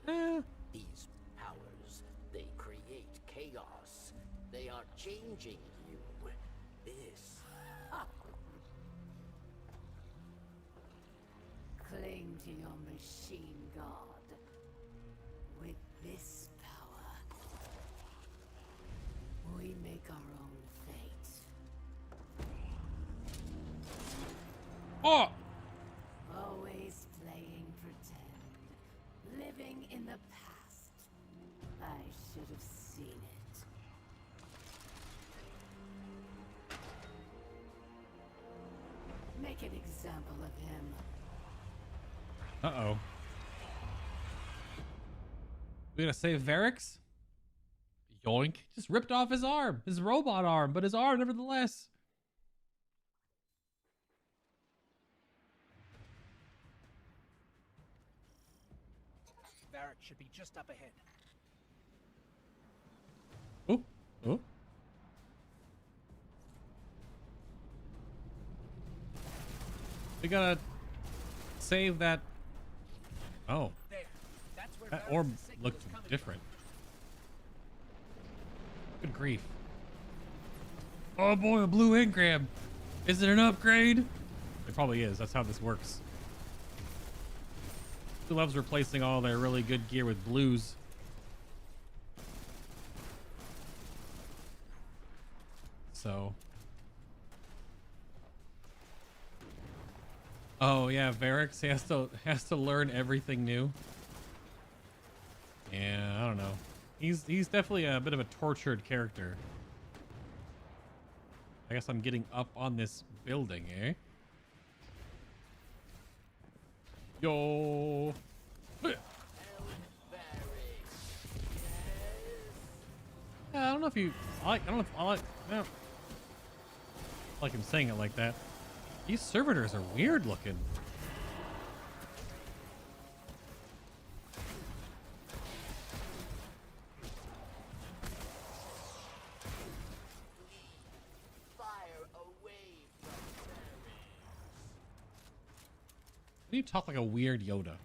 Eh.
These powers, they create chaos. They are changing you. This.
Cling to your machine god. With this power, we make our own fate.
Oh!
Always playing pretend. Living in the past. I should have seen it. Make an example of him.
Uh-oh. We gotta save Varix? Yoink. Just ripped off his arm. His robot arm, but his arm nevertheless.
Varric should be just up ahead.
Oh. Oh. We gotta save that. Oh.
There. That's where
That
Varric's
orb
signal
looked
is coming
different. Good grief. Oh boy, a blue engram. Is it an upgrade? It probably is. That's how this works. Who loves replacing all their really good gear with blues? So. Oh yeah, Varix has to learn everything new. Yeah, I don't know. He's definitely a bit of a tortured character. I guess I'm getting up on this building, eh? Yo. Yeah, I don't know if you I don't know if I don't like him saying it like that. These servitors are weird looking. You talk like a weird Yoda.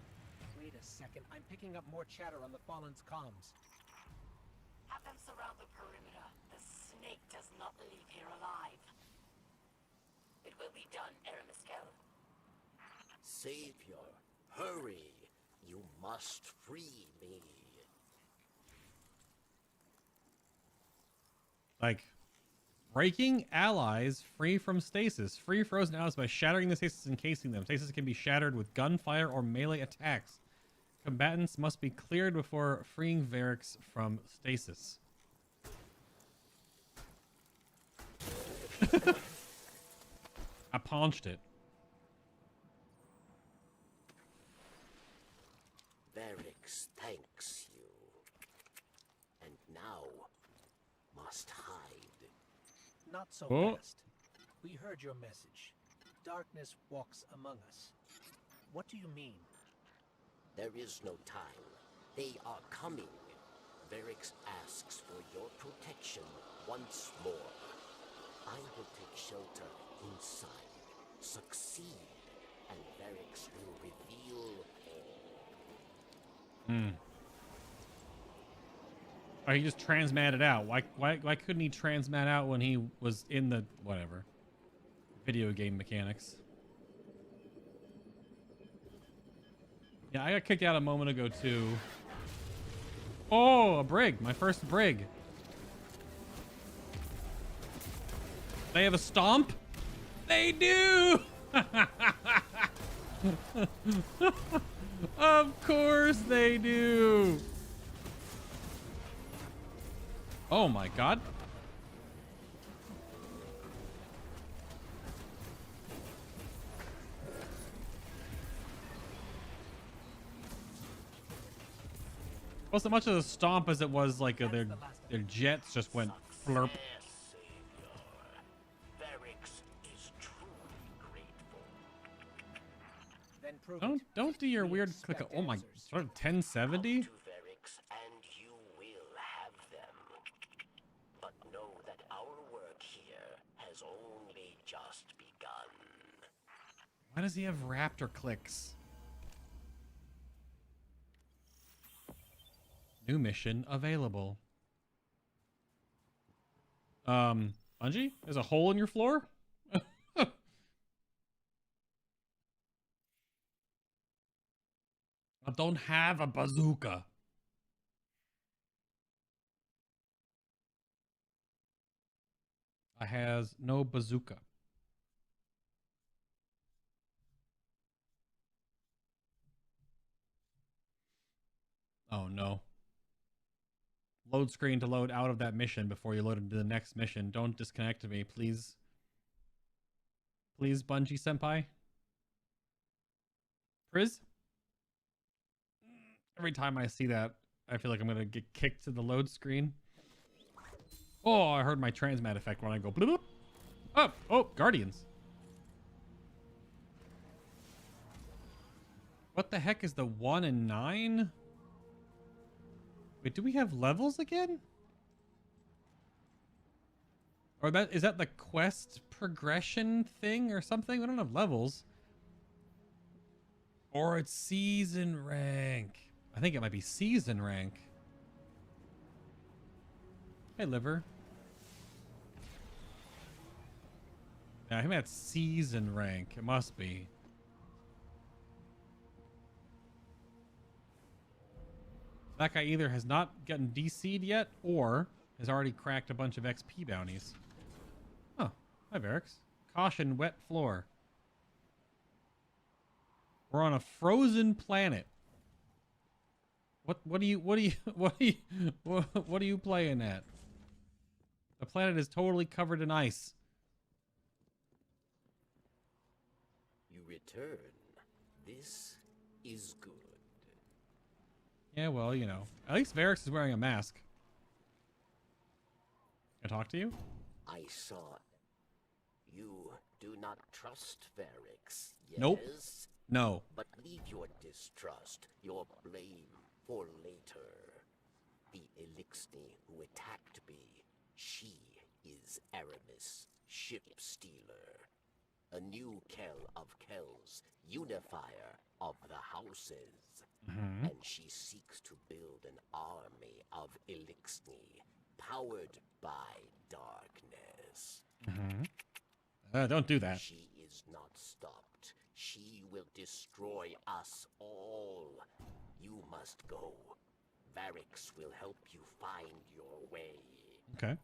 Wait a second. I'm picking up more chatter on the Fallen's comms.
Have them surround the perimeter. The snake does not leave here alive. It will be done, Aramiskel.
Savior, hurry! You must free me.
Like, breaking allies free from stasis. Free frozen allies by shattering the stasis and encasing them. Stasis can be shattered with gunfire or melee attacks. Combatants must be cleared before freeing Varix from stasis. I paunched it.
Varix thanks you. And now must hide.
Not so
Oh.
fast. We heard your message. Darkness walks among us. What do you mean?
There is no time. They are coming. Varix asks for your protection once more. I will take shelter inside. Succeed, and Varix will reveal all.
Oh, he just transmatted out. Why couldn't he transmat out when he was in the whatever video game mechanics? Yeah, I got kicked out a moment ago too. Oh, a brig, my first brig. They have a stomp? They do! Of course they do! Oh my god. Wasn't much of a stomp as it was like their jets just went flurp.
Yes, Savior. Varix is truly grateful.
Then prove it.
Don't do your
We
weird
expect
click. Oh my,
answers.
sort of 1070.
To Varix, and you will have them. But know that our work here has only just begun.
Why does he have raptor clicks? New mission available. Bungie? There's a hole in your floor? I don't have a bazooka. I has no bazooka. Oh no. Load screen to load out of that mission before you load into the next mission. Don't disconnect me, please. Please, Bungie Senpai. Priz? Every time I see that, I feel like I'm gonna get kicked to the load screen. Oh, I heard my transmat effect when I go bloop. Oh, oh, Guardians. What the heck is the 1 and 9? Wait, do we have levels again? Or is that the quest progression thing or something? We don't have levels. Or it's season rank. I think it might be season rank. Hey, Liver. Yeah, I think that's season rank. It must be. That guy either has not gotten DC'd yet or has already cracked a bunch of XP bounties. Oh, hi, Varix. Caution, wet floor. We're on a frozen planet. What are you playing at? The planet is totally covered in ice.
You return. This is good.
Yeah, well, you know. At least Varix is wearing a mask. Can I talk to you?
I saw. You do not trust Varix, yes?
Nope. No.
But leave your distrust, your blame, for later. The Elixni who attacked me, she is Aramis, ship stealer. A new Kell of Kells, unifier of the houses.
Mm-hmm.
And she seeks to build an army of Elixni, powered by darkness.
Mm-hmm. Don't do that.
She is not stopped. She will destroy us all. You must go. Varix will help you find your way.
Okay.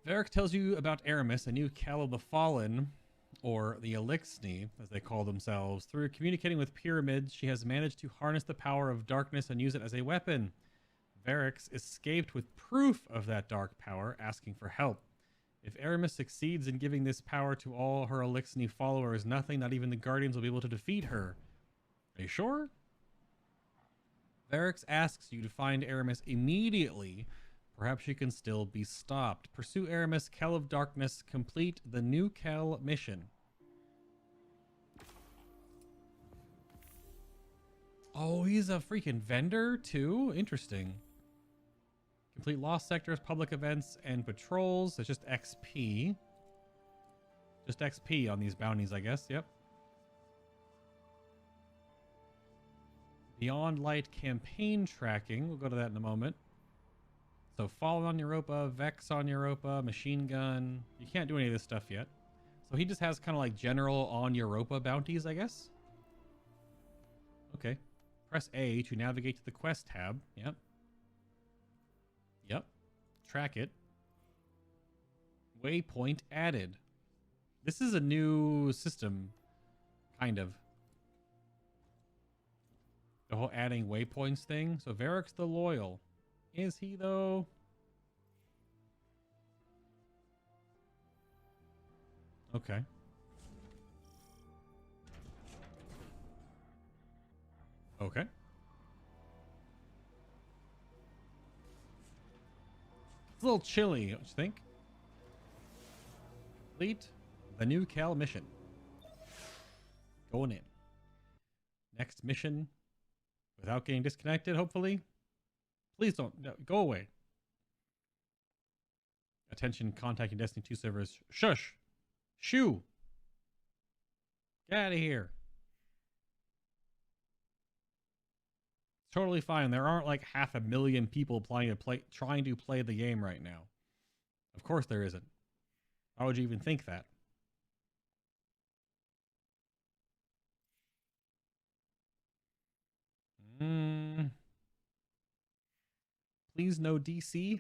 Varix tells you about Aramis, a new Kell of the Fallen, or the Elixni, as they call themselves. Through communicating with pyramids, she has managed to harness the power of darkness and use it as a weapon. Varix escaped with proof of that dark power, asking for help. If Aramis succeeds in giving this power to all her Elixni followers, nothing, not even the Guardians, will be able to defeat her. Are you sure? Varix asks you to find Aramis immediately. Perhaps she can still be stopped. Pursue Aramis, Kell of Darkness. Complete the new Kell mission. Oh, he's a freaking vendor too? Interesting. Complete lost sectors, public events, and patrols. It's just XP. Just XP on these bounties, I guess. Yep. Beyond Light campaign tracking. We'll go to that in a moment. So Fallen on Europa, Vex on Europa, Machine Gun. You can't do any of this stuff yet. So he just has kind of like general on Europa bounties, I guess. Okay. Press A to navigate to the quest tab. Yep. Yep. Track it. Waypoint added. This is a new system, kind of. The whole adding waypoints thing. So Varix the Loyal. Is he though? Okay. Okay. It's a little chilly, don't you think? Complete the new Cal mission. Going in. Next mission. Without getting disconnected, hopefully. Please don't. No, go away. Attention, contacting Destiny 2 servers. Shush. Shoo. Get out of here. Totally fine. There aren't like 500,000 people trying to play the game right now. Of course there isn't. Why would you even think that? Please no DC.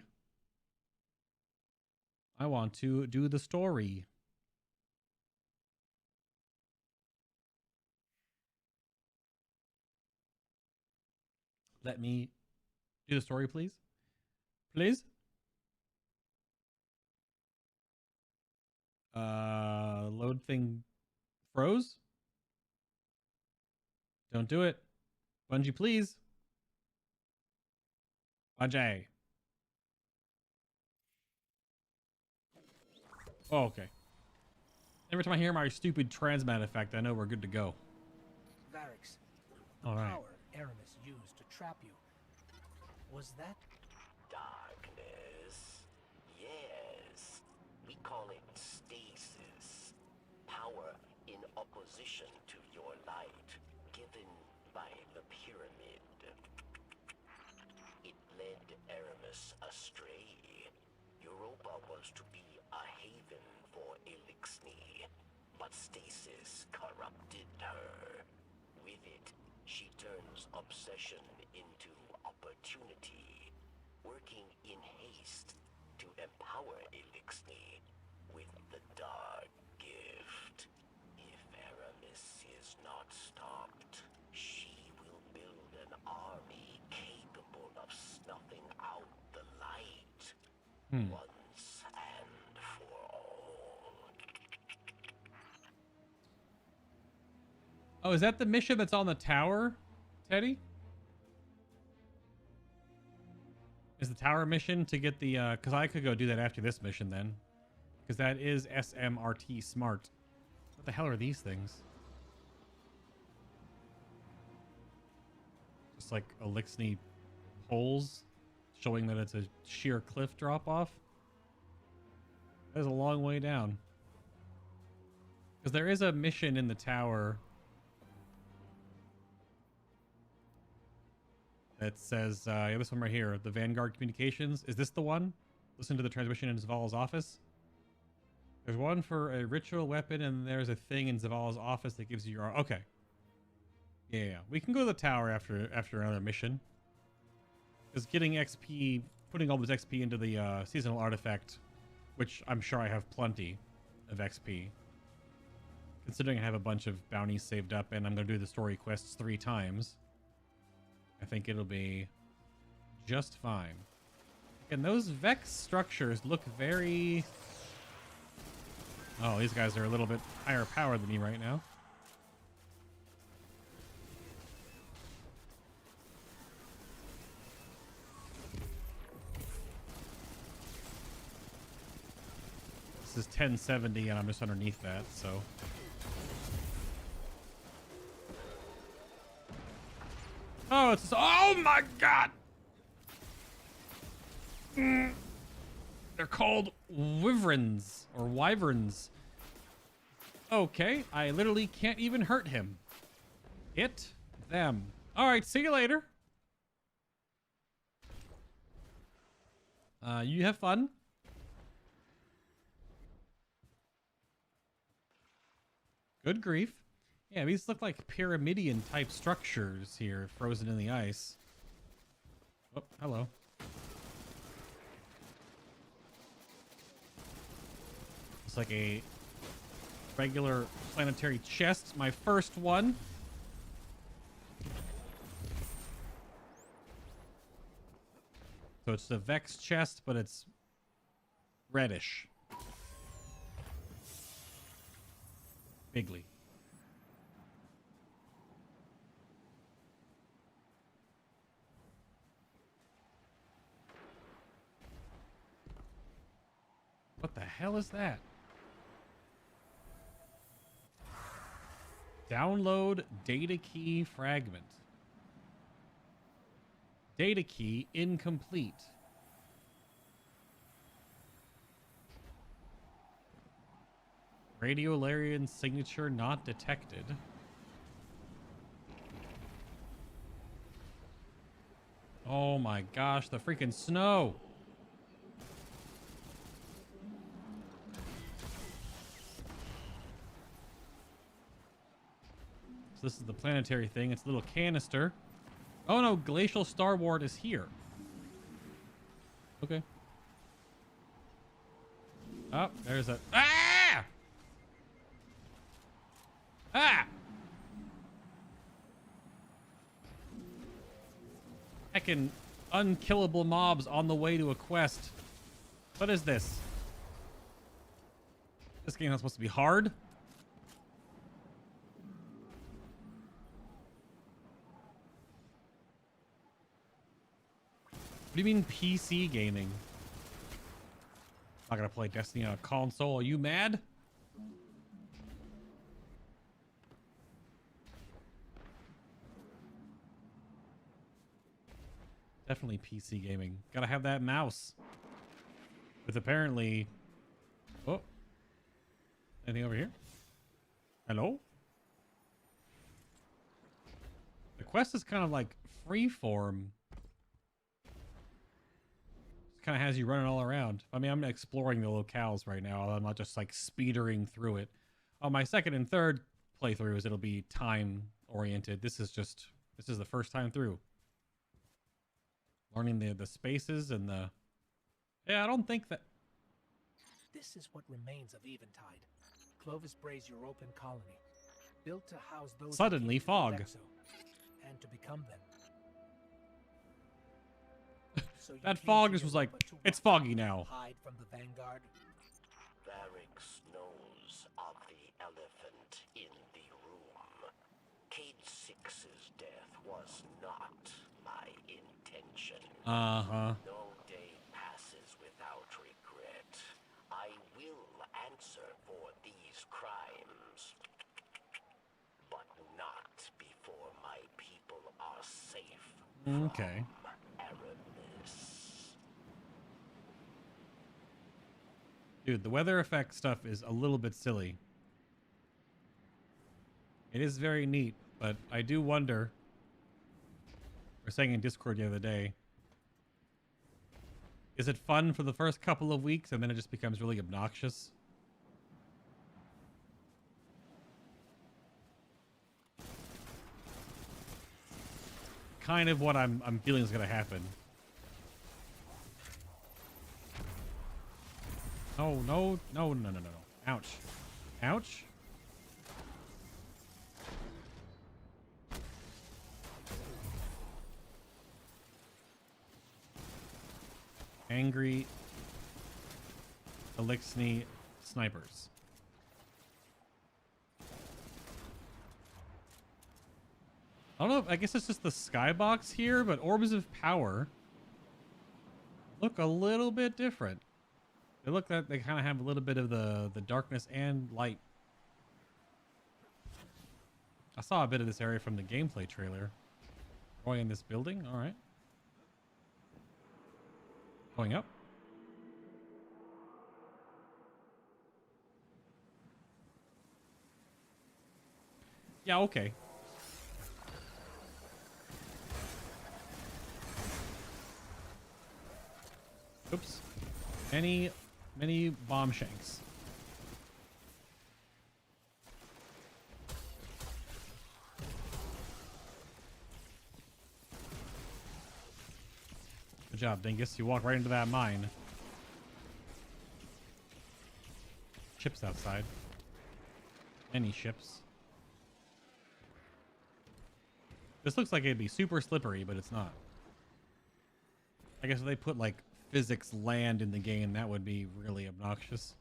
I want to do the story. Let me do the story, please. Please. Load thing froze. Don't do it. Bungie, please. Bungie. Oh, okay. Every time I hear my stupid transmat effect, I know we're good to go.
Varix, the
All right.
power Aramis used to trap you, was that?
Darkness. Yes. We call it stasis. Power in opposition to your light, given by the pyramid. It led Aramis astray. Europa was to be a haven for Elixni, but stasis corrupted her. With it, she turns obsession into opportunity, working in haste to empower Elixni with the dark gift. If Aramis is not stopped, she will build an army capable of snuffing out the light once and for all.
Oh, is that the mission that's on the tower, Teddy? Is the tower mission to get the, because I could go do that after this mission then. Because that is SMRT smart. What the hell are these things? Just like Elixni holes showing that it's a sheer cliff drop off. That is a long way down. Because there is a mission in the tower that says, yeah, this one right here, the Vanguard Communications. Is this the one? Listen to the transmission in Zavala's office. There's one for a ritual weapon, and there's a thing in Zavala's office that gives you your... Okay. Yeah. We can go to the tower after another mission. Because getting XP, putting all this XP into the seasonal artifact, which I'm sure I have plenty of XP. Considering I have a bunch of bounties saved up, and I'm going to do the story quests 3 times. I think it'll be just fine. And those Vex structures look very... Oh, these guys are a little bit higher powered than me right now. This is 1070 and I'm just underneath that, so... Oh, it's... Oh my god! They're called wyverns, or wyverns. Okay, I literally can't even hurt him. Hit them. Alright, see you later. You have fun. Good grief. Yeah, these look like pyramidian type structures here, frozen in the ice. Oh, hello. It's like a regular planetary chest, my first one. So it's the Vex chest, but it's reddish. Bigly. What the hell is that? Download data key fragment. Data key incomplete. Radiolarian signature not detected. Oh my gosh, the freaking snow. So this is the planetary thing. It's a little canister. Oh no, Glacial Star Ward is here. Okay. Oh, there's a... Ah! Ah! Heckin' unkillable mobs on the way to a quest. What is this? This game is supposed to be hard? What do you mean PC gaming? I'm not gonna play Destiny on a console. Are you mad? Definitely PC gaming. Gotta have that mouse. With apparently... Oh. Anything over here? Hello? The quest is kind of like freeform. Kind of has you running all around. I mean, I'm exploring the locales right now. I'm not just like speedering through it. On my second and third playthroughs, it'll be time oriented. This is the first time through. Learning the spaces and the... Yeah, I don't think that...
This is what remains of Eventide. Clovis Bray's European colony. Built to house those...
Suddenly fog.
And to become them. So
that fog just was like, it's foggy now.
Hide from the Vanguard.
Varix knows of the elephant in the room. Cade 6's death was not my intention.
Uh-huh.
No day passes without regret. I will answer for these crimes. But not before my people are safe.
Okay. Dude, the weather effect stuff is a little bit silly. It is very neat, but I do wonder... We were saying in Discord the other day, is it fun for the first couple of weeks and then it just becomes really obnoxious? Kind of what I'm feeling is going to happen. No, no, no, no, no, no, no. Ouch. Ouch. Angry Elixni snipers. I don't know. I guess it's just the skybox here, but orbs of power look a little bit different. They look like they kind of have a little bit of the darkness and light. I saw a bit of this area from the gameplay trailer. Going in this building? All right. Going up. Yeah, okay. Oops. Many bomb shanks. Good job, Dingus. You walk right into that mine. Ships outside. Any ships. This looks like it'd be super slippery, but it's not. I guess if they put like physics land in the game, that would be really obnoxious.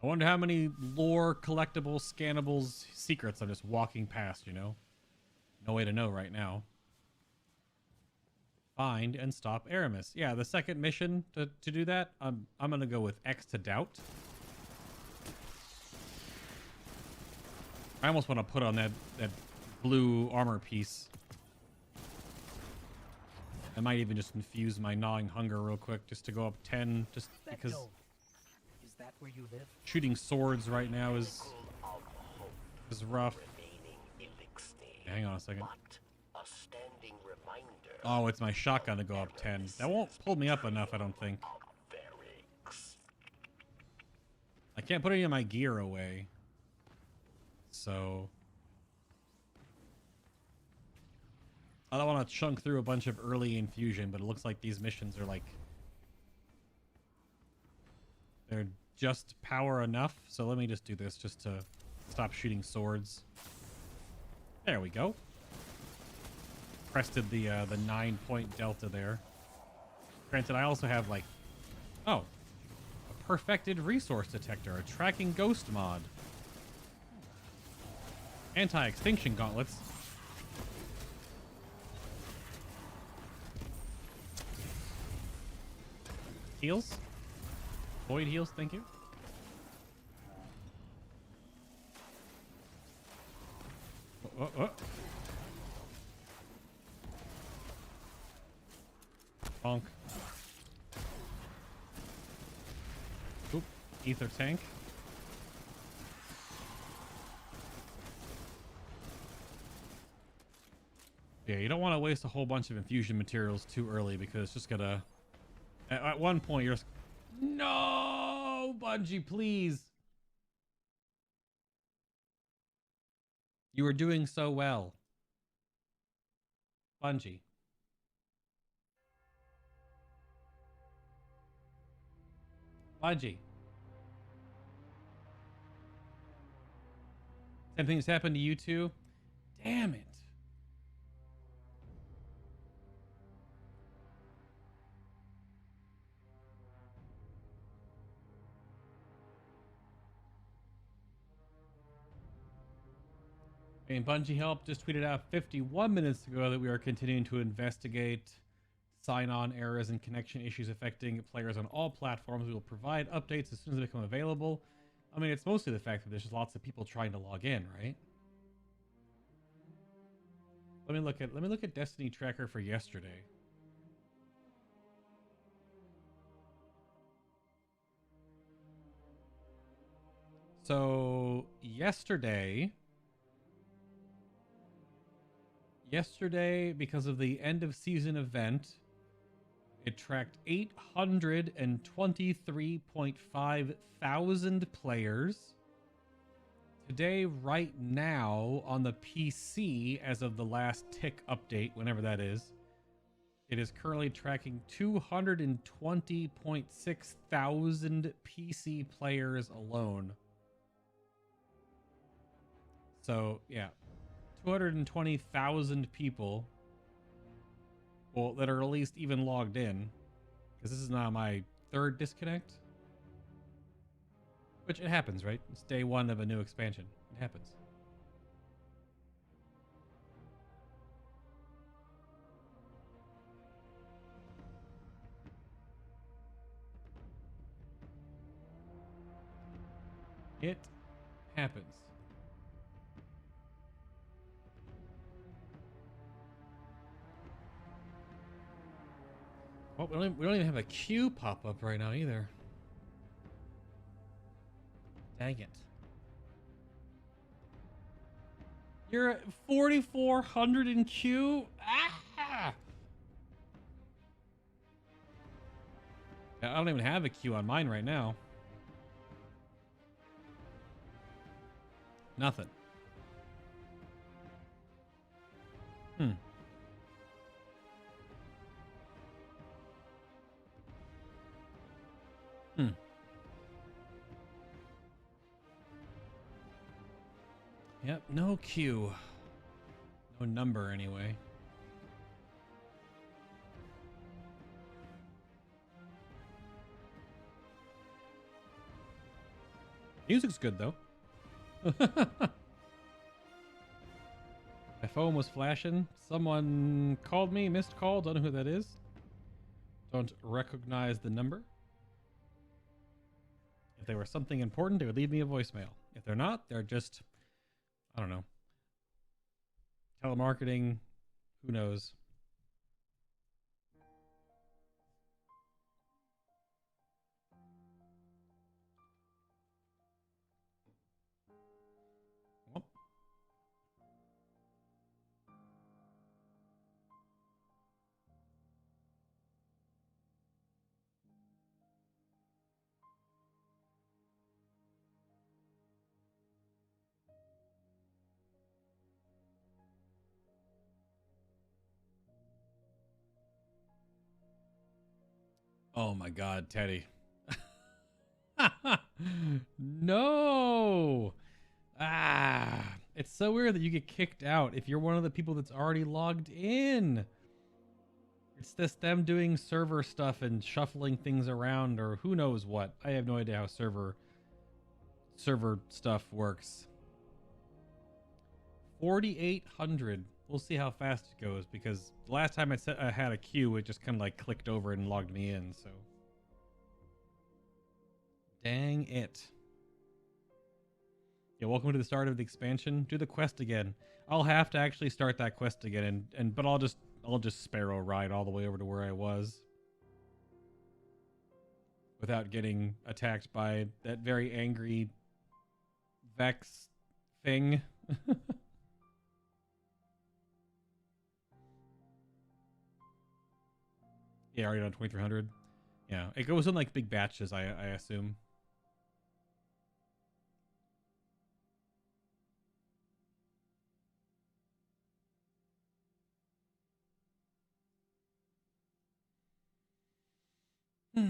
I wonder how many lore, collectibles, scannables, secrets I'm just walking past, you know? No way to know right now. Find and stop Aramis. Yeah, the second mission to do that, I'm gonna go with X to doubt. I almost want to put on that blue armor piece. I might even just infuse my gnawing hunger real quick just to go up 10 just because
that where you live?
Shooting swords right now is rough. Hang on a second. Oh, it's my shotgun to go up 10. That won't pull me up enough, I don't think. I can't put any of my gear away. So I don't want to chunk through a bunch of early infusion, but it looks like these missions are like they're just power enough. So let me just do this just to stop shooting swords. There we go. Crested the 9-point delta there. Granted, I also have like, oh, a perfected resource detector, a tracking ghost mod, anti-extinction gauntlets. Heals? Void heals, thank you. Bonk. Oop, ether tank. Yeah, you don't want to waste a whole bunch of infusion materials too early because it's just gonna... At one point, you're just... No! Bungie, please! You were doing so well. Bungie. Bungie. Same thing's happened to you too? Damn it. And Bungie Help just tweeted out 51 minutes ago that we are continuing to investigate sign-on errors and connection issues affecting players on all platforms. We will provide updates as soon as they become available. I mean, it's mostly the fact that there's just lots of people trying to log in, right? Let me look at Destiny Tracker for yesterday. So yesterday, because of the end of season event, it tracked 823.5 thousand players. Today, right now, on the PC, as of the last tick update, whenever that is, it is currently tracking 220.6 thousand PC players alone. So, yeah. 220,000 people, well, that are at least even logged in, because this is now my third disconnect, which it happens, right? It's day one of a new expansion. It happens. It happens. Well, we don't even have a queue pop up right now either. Dang it. You're at 4,400 in queue? Ah! I don't even have a queue on mine right now. Nothing. Yep, no queue. No number, anyway. Music's good, though. My phone was flashing. Someone called me, missed call. Don't know who that is. Don't recognize the number. If they were something important, they would leave me a voicemail. If they're not, they're just... I don't know. Telemarketing, who knows? Oh my God, Teddy. No. Ah, it's so weird that you get kicked out if you're one of the people that's already logged in. It's this them doing server stuff and shuffling things around or who knows what. I have no idea how server stuff works. 4,800. We'll see how fast it goes because the last time I had a queue, it just kind of like clicked over and logged me in. So, dang it. Yeah, welcome to the start of the expansion. Do the quest again. I'll have to actually start that quest again, but I'll just sparrow ride all the way over to where I was without getting attacked by that very angry Vex thing. Yeah, already on 2,300. Yeah, it goes in like big batches, I assume. That's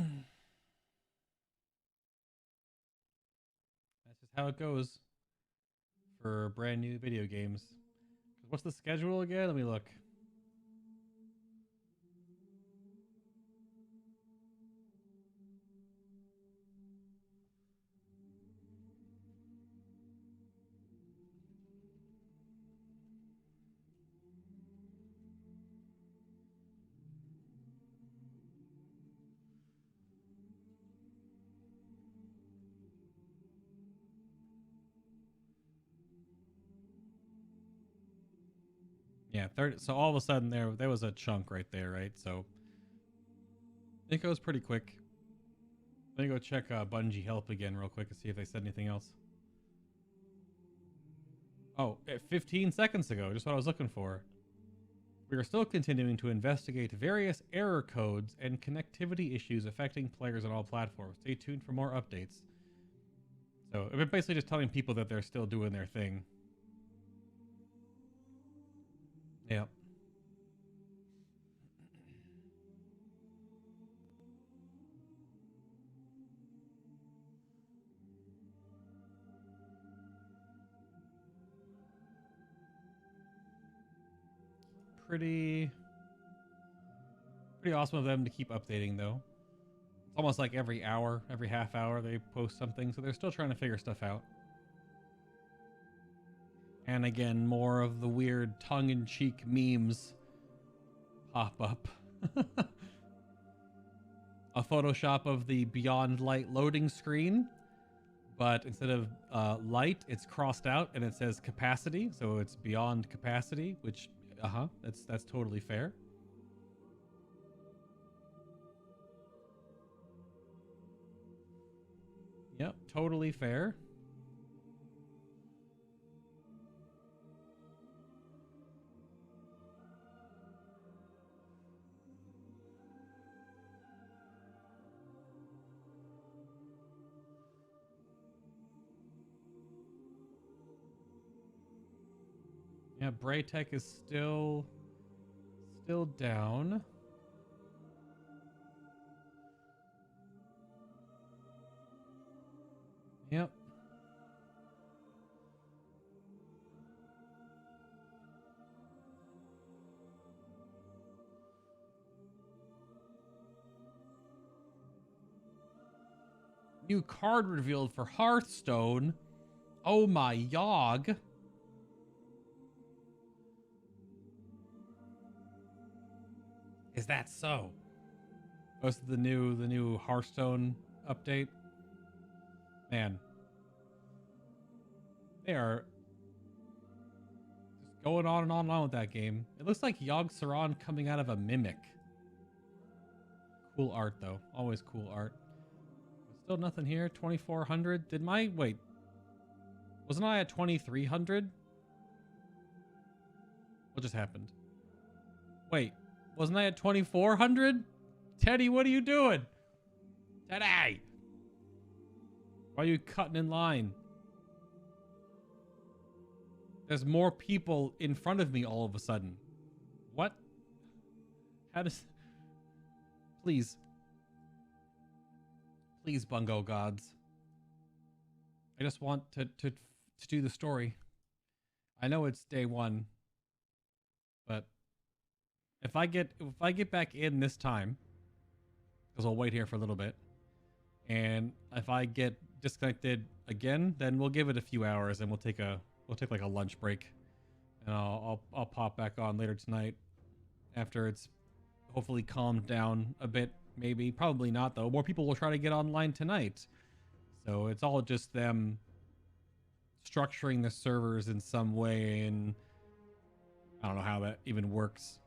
just how it goes for brand new video games. What's the schedule again? Let me look. Yeah, 30. So all of a sudden there was a chunk right there, right? So it goes pretty quick. Let me go check Bungie help again real quick and see if they said anything else. Oh, 15 seconds ago, just what I was looking for. We are still continuing to investigate various error codes and connectivity issues affecting players on all platforms. Stay tuned for more updates. So we're basically just telling people that they're still doing their thing. Yep. Pretty awesome of them to keep updating though. It's almost like every hour, every half hour they post something, so they're still trying to figure stuff out. And again, more of the weird tongue-in-cheek memes pop up. A Photoshop of the Beyond Light loading screen, but instead of light, it's crossed out and it says capacity, so it's beyond capacity, which, that's totally fair. Yep, totally fair. Yeah, Braytech is still down. Yep. New card revealed for Hearthstone. Oh my yog. Is that so? Oh, this is the new Hearthstone update. Man. They are just going on and on and on with that game. It looks like Yogg Saron coming out of a mimic. Cool art though. Always cool art. Still nothing here. 2,400. Wait. Wasn't I at 2,300? What just happened? Wait. Wasn't I at 2,400? Teddy, what are you doing? Teddy! Why are you cutting in line? There's more people in front of me all of a sudden. What? How does... Please. Please, Bungo gods. I just want to do the story. I know it's day one, but if I get back in this time, because I'll wait here for a little bit, and if I get disconnected again, then we'll give it a few hours and we'll take like a lunch break, and I'll pop back on later tonight after it's hopefully calmed down a bit. Maybe, probably not though. More people will try to get online tonight, so it's all just them structuring the servers in some way, and I don't know how that even works.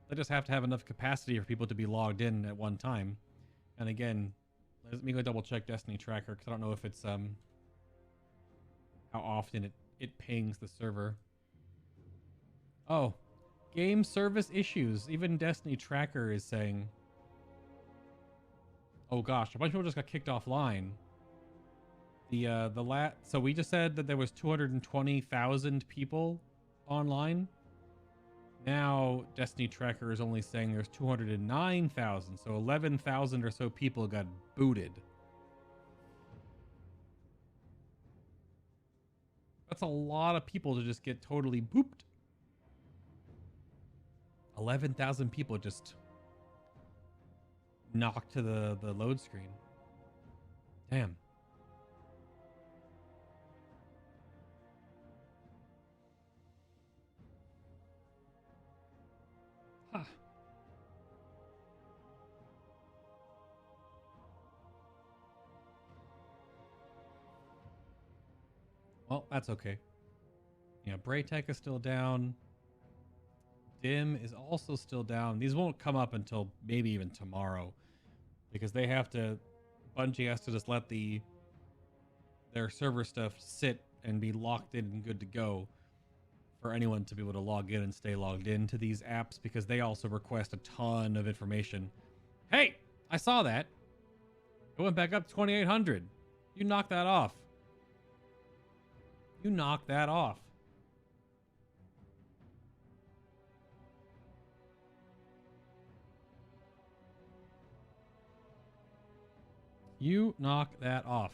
They just have to have enough capacity for people to be logged in at one time. And again, let me go double check Destiny Tracker, because I don't know if it's how often it pings the server. Oh, game service issues. Even Destiny Tracker is saying, oh gosh, a bunch of people just got kicked offline. So we just said that there was 220,000 people online. Now Destiny Tracker is only saying there's 209,000, so 11,000 or so people got booted. That's a lot of people to just get totally booped. 11,000 people just knocked to the load screen. Damn. Huh. Well, that's okay. Yeah, Braytech is still down. Dim is also still down. These won't come up until maybe even tomorrow, because they have to, Bungie has to just let their server stuff sit and be locked in and good to go for anyone to be able to log in and stay logged into these apps, because they also request a ton of information. Hey, I saw that. It went back up 2,800. You knocked that off. You knocked that off. You knock that off.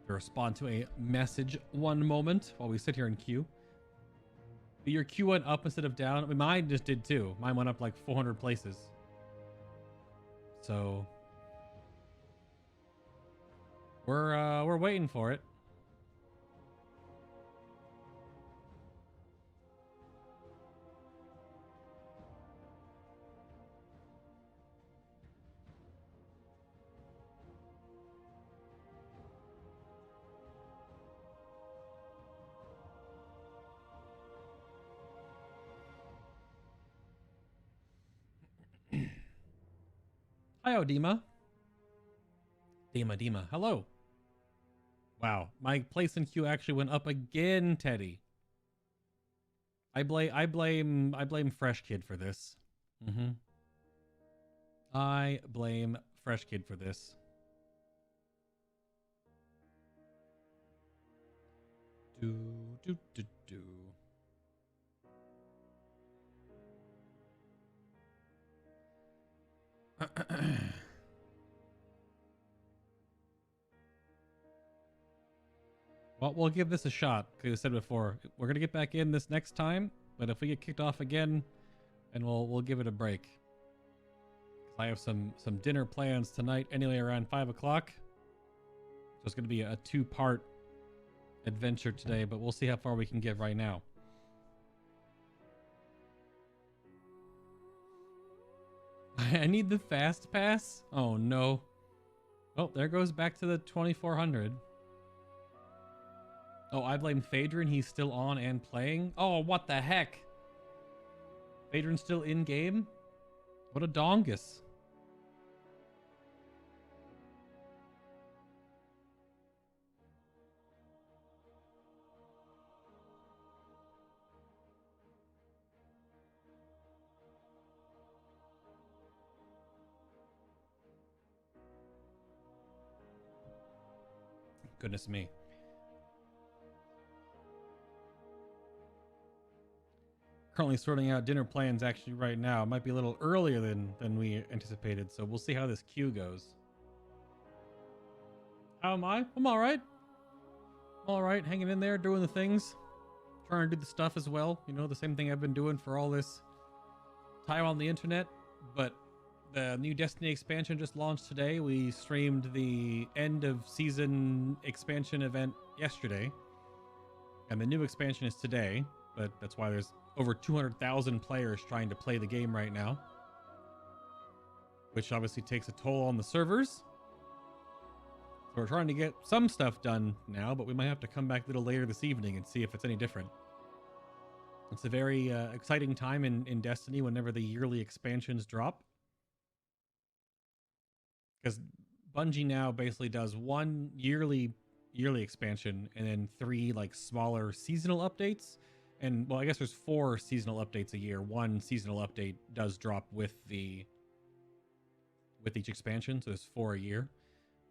To respond to a message one moment while we sit here in queue. Your queue went up instead of down. I mean, mine just did too. Mine went up like 400 places. So we're waiting for it. Hi, Odima. Dima. Hello. Wow, my place in queue actually went up again, Teddy. I blame Fresh Kid for this. I blame Fresh Kid for this. Do. Well, we'll give this a shot. Like I said before, we're gonna get back in this next time, but if we get kicked off again, then we'll give it a break. 'Cause I have some dinner plans tonight anyway around 5 o'clock. So it's gonna be a 2-part adventure today, but we'll see how far we can get right now. I need the fast pass? Oh no. Oh, there goes back to the 2400. Oh, I blame Phaedron. He's still on and playing. Oh, what the heck? Phaedron's still in game? What a dongus. Goodness me. Currently sorting out dinner plans actually right now. It might be a little earlier than we anticipated, so we'll see how this queue goes. How am I? I'm alright. Alright, hanging in there, doing the things. Trying to do the stuff as well. You know, the same thing I've been doing for all this time on the internet. But the new Destiny expansion just launched today. We streamed the end of season expansion event yesterday. And the new expansion is today. But that's why there's over 200,000 players trying to play the game right now. Which obviously takes a toll on the servers. So we're trying to get some stuff done now, but we might have to come back a little later this evening and see if it's any different. It's a very exciting time in Destiny whenever the yearly expansions drop. Because Bungie now basically does one yearly expansion and then 3 like smaller seasonal updates. And well, I guess there's 4 seasonal updates a year. One seasonal update does drop with each expansion, so there's 4 a year.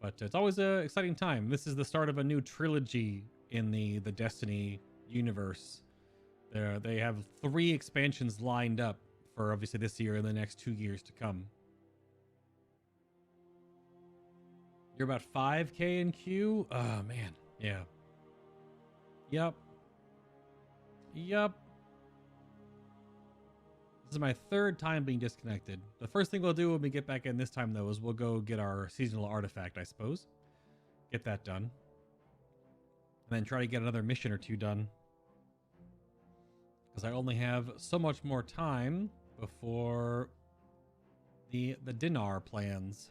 But it's always an exciting time. This is the start of a new trilogy in the Destiny universe. They have 3 expansions lined up for obviously this year and the next 2 years to come. You're about 5K in queue? Oh, man. Yeah. Yup. This is my 3rd time being disconnected. The first thing we'll do when we get back in this time, though, is we'll go get our seasonal artifact, I suppose. Get that done. And then try to get another mission or 2 done. Because I only have so much more time before the dinar plans.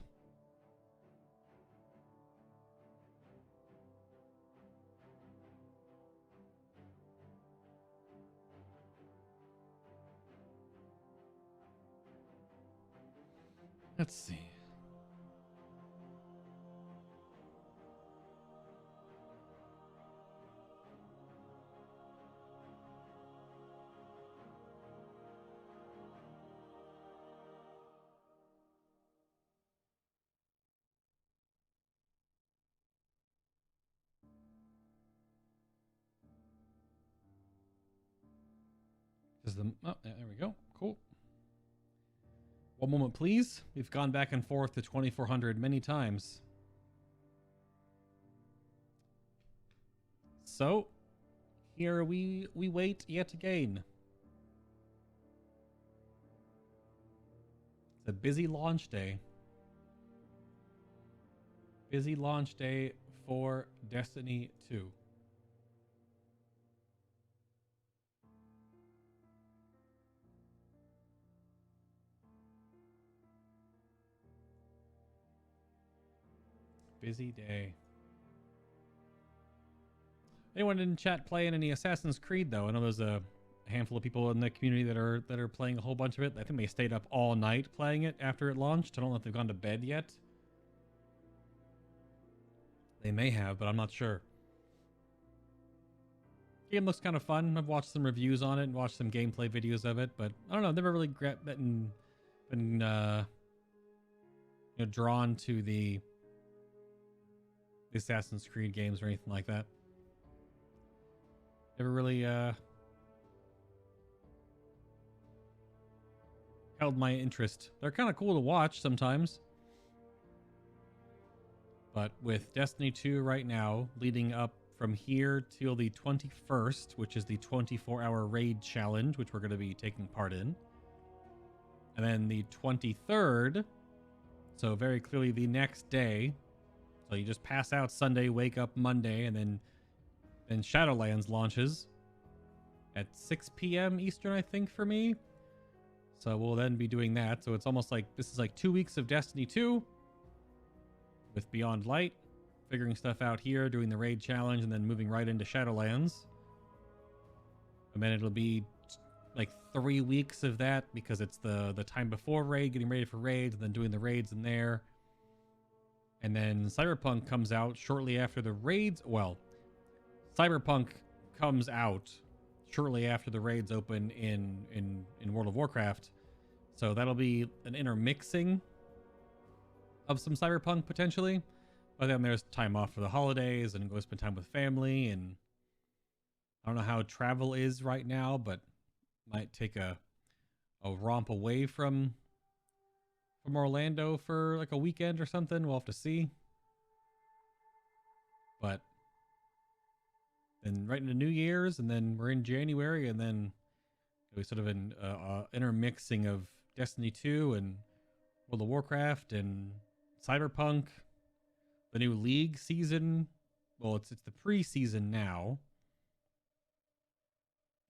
Let's see. Oh, there we go. Cool. One moment, please. We've gone back and forth to 2400 many times. So, here we wait yet again. It's a busy launch day. Busy launch day for Destiny 2. Busy day. Anyone in chat playing any Assassin's Creed though? I know there's a handful of people in the community that are playing a whole bunch of it. I think they stayed up all night playing it after it launched. I don't know if they've gone to bed yet. They may have, but I'm not sure. Game looks kind of fun. I've watched some reviews on it and watched some gameplay videos of it, but I don't know. I've never really been drawn to the Assassin's Creed games or anything like that. Never really held my interest. They're kind of cool to watch sometimes. But with Destiny 2 right now, leading up from here till the 21st, which is the 24-hour raid challenge, which we're going to be taking part in. And then the 23rd, so very clearly the next day. So you just pass out Sunday, wake up Monday, and then Shadowlands launches at 6 p.m. Eastern, I think, for me. So we'll then be doing that. So it's almost like this is like 2 weeks of Destiny 2 with Beyond Light, figuring stuff out here, doing the raid challenge, and then moving right into Shadowlands. And then it'll be like 3 weeks of that because it's the time before raid, getting ready for raids, and then doing the raids in there. And then Cyberpunk comes out shortly after the raids. Well, Cyberpunk comes out shortly after the raids open in World of Warcraft. So that'll be an intermixing of some Cyberpunk potentially. But then there's time off for the holidays and go spend time with family. And I don't know how travel is right now, but might take a romp away from Orlando for like a weekend or something. We'll have to see. But then right into New Year's, and then we're in January, and then we sort of an intermixing of Destiny 2 and World of Warcraft and Cyberpunk, the new League season. Well, it's the pre-season now.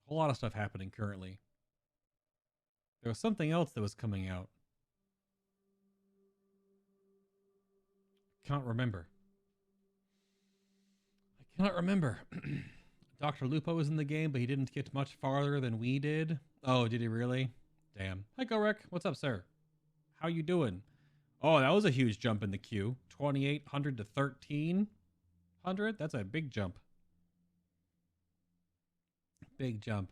A whole lot of stuff happening currently. There was something else that was coming out. Can't remember. I cannot remember. Dr. Lupo was in the game, but he didn't get much farther than we did. Oh, did he really? Damn. Hi, Gorek. What's up, sir? How you doing? Oh, that was a huge jump in the queue. 2,800 to 1,300? That's a big jump. Big jump.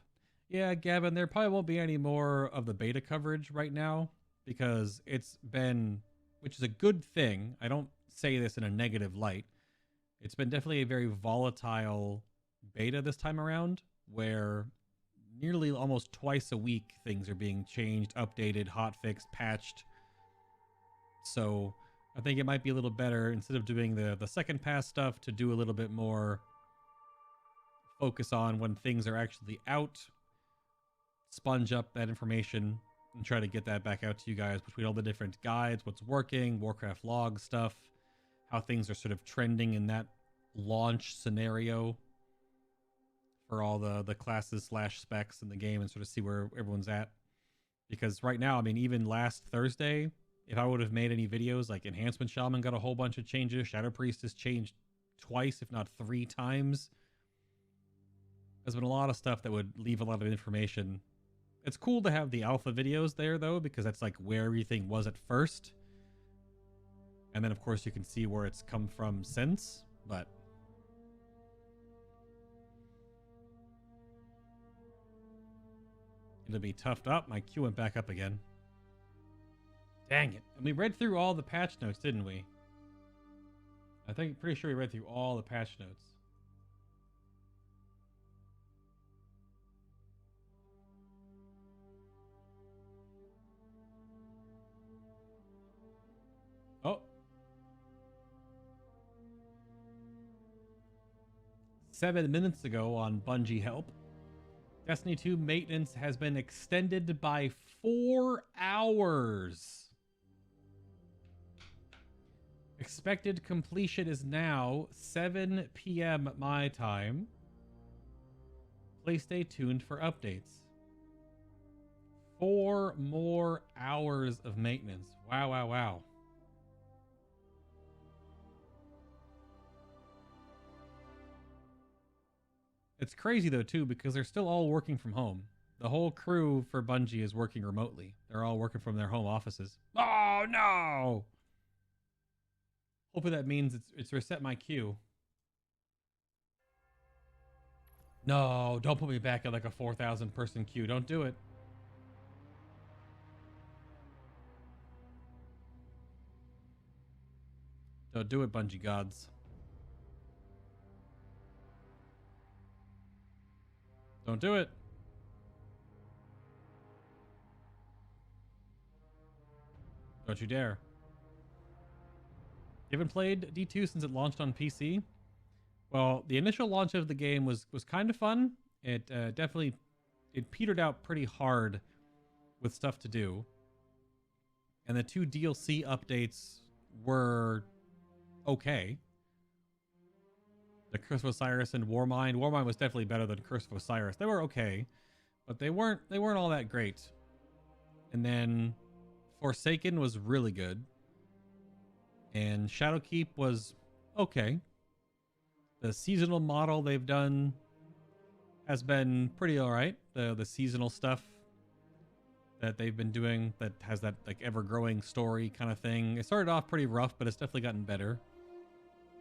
Yeah, Gavin, there probably won't be any more of the beta coverage right now because it's been, which is a good thing. I don't say this in a negative light. It's been definitely a very volatile beta this time around where nearly almost twice a week things are being changed, updated, hotfixed, patched. So I think it might be a little better instead of doing the second pass stuff to do a little bit more focus on when things are actually out, sponge up that information and try to get that back out to you guys between all the different guides, what's working, Warcraft log stuff, how things are sort of trending in that launch scenario for all the classes / specs in the game and sort of see where everyone's at. Because right now, I mean, even last Thursday, if I would have made any videos, like Enhancement Shaman got a whole bunch of changes, Shadow Priest has changed twice, if not 3 times. There's been a lot of stuff that would leave a lot of information. It's cool to have the alpha videos there, though, because that's like where everything was at first. And then, of course, you can see where it's come from since, but it'll be toughed up. My queue went back up again. Dang it. And we read through all the patch notes, didn't we? I think, pretty sure we read through all the patch notes. Oh. 7 minutes ago on Bungie Help, Destiny 2 maintenance has been extended by 4 hours. Expected completion is now 7 p.m. my time. Please stay tuned for updates. 4 more hours of maintenance. Wow, wow, wow. It's crazy, though, too, because they're still all working from home. The whole crew for Bungie is working remotely. They're all working from their home offices. Oh, no! Hopefully that means it's reset my queue. No, don't put me back at like a 4,000 person queue. Don't do it. Don't do it, Bungie gods. Don't do it. Don't you dare. You haven't played D2 since it launched on PC? Well, the initial launch of the game was kind of fun. It definitely petered out pretty hard with stuff to do. And the 2 DLC updates were okay. The Curse of Osiris and Warmind. Warmind was definitely better than Curse of Osiris. They were okay, but they weren't all that great. And then Forsaken was really good. And Shadowkeep was okay. The seasonal model they've done has been pretty alright. The seasonal stuff that they've been doing that has that like ever-growing story kind of thing. It started off pretty rough, but it's definitely gotten better.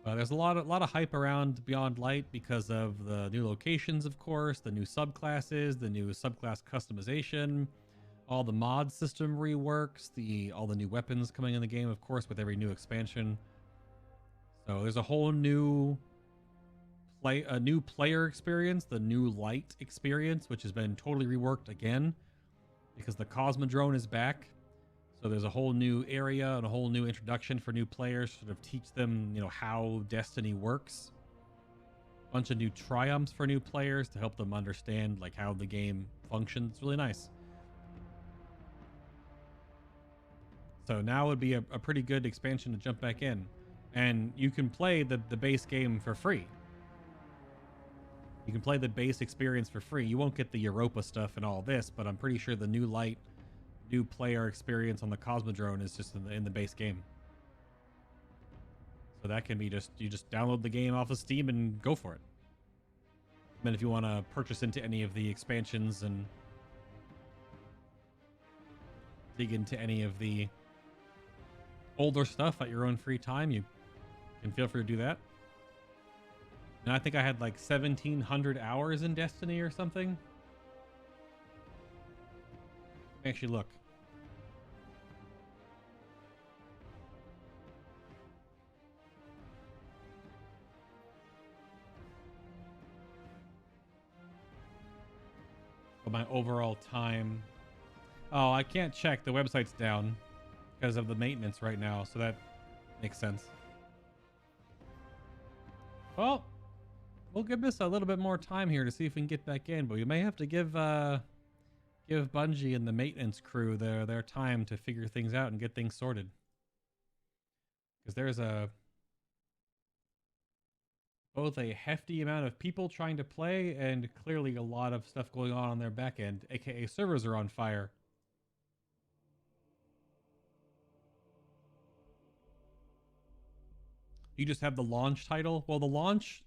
There's a lot of hype around Beyond Light because of the new locations, of course, the new subclasses, the new subclass customization, all the mod system reworks, all the new weapons coming in the game, of course, with every new expansion. So there's a whole new player experience, the new light experience, which has been totally reworked again because the Cosmodrome is back. So there's a whole new area and a whole new introduction for new players, sort of teach them, you know, how Destiny works. Bunch of new triumphs for new players to help them understand like how the game functions. It's really nice. So now would be a pretty good expansion to jump back in. And you can play the base game for free. You can play the base experience for free. You won't get the Europa stuff and all this, but I'm pretty sure the new light, new player experience on the Cosmodrome is just in the base game. So that can be you just download the game off of Steam and go for it. And then if you want to purchase into any of the expansions and dig into any of the older stuff at your own free time, you can feel free to do that. And I think I had like 1,700 hours in Destiny or something. Let me actually look. But my overall time. Oh, I can't check. The website's down because of the maintenance right now. So that makes sense. Well, we'll give this a little bit more time here to see if we can get back in, but we may have to give Bungie and the maintenance crew their time to figure things out and get things sorted. Because there's both a hefty amount of people trying to play and clearly a lot of stuff going on their back end, aka servers are on fire. You just have the launch title. Well, the launch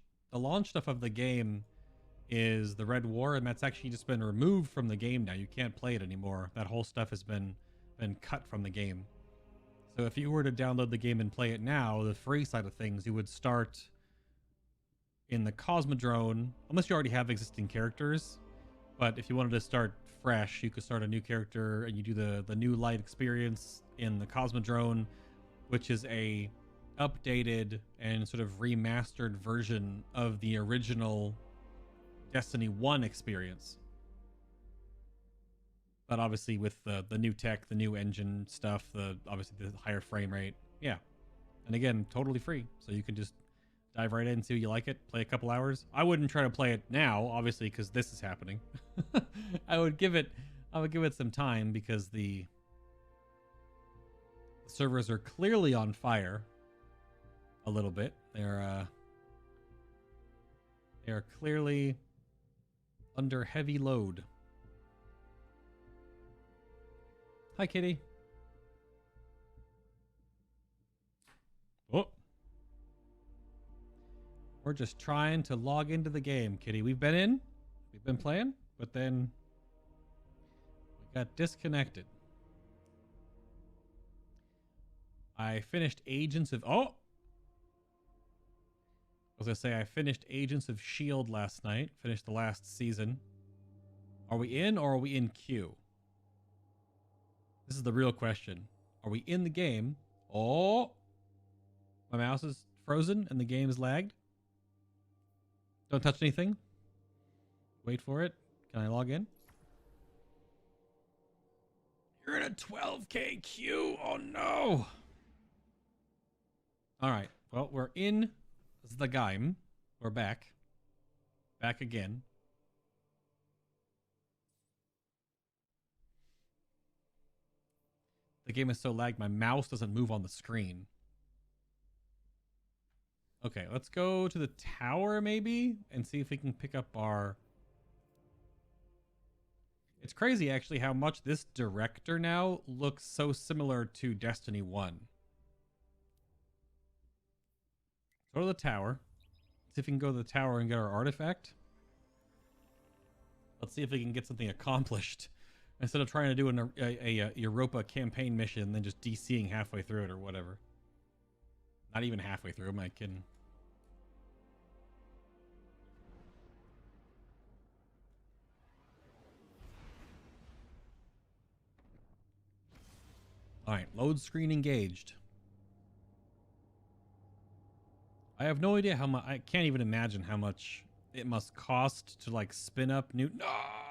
stuff of the game is the Red War, and that's actually just been removed from the game now. You can't play it anymore. That whole stuff has been cut from the game. So if you were to download the game and play it now, the free side of things, you would start in the Cosmodrome, unless you already have existing characters. But if you wanted to start fresh, you could start a new character and you do the new light experience in the Cosmodrome, which is a updated and sort of remastered version of the original Destiny 1 experience. But obviously with the new tech, the new engine stuff, obviously the higher frame rate. Yeah. And again, totally free. So you can just dive right in, see if you like it, play a couple hours. I wouldn't try to play it now, obviously, because this is happening. I would give it some time because the servers are clearly on fire a little bit. They are clearly under heavy load. Hi, kitty. Oh. We're just trying to log into the game, kitty. We've been playing, but then we got disconnected. I finished Agents of... Oh! I was going to say, I finished Agents of S.H.I.E.L.D. last night. Finished the last season. Are we in or are we in queue? This is the real question. Are we in the game? Oh! My mouse is frozen and the game is lagged. Don't touch anything. Wait for it. Can I log in? You're in a 12K queue. Oh no. All right. Well, we're in the game. We're back. Back again. The game is so lagged, my mouse doesn't move on the screen. Okay, let's go to the tower maybe and see if we can pick up our... It's crazy actually how much this director now looks so similar to Destiny 1. Go to the tower. See if we can go to the tower and get our artifact. Let's see if we can get something accomplished instead of trying to do a Europa campaign mission and then just DCing halfway through it or whatever. Not even halfway through, am I kidding? All right, load screen engaged. I have no idea how much. I can't even imagine how much it must cost to like spin up new. Ah!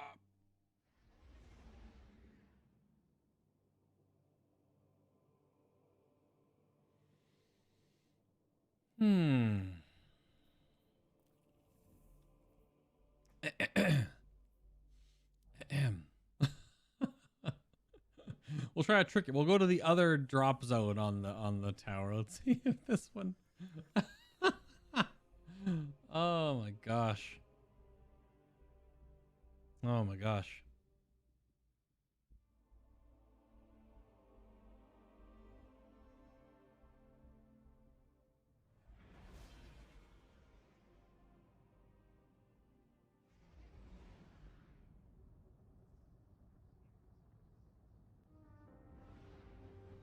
Hmm. We'll try to trick it. We'll go to the other drop zone on the tower. Let's see if this one. Oh my gosh. Oh my gosh.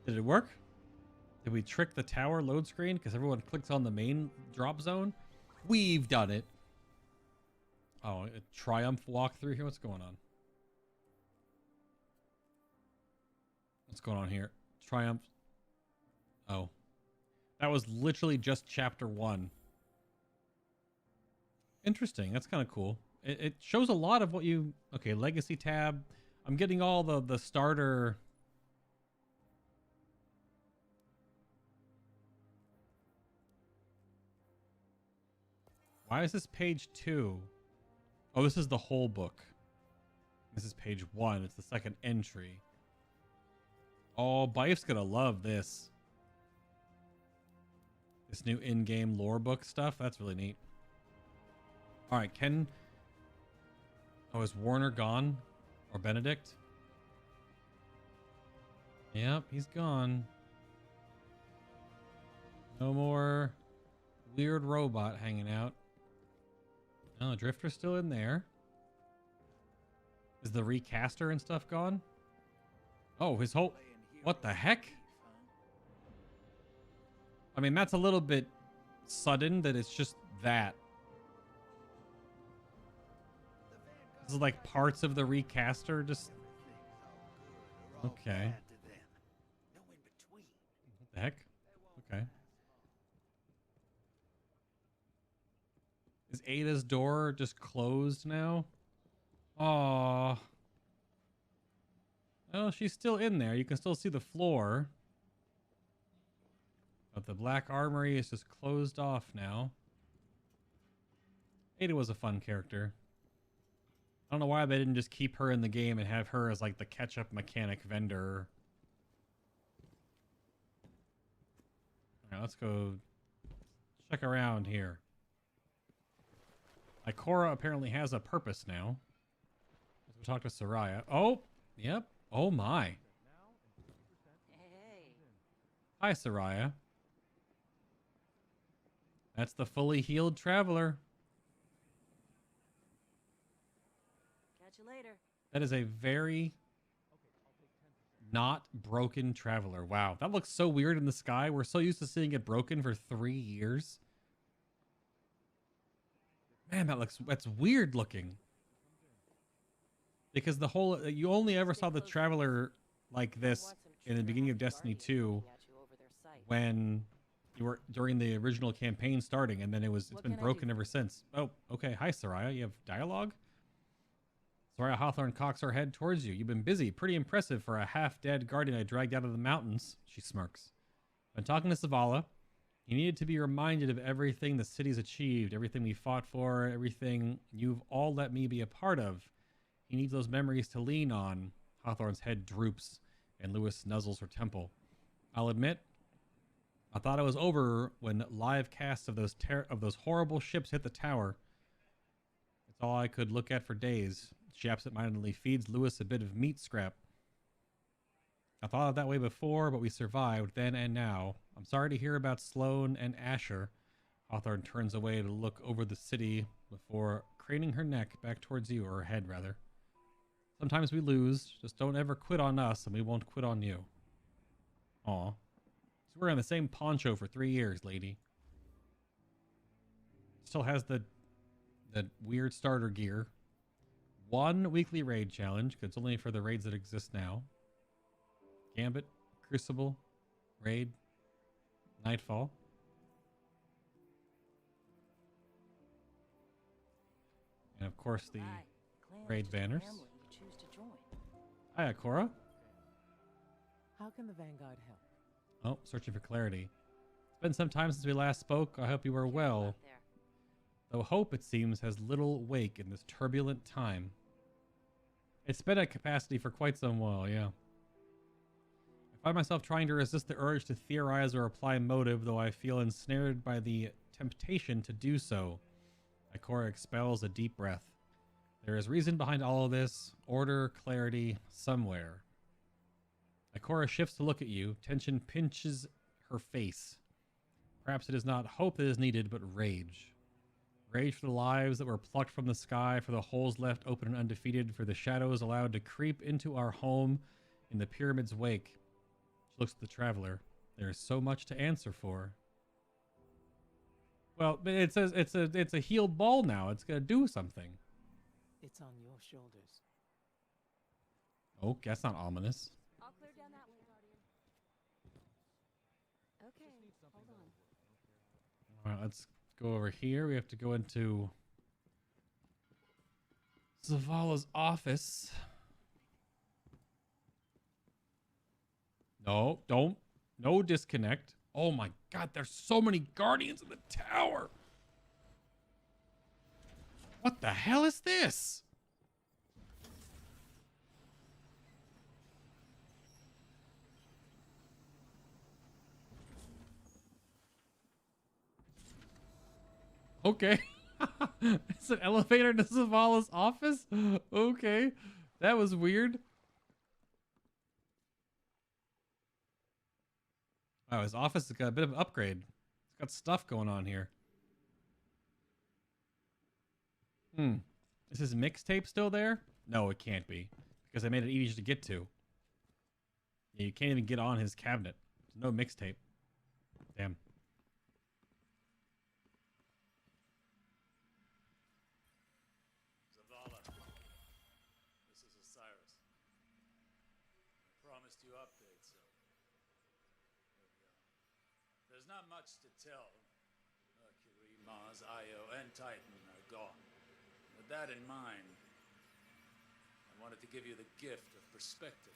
Did it work? Did we trick the tower load screen because everyone clicks on the main drop zone? We've done it. Oh, a triumph walkthrough here. What's going on? What's going on here? Triumph. Oh, that was literally just chapter 1. Interesting. That's kind of cool. It shows a lot of what you... Okay, legacy tab. I'm getting all the starter... Why is this page 2? Oh, this is the whole book. This is page 1. It's the second entry. Oh, Bife's gonna love this. This new in-game lore book stuff. That's really neat. All right, Ken. Oh, is Warner gone? Or Benedict? Yep, he's gone. No more weird robot hanging out. Oh, Drifter's still in there. Is the recaster and stuff gone? Oh, his whole... What the heck? I mean, that's a little bit sudden that it's just that. This is like parts of the recaster just... Okay. What the heck? Okay. Is Ada's door just closed now? Aww. Oh, she's still in there. You can still see the floor. But the black armory is just closed off now. Ada was a fun character. I don't know why they didn't just keep her in the game and have her as like the ketchup mechanic vendor. Alright, let's go check around here. Ikora apparently has a purpose now. Let's go talk to Soraya. Oh, yep. Oh my.
Hey.
Hi, Soraya. That's the fully healed traveler.
Catch you later.
That is a very not broken traveler. Wow, that looks so weird in the sky. We're so used to seeing it broken for 3 years. Man, that's weird looking. Because the whole, you only ever saw the traveler like this in the beginning of Destiny 2 when you were during the original campaign starting, and then it's been broken ever since. Oh, okay. Hi, Soraya. You have dialogue? Soraya Hawthorne cocks her head towards you. You've been busy. Pretty impressive for a half-dead guardian I dragged out of the mountains. She smirks. When talking to Zavala, he needed to be reminded of everything the city's achieved, everything we fought for, everything you've all let me be a part of. He needs those memories to lean on. Hawthorne's head droops, and Lewis nuzzles her temple. I'll admit, I thought it was over when live casts of those horrible ships hit the tower. It's all I could look at for days. She absentmindedly feeds Lewis a bit of meat scrap. I thought of that way before, but we survived then and now. I'm sorry to hear about Sloane and Asher. Hawthorne turns away to look over the city before craning her neck back towards you, or her head rather. Sometimes we lose. Just don't ever quit on us, and we won't quit on you. Aw. So we're in the same poncho for 3 years, lady. Still has the weird starter gear. 1 weekly raid challenge, because it's only for the raids that exist now. Gambit, Crucible, Raid, Nightfall. of course, the
Hi. Clan
raid
is just a
banners.
family you choose to join.
Hi, Akora.
How can the Vanguard help?
Oh, searching for clarity. It's been some time since we last spoke. I hope you are well. Though hope, it seems, has little wake in this turbulent time. It's been at capacity for quite some while, yeah. I find myself trying to resist the urge to theorize or apply motive, though I feel ensnared by the temptation to do so. Ikora expels a deep breath. There is reason behind all of this, order, clarity, somewhere. Ikora shifts to look at you. Tension pinches her face. Perhaps it is not hope that is needed, but rage. Rage for the lives that were plucked from the sky, for the holes left open and undefeated, for the shadows allowed to creep into our home in the pyramid's wake. She looks at the traveler. There is so much to answer for. Well, but it says it's a healed ball now. It's gonna do something.
It's on your shoulders.
Oh, that's not ominous.
I'll clear down that way, Guardian. Okay, hold on.
All right, let's go over here. We have to go into Zavala's office. No, don't. No disconnect. Oh my god, there's so many guardians in the tower. What the hell is this? Okay. It's an elevator to Zavala's office? Okay. That was weird. Wow, his office has got a bit of an upgrade. It's got stuff going on here. Is his mixtape still there? No, it can't be. Because I made it easier to get to. Yeah, you can't even get on his cabinet. There's no mixtape. Damn.
Zavala, this is Osiris. I promised you updates, so here we go. There's not much to tell. Mercury, Mars, Io, and Titan are gone. With that in mind, I wanted to give you the gift of perspective.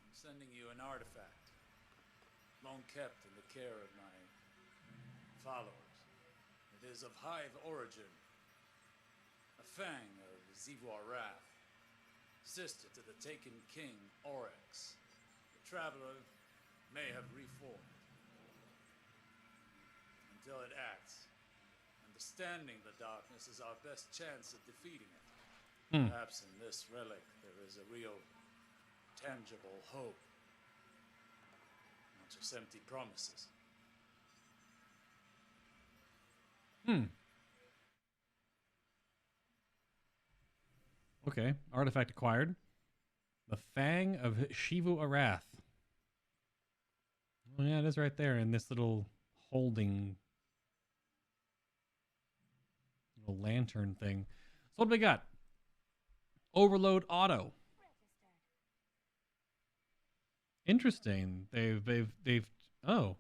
I'm sending you an artifact, long kept in the care of my followers. It is of Hive origin, a fang of Zivor Wrath, sister to the taken king Oryx. The traveler may have reformed. Until it acts, understanding the darkness is our best chance at defeating it. Perhaps in this relic there is a real, tangible hope. Not just empty promises.
Okay. Artifact acquired. The Fang of Shivu Arath. Oh yeah, it is right there in this little holding little lantern thing. So what do we got? Overload auto. Interesting. They've oh.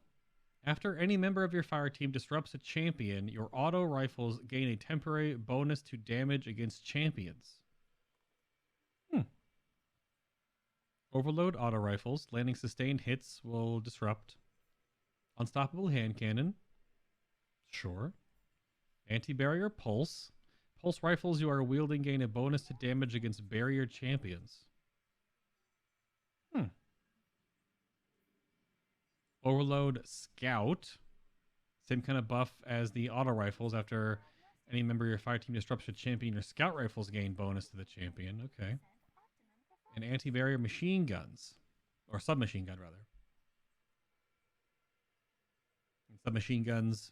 After any member of your fire team disrupts a champion, your auto rifles gain a temporary bonus to damage against champions. Overload auto rifles. Landing sustained hits will disrupt. Unstoppable hand cannon. Sure. Anti-barrier pulse. Pulse rifles you are wielding gain a bonus to damage against barrier champions. Overload scout. Same kind of buff as the auto rifles. After any member of your fire team disrupts a champion, your scout rifles gain bonus to the champion. Okay. And anti-barrier machine guns. Or submachine gun, rather. And submachine guns,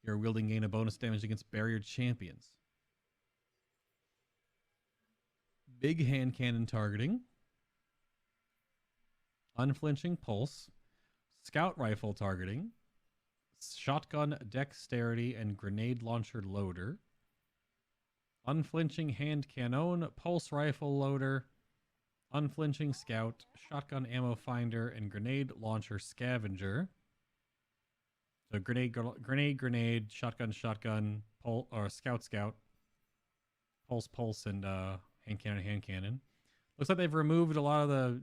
you're wielding gain a bonus damage against barrier champions. Big hand cannon targeting. Unflinching pulse. Scout rifle targeting. Shotgun dexterity and grenade launcher loader. Unflinching hand cannon, pulse rifle loader. Unflinching scout, shotgun ammo finder, and grenade launcher scavenger. So grenade, shotgun, scout. Pulse, and hand cannon. Looks like they've removed a lot of the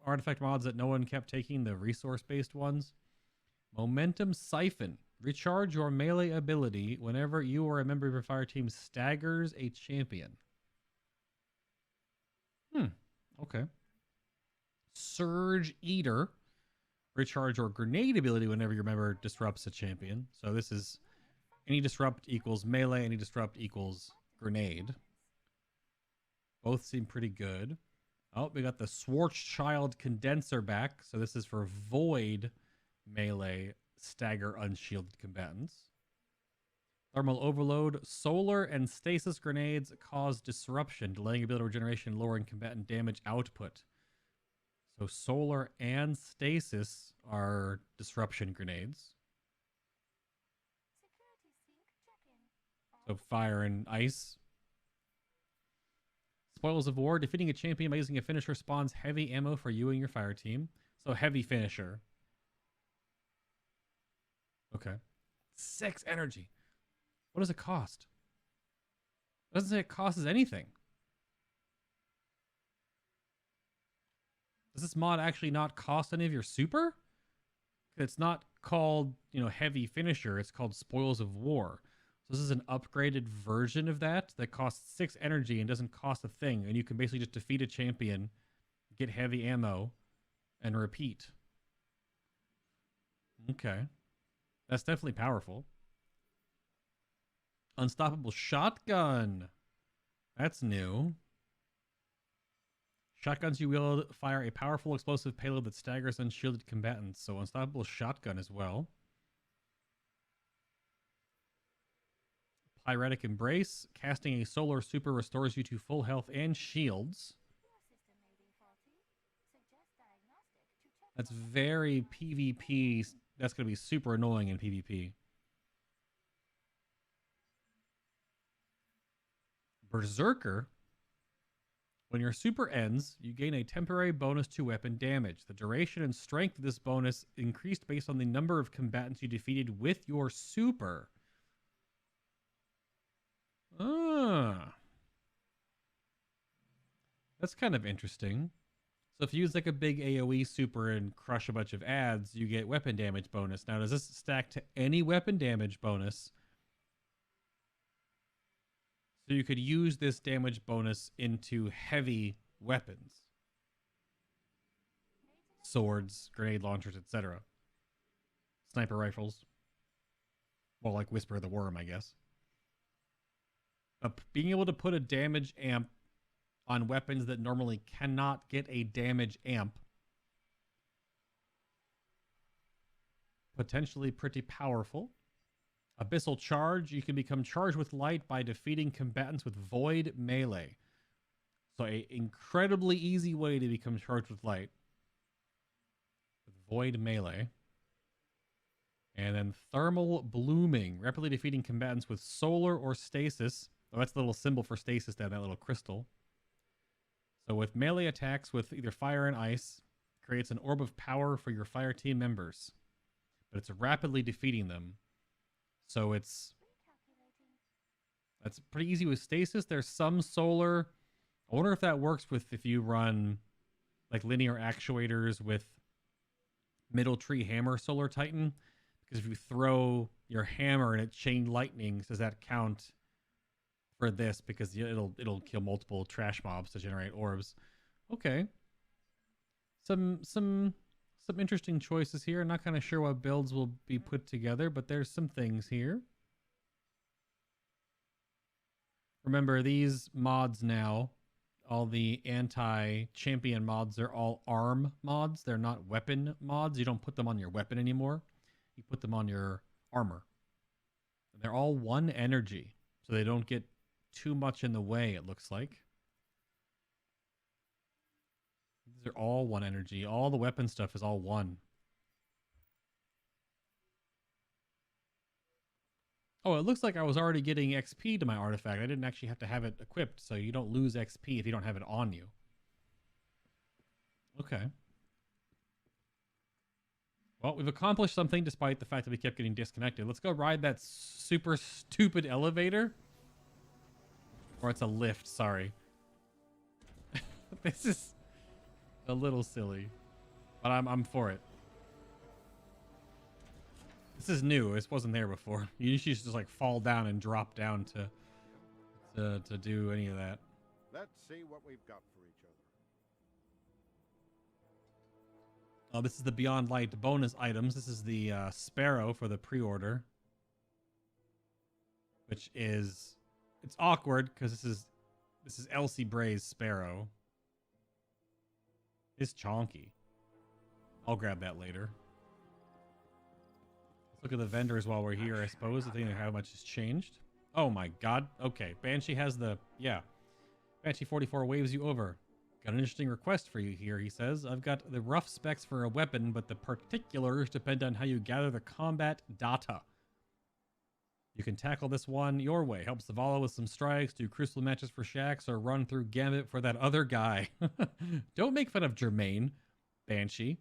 artifact mods that no one kept taking, the resource-based ones. Momentum Siphon. Recharge your melee ability whenever you or a member of your fire team staggers a champion. Okay. Surge Eater. Recharge your grenade ability whenever your member disrupts a champion. So this is any disrupt equals melee, any disrupt equals grenade. Both seem pretty good. Oh, we got the Schwarzschild Condenser back. So this is for VoD melee stagger unshielded combatants. Thermal Overload. Solar and stasis grenades cause disruption, delaying ability regeneration, lowering combatant damage output. So solar and stasis are disruption grenades. So fire and ice. Spoils of War. Defeating a champion by using a finisher spawns heavy ammo for you and your fire team. So heavy finisher. Okay. 6 energy. What does it cost? It doesn't say it costs anything. Does this mod actually not cost any of your super? It's not called, heavy finisher. It's called Spoils of War. So this is an upgraded version of that costs 6 energy and doesn't cost a thing. And you can basically just defeat a champion, get heavy ammo, and repeat. Okay. That's definitely powerful. Unstoppable Shotgun. That's new. Shotguns you wield fire a powerful explosive payload that staggers unshielded combatants. So Unstoppable Shotgun as well. Pyretic Embrace. Casting a solar super restores you to full health and shields. That's very PvP. That's going to be super annoying in PvP. Berserker. When your super ends, you gain a temporary bonus to weapon damage. The duration and strength of this bonus increased based on the number of combatants you defeated with your super. That's kind of interesting. So if you use like a big AoE super and crush a bunch of adds, you get weapon damage bonus. Now, does this stack to any weapon damage bonus? So you could use this damage bonus into heavy weapons. Swords, grenade launchers, etc. Sniper rifles. Well, like Whisper of the Worm, I guess. Being able to put a damage amp on weapons that normally cannot get a damage amp. Potentially pretty powerful. Abyssal Charge. You can become charged with light by defeating combatants with VoD melee. So an incredibly easy way to become charged with light. With VoD melee. And then Thermal Blooming. Rapidly defeating combatants with solar or stasis. Oh, that's the little symbol for stasis down that little crystal. So with melee attacks with either fire and ice, creates an orb of power for your fire team members. But it's rapidly defeating them. So that's pretty easy with stasis. There's some solar. I wonder if that works with if you run like linear actuators with Middle Tree Hammer Solar Titan. Because if you throw your hammer and it chain lightning, does that count for this? Because it'll kill multiple trash mobs to generate orbs. Okay. Some interesting choices here. I'm not kind of sure what builds will be put together, but there's some things here. Remember, these mods now, all the anti-champion mods, are all arm mods. They're not weapon mods. You don't put them on your weapon anymore. You put them on your armor. And they're all 1 energy, so they don't get too much in the way, it looks like. These are all 1 energy. All the weapon stuff is all 1. Oh, it looks like I was already getting XP to my artifact. I didn't actually have to have it equipped, so you don't lose XP if you don't have it on you. Okay. Well, we've accomplished something despite the fact that we kept getting disconnected. Let's go ride that super stupid elevator. Or it's a lift, sorry. This is a little silly. But I'm for it. This is new. This wasn't there before. You usually just like fall down and drop down to do any of that.
Let's see what we've got for each other.
Oh, this is the Beyond Light bonus items. This is the Sparrow for the pre-order. Which is... It's awkward because this is Elsie Bray's Sparrow. It's chonky. I'll grab that later. Let's look at the vendors while we're here, I suppose. I think how much has changed. Oh my god. Okay. Banshee has the... Yeah. Banshee 44 waves you over. Got an interesting request for you here, he says. I've got the rough specs for a weapon, but the particulars depend on how you gather the combat data. You can tackle this one your way. Help Zavala with some strikes, do crucible matches for Shax, or run through Gambit for that other guy. Don't make fun of Jermaine, Banshee.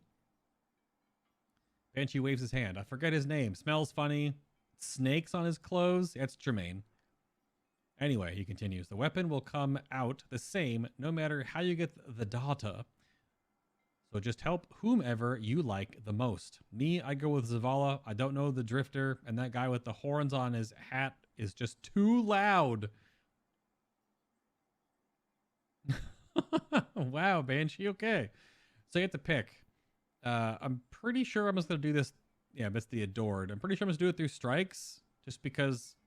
Banshee waves his hand. I forget his name. Smells funny. Snakes on his clothes. That's Jermaine. Anyway, he continues. The weapon will come out the same no matter how you get the data. So just help whomever you like the most. Me, I go with Zavala. I don't know the Drifter, and that guy with the horns on his hat is just too loud. Wow, Banshee. Okay. So you have to pick. I'm pretty sure I'm just going to do this. Yeah, that's the Adored. I'm pretty sure I'm just going to do it through strikes, just because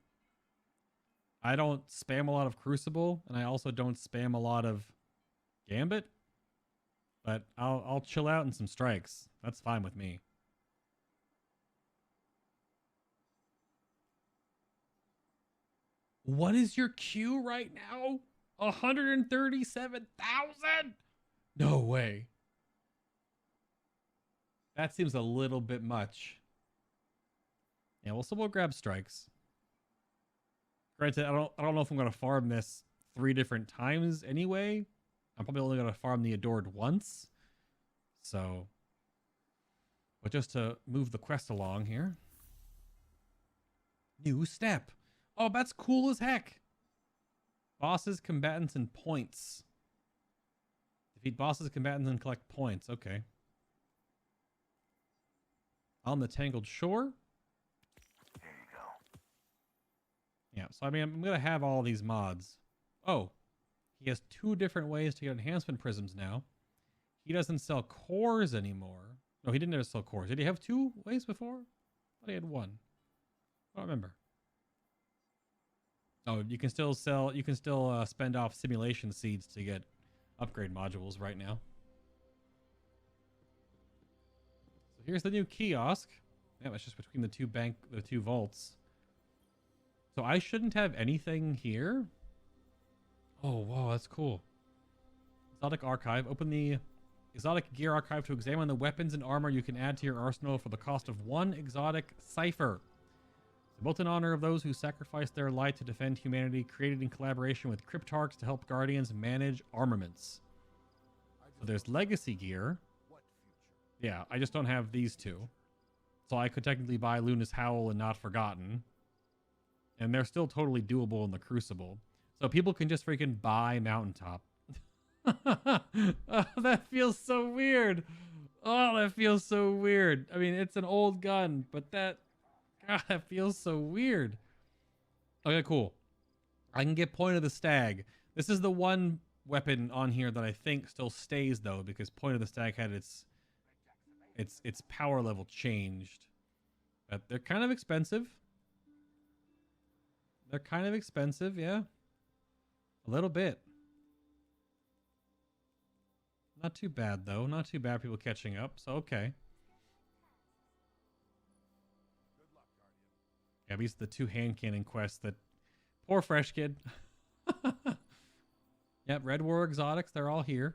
I don't spam a lot of Crucible, and I also don't spam a lot of Gambit. But I'll chill out in some strikes. That's fine with me. What is your queue right now? 137,000? No way. That seems a little bit much. Yeah, well, so we'll grab strikes. Granted, I don't know if I'm gonna farm this 3 different times anyway. I'm probably only gonna farm the Adored once. So, but just to move the quest along here. New step. Oh, that's cool as heck. Bosses, combatants, and points. Defeat bosses, combatants, and collect points. Okay. On the Tangled Shore.
Here you go.
Yeah, so I mean, I'm going to have all these mods. Oh, he has 2 different ways to get enhancement prisms now. He doesn't sell cores anymore. No, he didn't ever sell cores. Did he have 2 ways before? I thought he had 1. I don't remember. Oh, you can still sell, you can still spend off simulation seeds to get upgrade modules right now. So here's the new kiosk. Yeah, it's just between the two vaults. So I shouldn't have anything here. Oh, wow, that's cool. Exotic Archive. Open the Exotic Gear Archive to examine the weapons and armor you can add to your arsenal for the cost of 1 exotic cipher. Built in honor of those who sacrificed their life to defend humanity, created in collaboration with Cryptarchs to help Guardians manage armaments. So there's Legacy Gear. Yeah, I just don't have these 2. So I could technically buy Luna's Howl and Not Forgotten. And they're still totally doable in the Crucible. So people can just freaking buy Mountaintop. Oh, that feels so weird. Oh, that feels so weird. I mean, it's an old gun, but that... God, that feels so weird. Okay, cool. I can get Point of the Stag. This is the one weapon on here that I think still stays, though, because Point of the Stag had its power level changed. But they're kind of expensive. They're kind of expensive, yeah. A little bit. Not too bad, though. Not too bad, people catching up, so okay. Yeah, these are the 2 hand cannon quests that... Poor Fresh Kid. Yep, Red War Exotics, they're all here.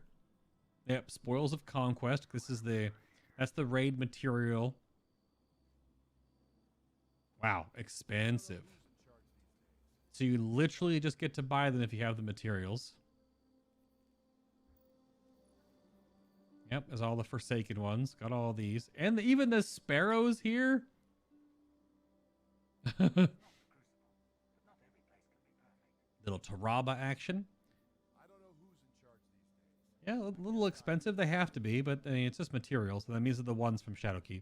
Yep, Spoils of Conquest. This is the... That's the raid material. Wow, expensive. So you literally just get to buy them if you have the materials. Yep, there's all the Forsaken ones. Got all these. And even the Sparrows here. Little Taraba action. Yeah, a little expensive. They have to be, but I mean, it's just materials. So that means they're the ones from Shadowkeep.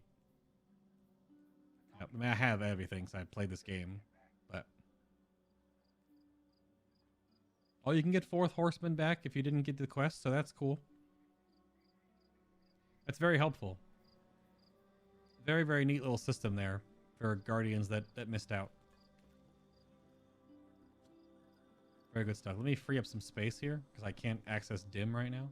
I mean, I have everything, so I played this game, but oh, you can get Fourth Horseman back if you didn't get the quest, so that's cool. That's very helpful. Very, very neat little system there for Guardians that missed out. Very good stuff. Let me free up some space here because I can't access dim right now.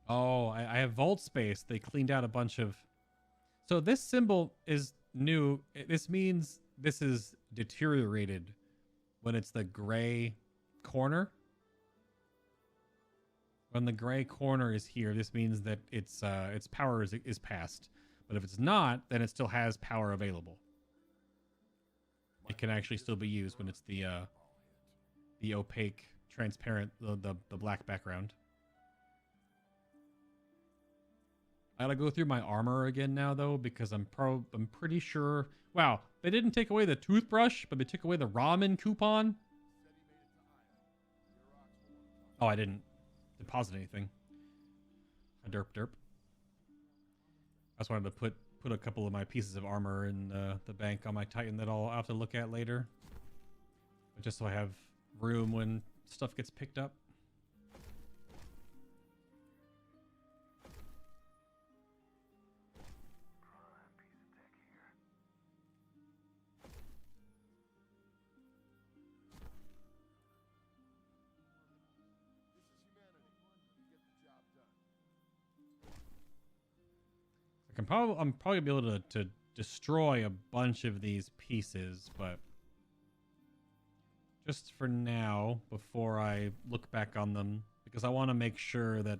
Oh, I have vault space. They cleaned out a bunch of... So this symbol is new. This means this is deteriorated when it's the gray corner. When the gray corner is here, this means that its power is past. But if it's not, then it still has power available. It can actually still be used when it's the opaque, transparent, the black background. I gotta go through my armor again now though, because I'm pretty sure. Wow, they didn't take away the toothbrush, but they took away the ramen coupon. Oh, I didn't deposit anything. A derp. I just wanted to put a couple of my pieces of armor in the bank on my Titan that I'll have to look at later. But just so I have room when stuff gets picked up. I'm probably be able to destroy a bunch of these pieces, but just for now, before I look back on them, because I want to make sure that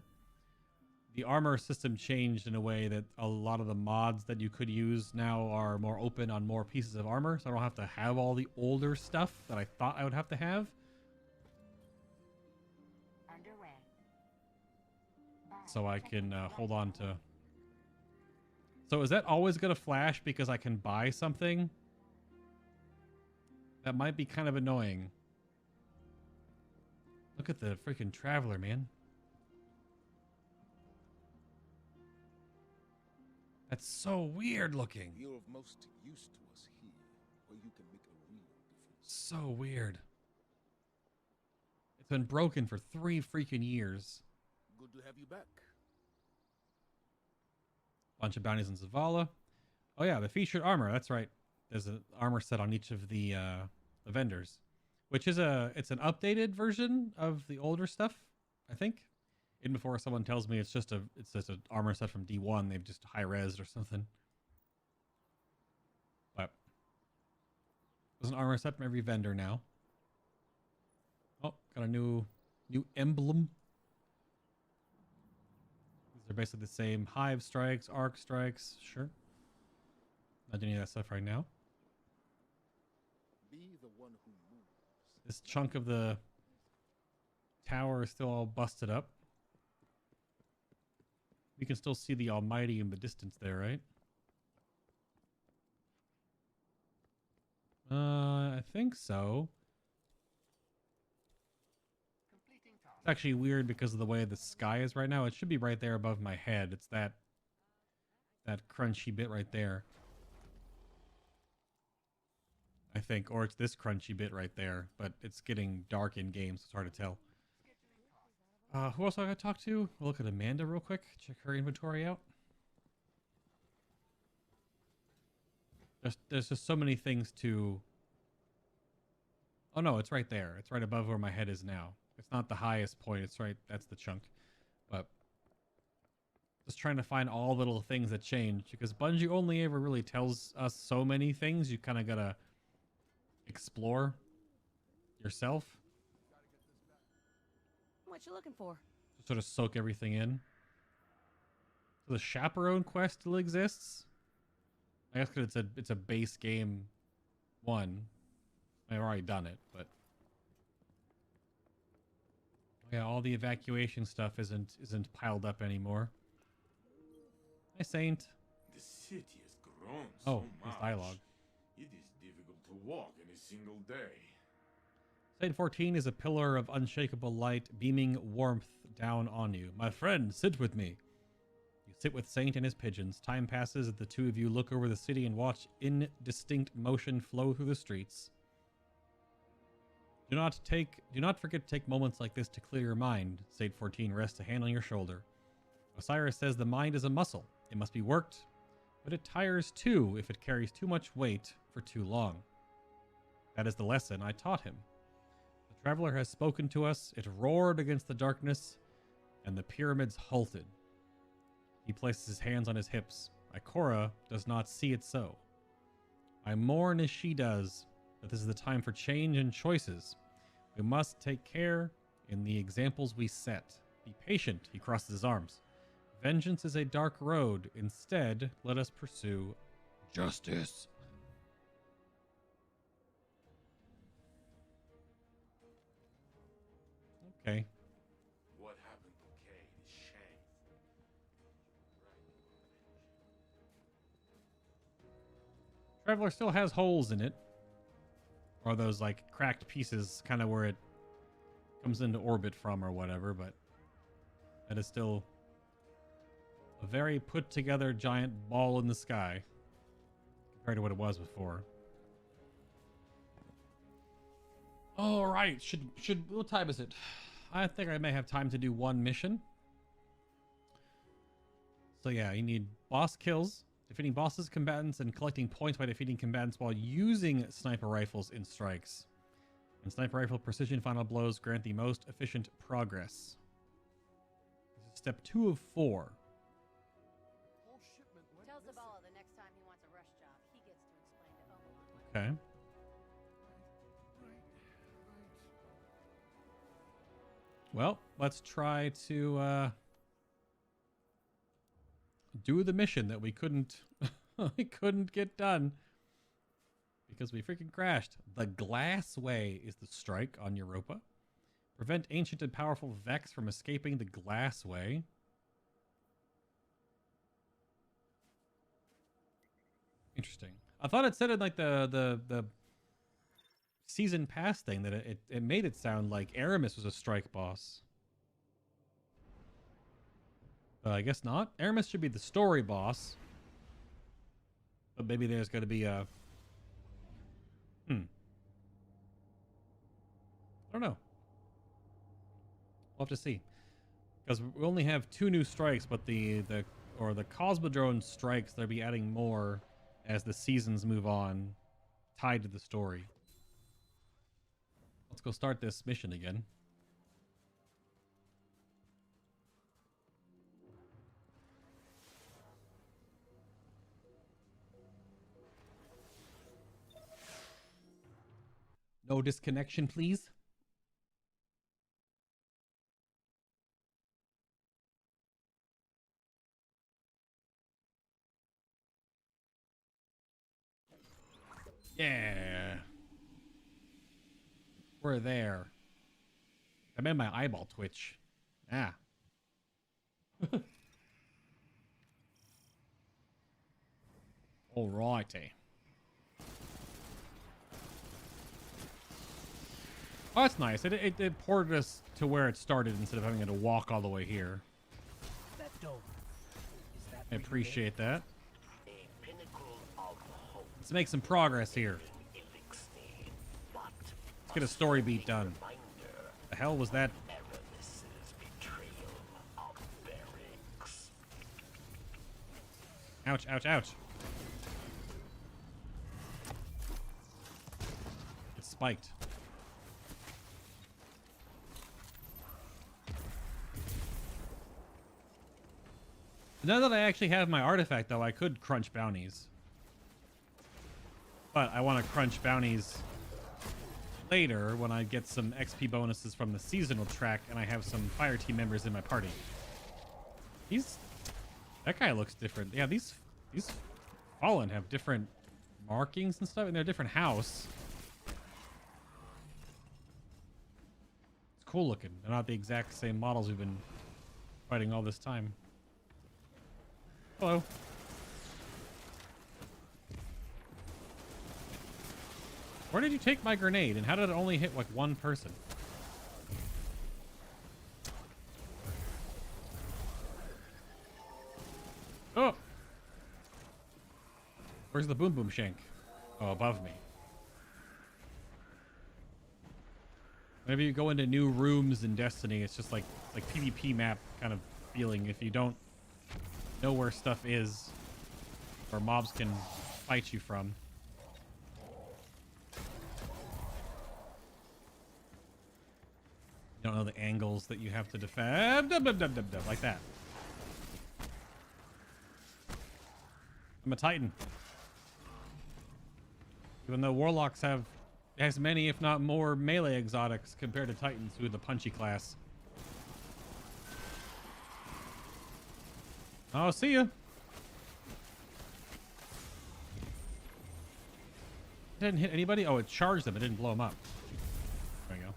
the armor system changed in a way that a lot of the mods that you could use now are more open on more pieces of armor, so I don't have to have all the older stuff that I thought I would have to have.
Underway.
So I can hold on to... So is that always going to flash because I can buy something? That might be kind of annoying. Look at the freaking Traveler, man. That's so weird looking.
You're of most use to us here, where you can make a real difference.
So weird. It's been broken for 3 freaking years.
Good to have you back.
Bunch of bounties in Zavala. Oh yeah, the featured armor. That's right. There's an armor set on each of the vendors, which is it's an updated version of the older stuff, I think. Even before someone tells me it's just an armor set from D1, they've just high res or something. But there's an armor set from every vendor now. Oh, got a new emblem. They're basically the same. Hive strikes, arc strikes, sure. Not doing any of that stuff right now.
Be the one who moves.
This chunk of the tower is still all busted up. We can still see the Almighty in the distance there, right? I think so. It's actually weird because of the way the sky is right now. It should be right there above my head. It's that crunchy bit right there. I think, or it's this crunchy bit right there, but it's getting dark in game, so it's hard to tell. Who else I gotta talk to? We'll look at Amanda real quick. Check her inventory out. There's just so many things to... Oh no, it's right there. It's right above where my head is now. It's not the highest point. It's right. That's the chunk. But just trying to find all the little things that change, because Bungie only ever really tells us so many things. You kind of gotta explore yourself.
What you looking for?
To sort of soak everything in. So the chaperone quest still exists. I guess because it's a base game 1. I've already done it, but. Yeah, all the evacuation stuff isn't piled up anymore. Hi, Saint.
The city has grown
Oh,
so
his
much.
dialogue.
It is difficult to walk in a single day.
Saint 14 is a pillar of unshakable light, beaming warmth down on you. My friend, sit with me. You sit with Saint and his pigeons. Time passes as the two of you look over the city and watch indistinct motion flow through the streets. Do not forget to take moments like this to clear your mind. Saint 14 rests a hand on your shoulder. Osiris says the mind is a muscle. It must be worked, but it tires too if it carries too much weight for too long. That is the lesson I taught him. The traveler has spoken to us. It roared against the darkness, and the pyramids halted. He places his hands on his hips. Ikora does not see it so. I mourn as she does, that this is the time for change and choices. We must take care in the examples we set. Be patient, he crosses his arms. Vengeance is a dark road. Instead, let us pursue justice. Okay.
What happened to Cade is shame.
Traveler still has holes in it. Or those like cracked pieces kind of where it comes into orbit from or whatever, but that is still a very put together giant ball in the sky compared to what it was before. All right, what time is it? I think I may have time to do one mission. So yeah, you need boss kills, defeating bosses, combatants, and collecting points by defeating combatants while using sniper rifles in strikes. And sniper rifle precision final blows grant the most efficient progress. This is step 2 of 4.
Tell Zabala the next time he wants a rush job, he gets to explain to Omelon.
Okay. Well, let's try to do the mission that we couldn't we couldn't get done because we freaking crashed. The Glass Way is the strike on Europa. Prevent ancient and powerful Vex from escaping the Glass Way. Interesting. I thought it said in like the season pass thing that it made it sound like Aramis was a strike boss. I guess not. Aramis should be the story boss. But maybe there's going to be a... I don't know. We'll have to see. Because we only have 2 new strikes, but the Cosmodrome strikes, they'll be adding more as the seasons move on, tied to the story. Let's go start this mission again. No disconnection, please. Yeah. We're there. I made my eyeball twitch. Ah. Alrighty. Oh, that's nice. It ported us to where it started instead of having to walk all the way here.
That dome. Is that
I appreciate that.
A pinnacle of hope.
Let's make some progress here. Let's get a story beat done. The hell was that? Ouch, ouch, ouch. It's spiked. Now that I actually have my artifact, though, I could crunch bounties. But I want to crunch bounties later when I get some XP bonuses from the seasonal track and I have some fire team members in my party. That guy looks different. Yeah, these Fallen have different markings and stuff, and they're a different house. It's cool looking. They're not the exact same models we've been fighting all this time. Hello. Where did you take my grenade, and how did it only hit like one person? Oh! Where's the boom boom shank? Oh, above me. Whenever you go into new rooms in Destiny, it's just like PvP map kind of feeling. If you don't know where stuff is, where mobs can fight you from. You don't know the angles that you have to defend. Like that. I'm a Titan. Even though Warlocks have as many, if not more, melee exotics compared to Titans, who are the punchy class. Oh, see ya. Didn't hit anybody? Oh, it charged them. It didn't blow them up. There we go.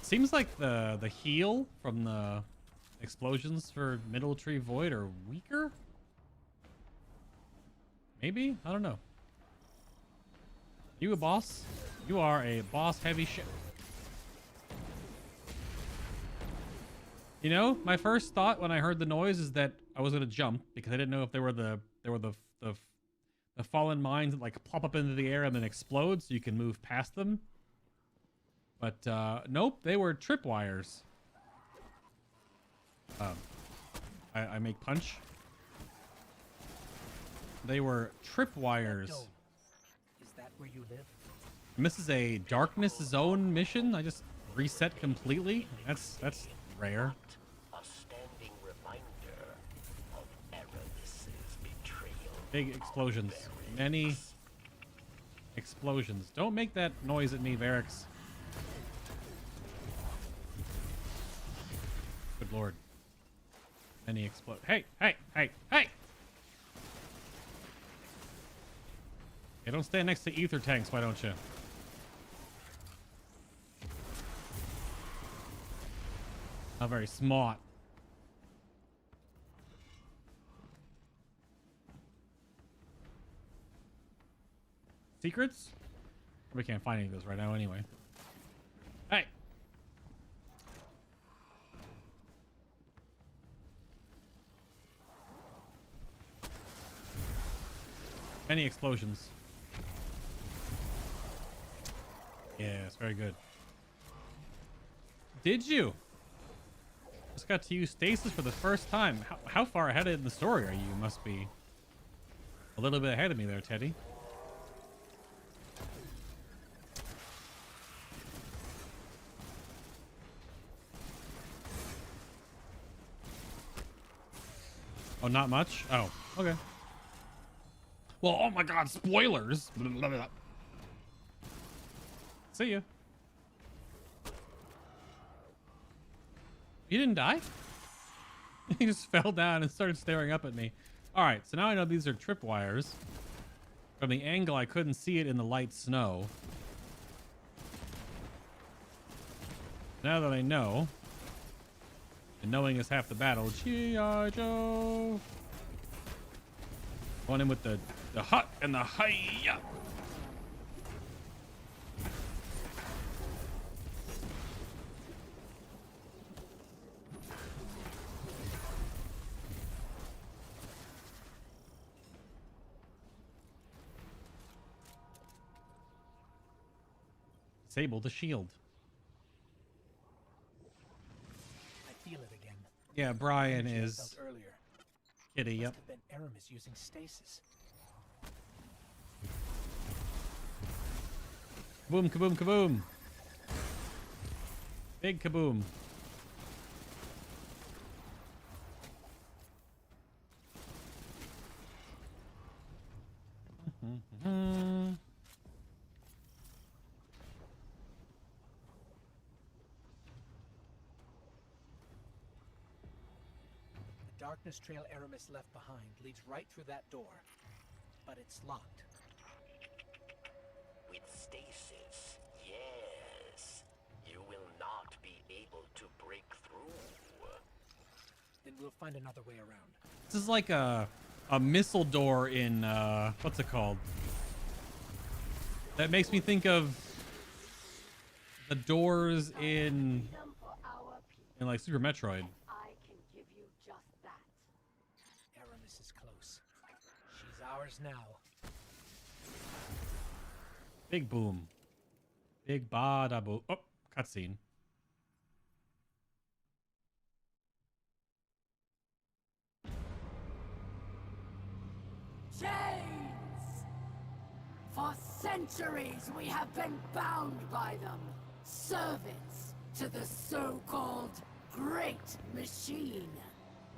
Seems like the heal from the explosions for Middle Tree Void are weaker? Maybe? I don't know. You a boss? You are a boss heavy ship. You know, my first thought when I heard the noise is that I was gonna jump because I didn't know if they were the fallen mines that like pop up into the air and then explode so you can move past them. But nope, they were tripwires. I make punch. They were tripwires.
Is that where you live?
And this is a darkness zone mission. I just reset completely. That's rare.
A standing reminder of Eramis's betrayal.
Big explosions. Many explosions. Don't make that noise at me, Varix. Good lord. Many explode. Hey, hey, hey, hey! Hey, don't stand next to ether tanks, why don't you? Not very smart. Secrets? We can't find any of those right now anyway. Hey! Many explosions. Yes, very good. Did you? Just got to use stasis for the first time. How far ahead in the story are you? You must be a little bit ahead of me there, Teddy. Oh, not much? Oh, okay. Well, oh my god, spoilers! See ya. You didn't die? He just fell down and started staring up at me. Alright, so now I know these are tripwires. From the angle, I couldn't see it in the light snow. Now that I know, and knowing is half the battle, G.I. Joe! Going in with the hut and the hi-ya! Disable the shield.
I feel it again.
Yeah, Brian
Energy I
is
felt earlier.
Kitty, yep.
Must have been Aramis using stasis.
Kaboom, kaboom, kaboom. Big kaboom.
The darkness trail Aramis left behind leads right through that door, but it's locked.
With stasis, yes. You will not be able to break through.
Then we'll find another way around.
This is like a missile door in what's it called? That makes me think of the doors in like Super Metroid.
I can give you just that.
Aramis is close. She's ours now.
Big boom. Big bada boom. Oh, cutscene.
Chains! For centuries we have been bound by them. Servants to the so-called Great Machine.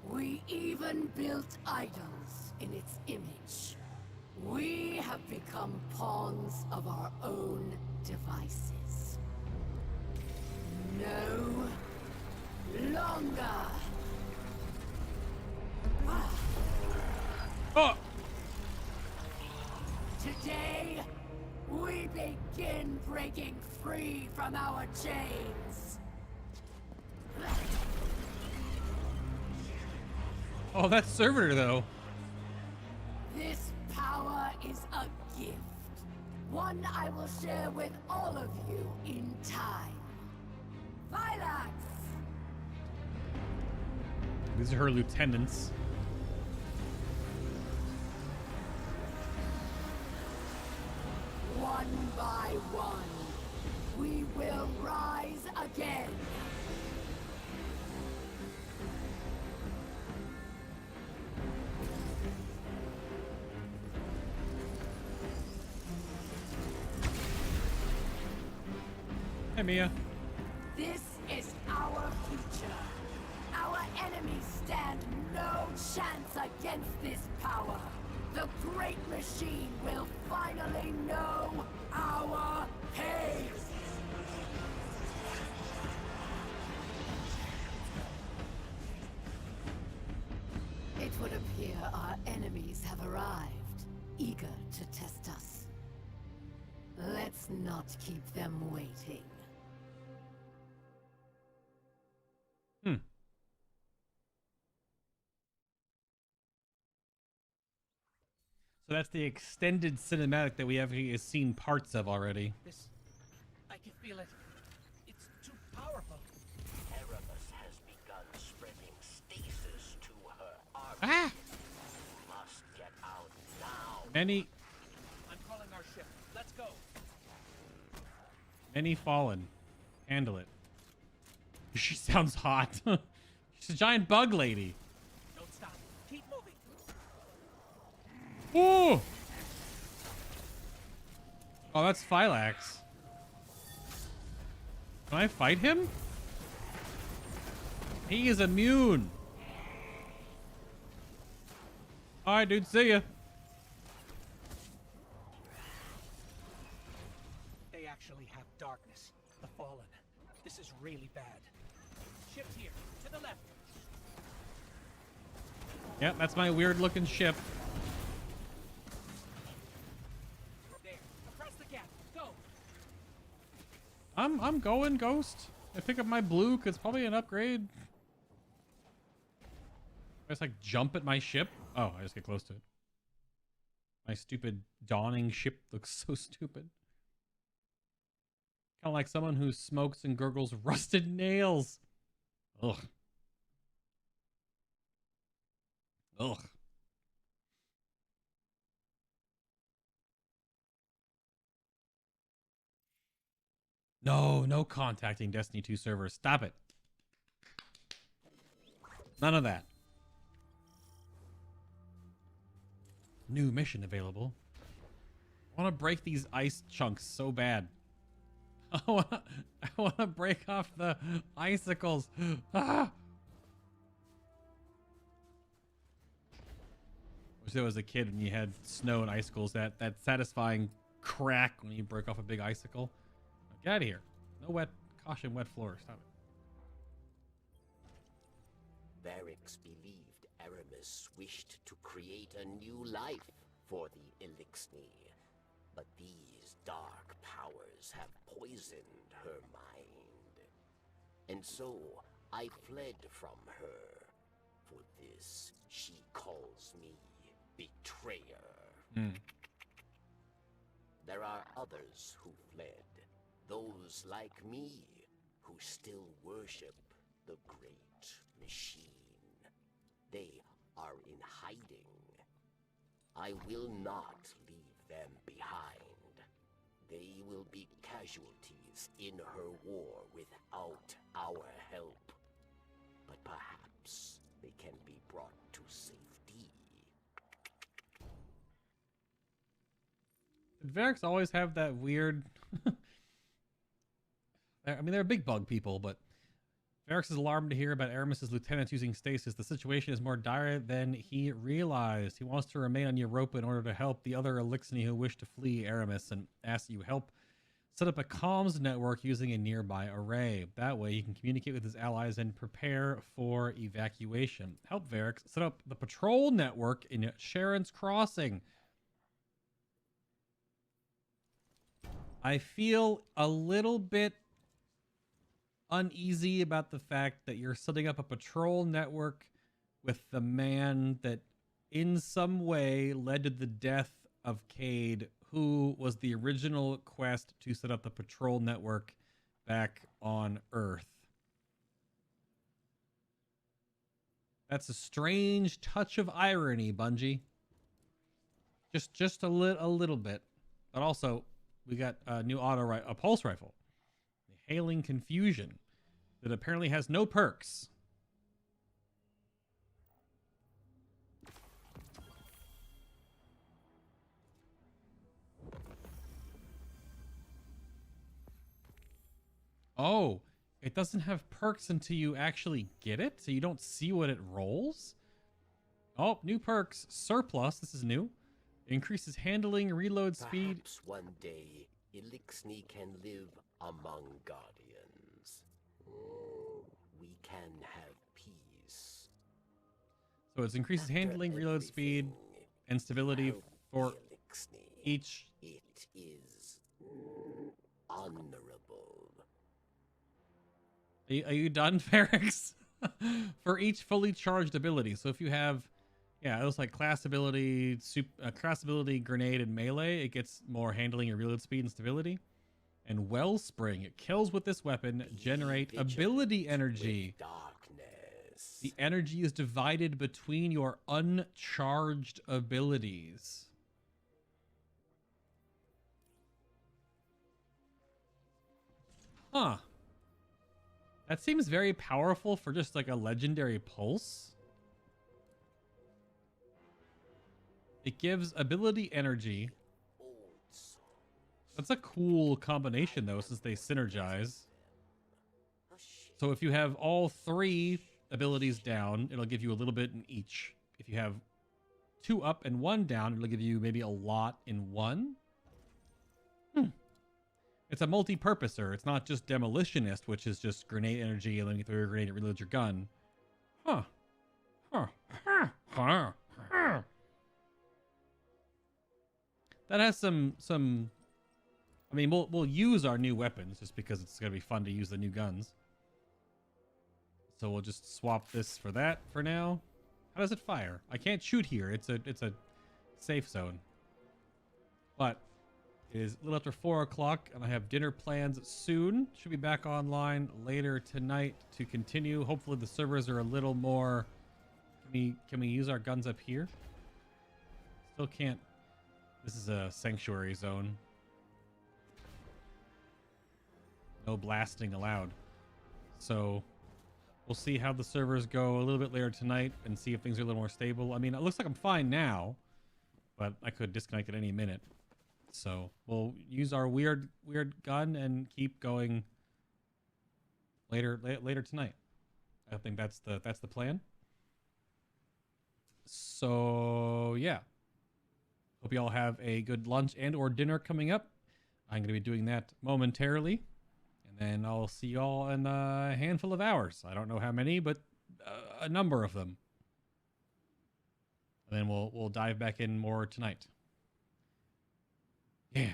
We even built idols in its image. We have become pawns of our own devices. No longer.
Oh!
Today, we begin breaking free from our chains.
Oh, that's Servitor, though.
This power is a gift. One I will share with all of you in time. Vilax!
These are her lieutenants.
One by one, we will rise again.
Hey, Mia.
This is our future. Our enemies stand no chance against this power. The Great Machine will finally know our pain. It would appear our enemies have arrived, eager to test us. Let's not keep them waiting.
So that's the extended cinematic that we have seen parts of already.
This... I can feel it. It's too powerful.
Aramis has begun spreading stasis to her army.
Ah!
Must get out now.
Many
I'm calling our ship. Let's go.
fallen. Handle it. She sounds hot. She's a giant bug lady.
Don't stop. Keep moving.
Ooh! Oh, that's Phylax. Can I fight him? He is immune. Alright, dude, see ya.
They actually have darkness. The Fallen. This is really bad. Ship's here. To the left.
Yep, that's my weird looking ship.
There. Across the gap. Go.
I'm going, Ghost. I pick up my blue, cause it's probably an upgrade. I just like jump at my ship. Oh, I just get close to it. My stupid dawning ship looks so stupid. Kind of like someone who smokes and gurgles rusted nails. Ugh. Ugh. No contacting Destiny 2 servers. Stop it. None of that. New mission available. I want to break these ice chunks so bad. I want to break off the icicles. Ah! Wish there was a kid when you had snow and icicles. That satisfying crack when you break off a big icicle. Get out of here. No wet, caution, wet floor. Stop it.
Varix believed Aramis wished to create a new life for the Elixni, but these dark powers have poisoned her mind. And so I fled from her. For this, she calls me betrayer. there are others who fled. Those like me, who still worship the great machine. They are in hiding. I will not leave them behind. They will be casualties in her war without our help. But perhaps they can be brought to safety.
Did Varrics always have that weird... I mean, they're big bug people, but Varrics is alarmed to hear about Aramis's lieutenants using stasis. The situation is more dire than he realized. He wants to remain on Europa in order to help the other Elixni who wish to flee Aramis and asks you help set up a comms network using a nearby array. That way he can communicate with his allies and prepare for evacuation. Help Varrics set up the patrol network in Sharon's Crossing. I feel a little bit uneasy about the fact that you're setting up a patrol network with the man that in some way led to the death of Cade, who was the original quest to set up the patrol network back on Earth. That's a strange touch of irony, Bungie. Just a little bit. But also, we got a new a pulse rifle. Hailing Confusion that apparently has no perks. Oh, it doesn't have perks until you actually get it, so you don't see what it rolls? Oh, new perks. Surplus, this is new. Increases handling, reload speed.
Perhaps one day, Elixni can live among guardians. We can have peace.
So it increases handling, reload speed, and stability for each.
It is honorable.
Are you done, Varrics? For each fully charged ability. So if you have, yeah, it was like class ability, grenade, and melee, it gets more handling and reload speed and stability. And Wellspring, it kills with this weapon, generate ability energy. The energy is divided between your uncharged abilities. Huh. That seems very powerful for just like a legendary pulse. It gives ability energy. That's a cool combination though, since they synergize. So if you have all 3 abilities down, it'll give you a little bit in each. If you have 2 up and 1 down, it'll give you maybe a lot in 1. It's a multi-purposer. It's not just Demolitionist, which is just grenade energy, and then you throw your grenade and reload your gun. Huh. That has some. I mean, we'll use our new weapons just because it's gonna be fun to use the new guns. So we'll just swap this for that for now. How does it fire? I can't shoot here. It's a safe zone. But it is a little after 4 o'clock, and I have dinner plans soon. Should be back online later tonight to continue. Hopefully the servers are a little more... Can we use our guns up here? Still can't. This is a sanctuary zone. No blasting allowed. So we'll see how the servers go a little bit later tonight and see if things are a little more stable. I mean, it looks like I'm fine now, but I could disconnect at any minute. So we'll use our weird gun and keep going later tonight. I think that's the plan. So yeah, hope you all have a good lunch and or dinner coming up. I'm going to be doing that momentarily, and then I'll see you all in a handful of hours. I don't know how many, but a number of them. And then we'll dive back in more tonight. Yeah.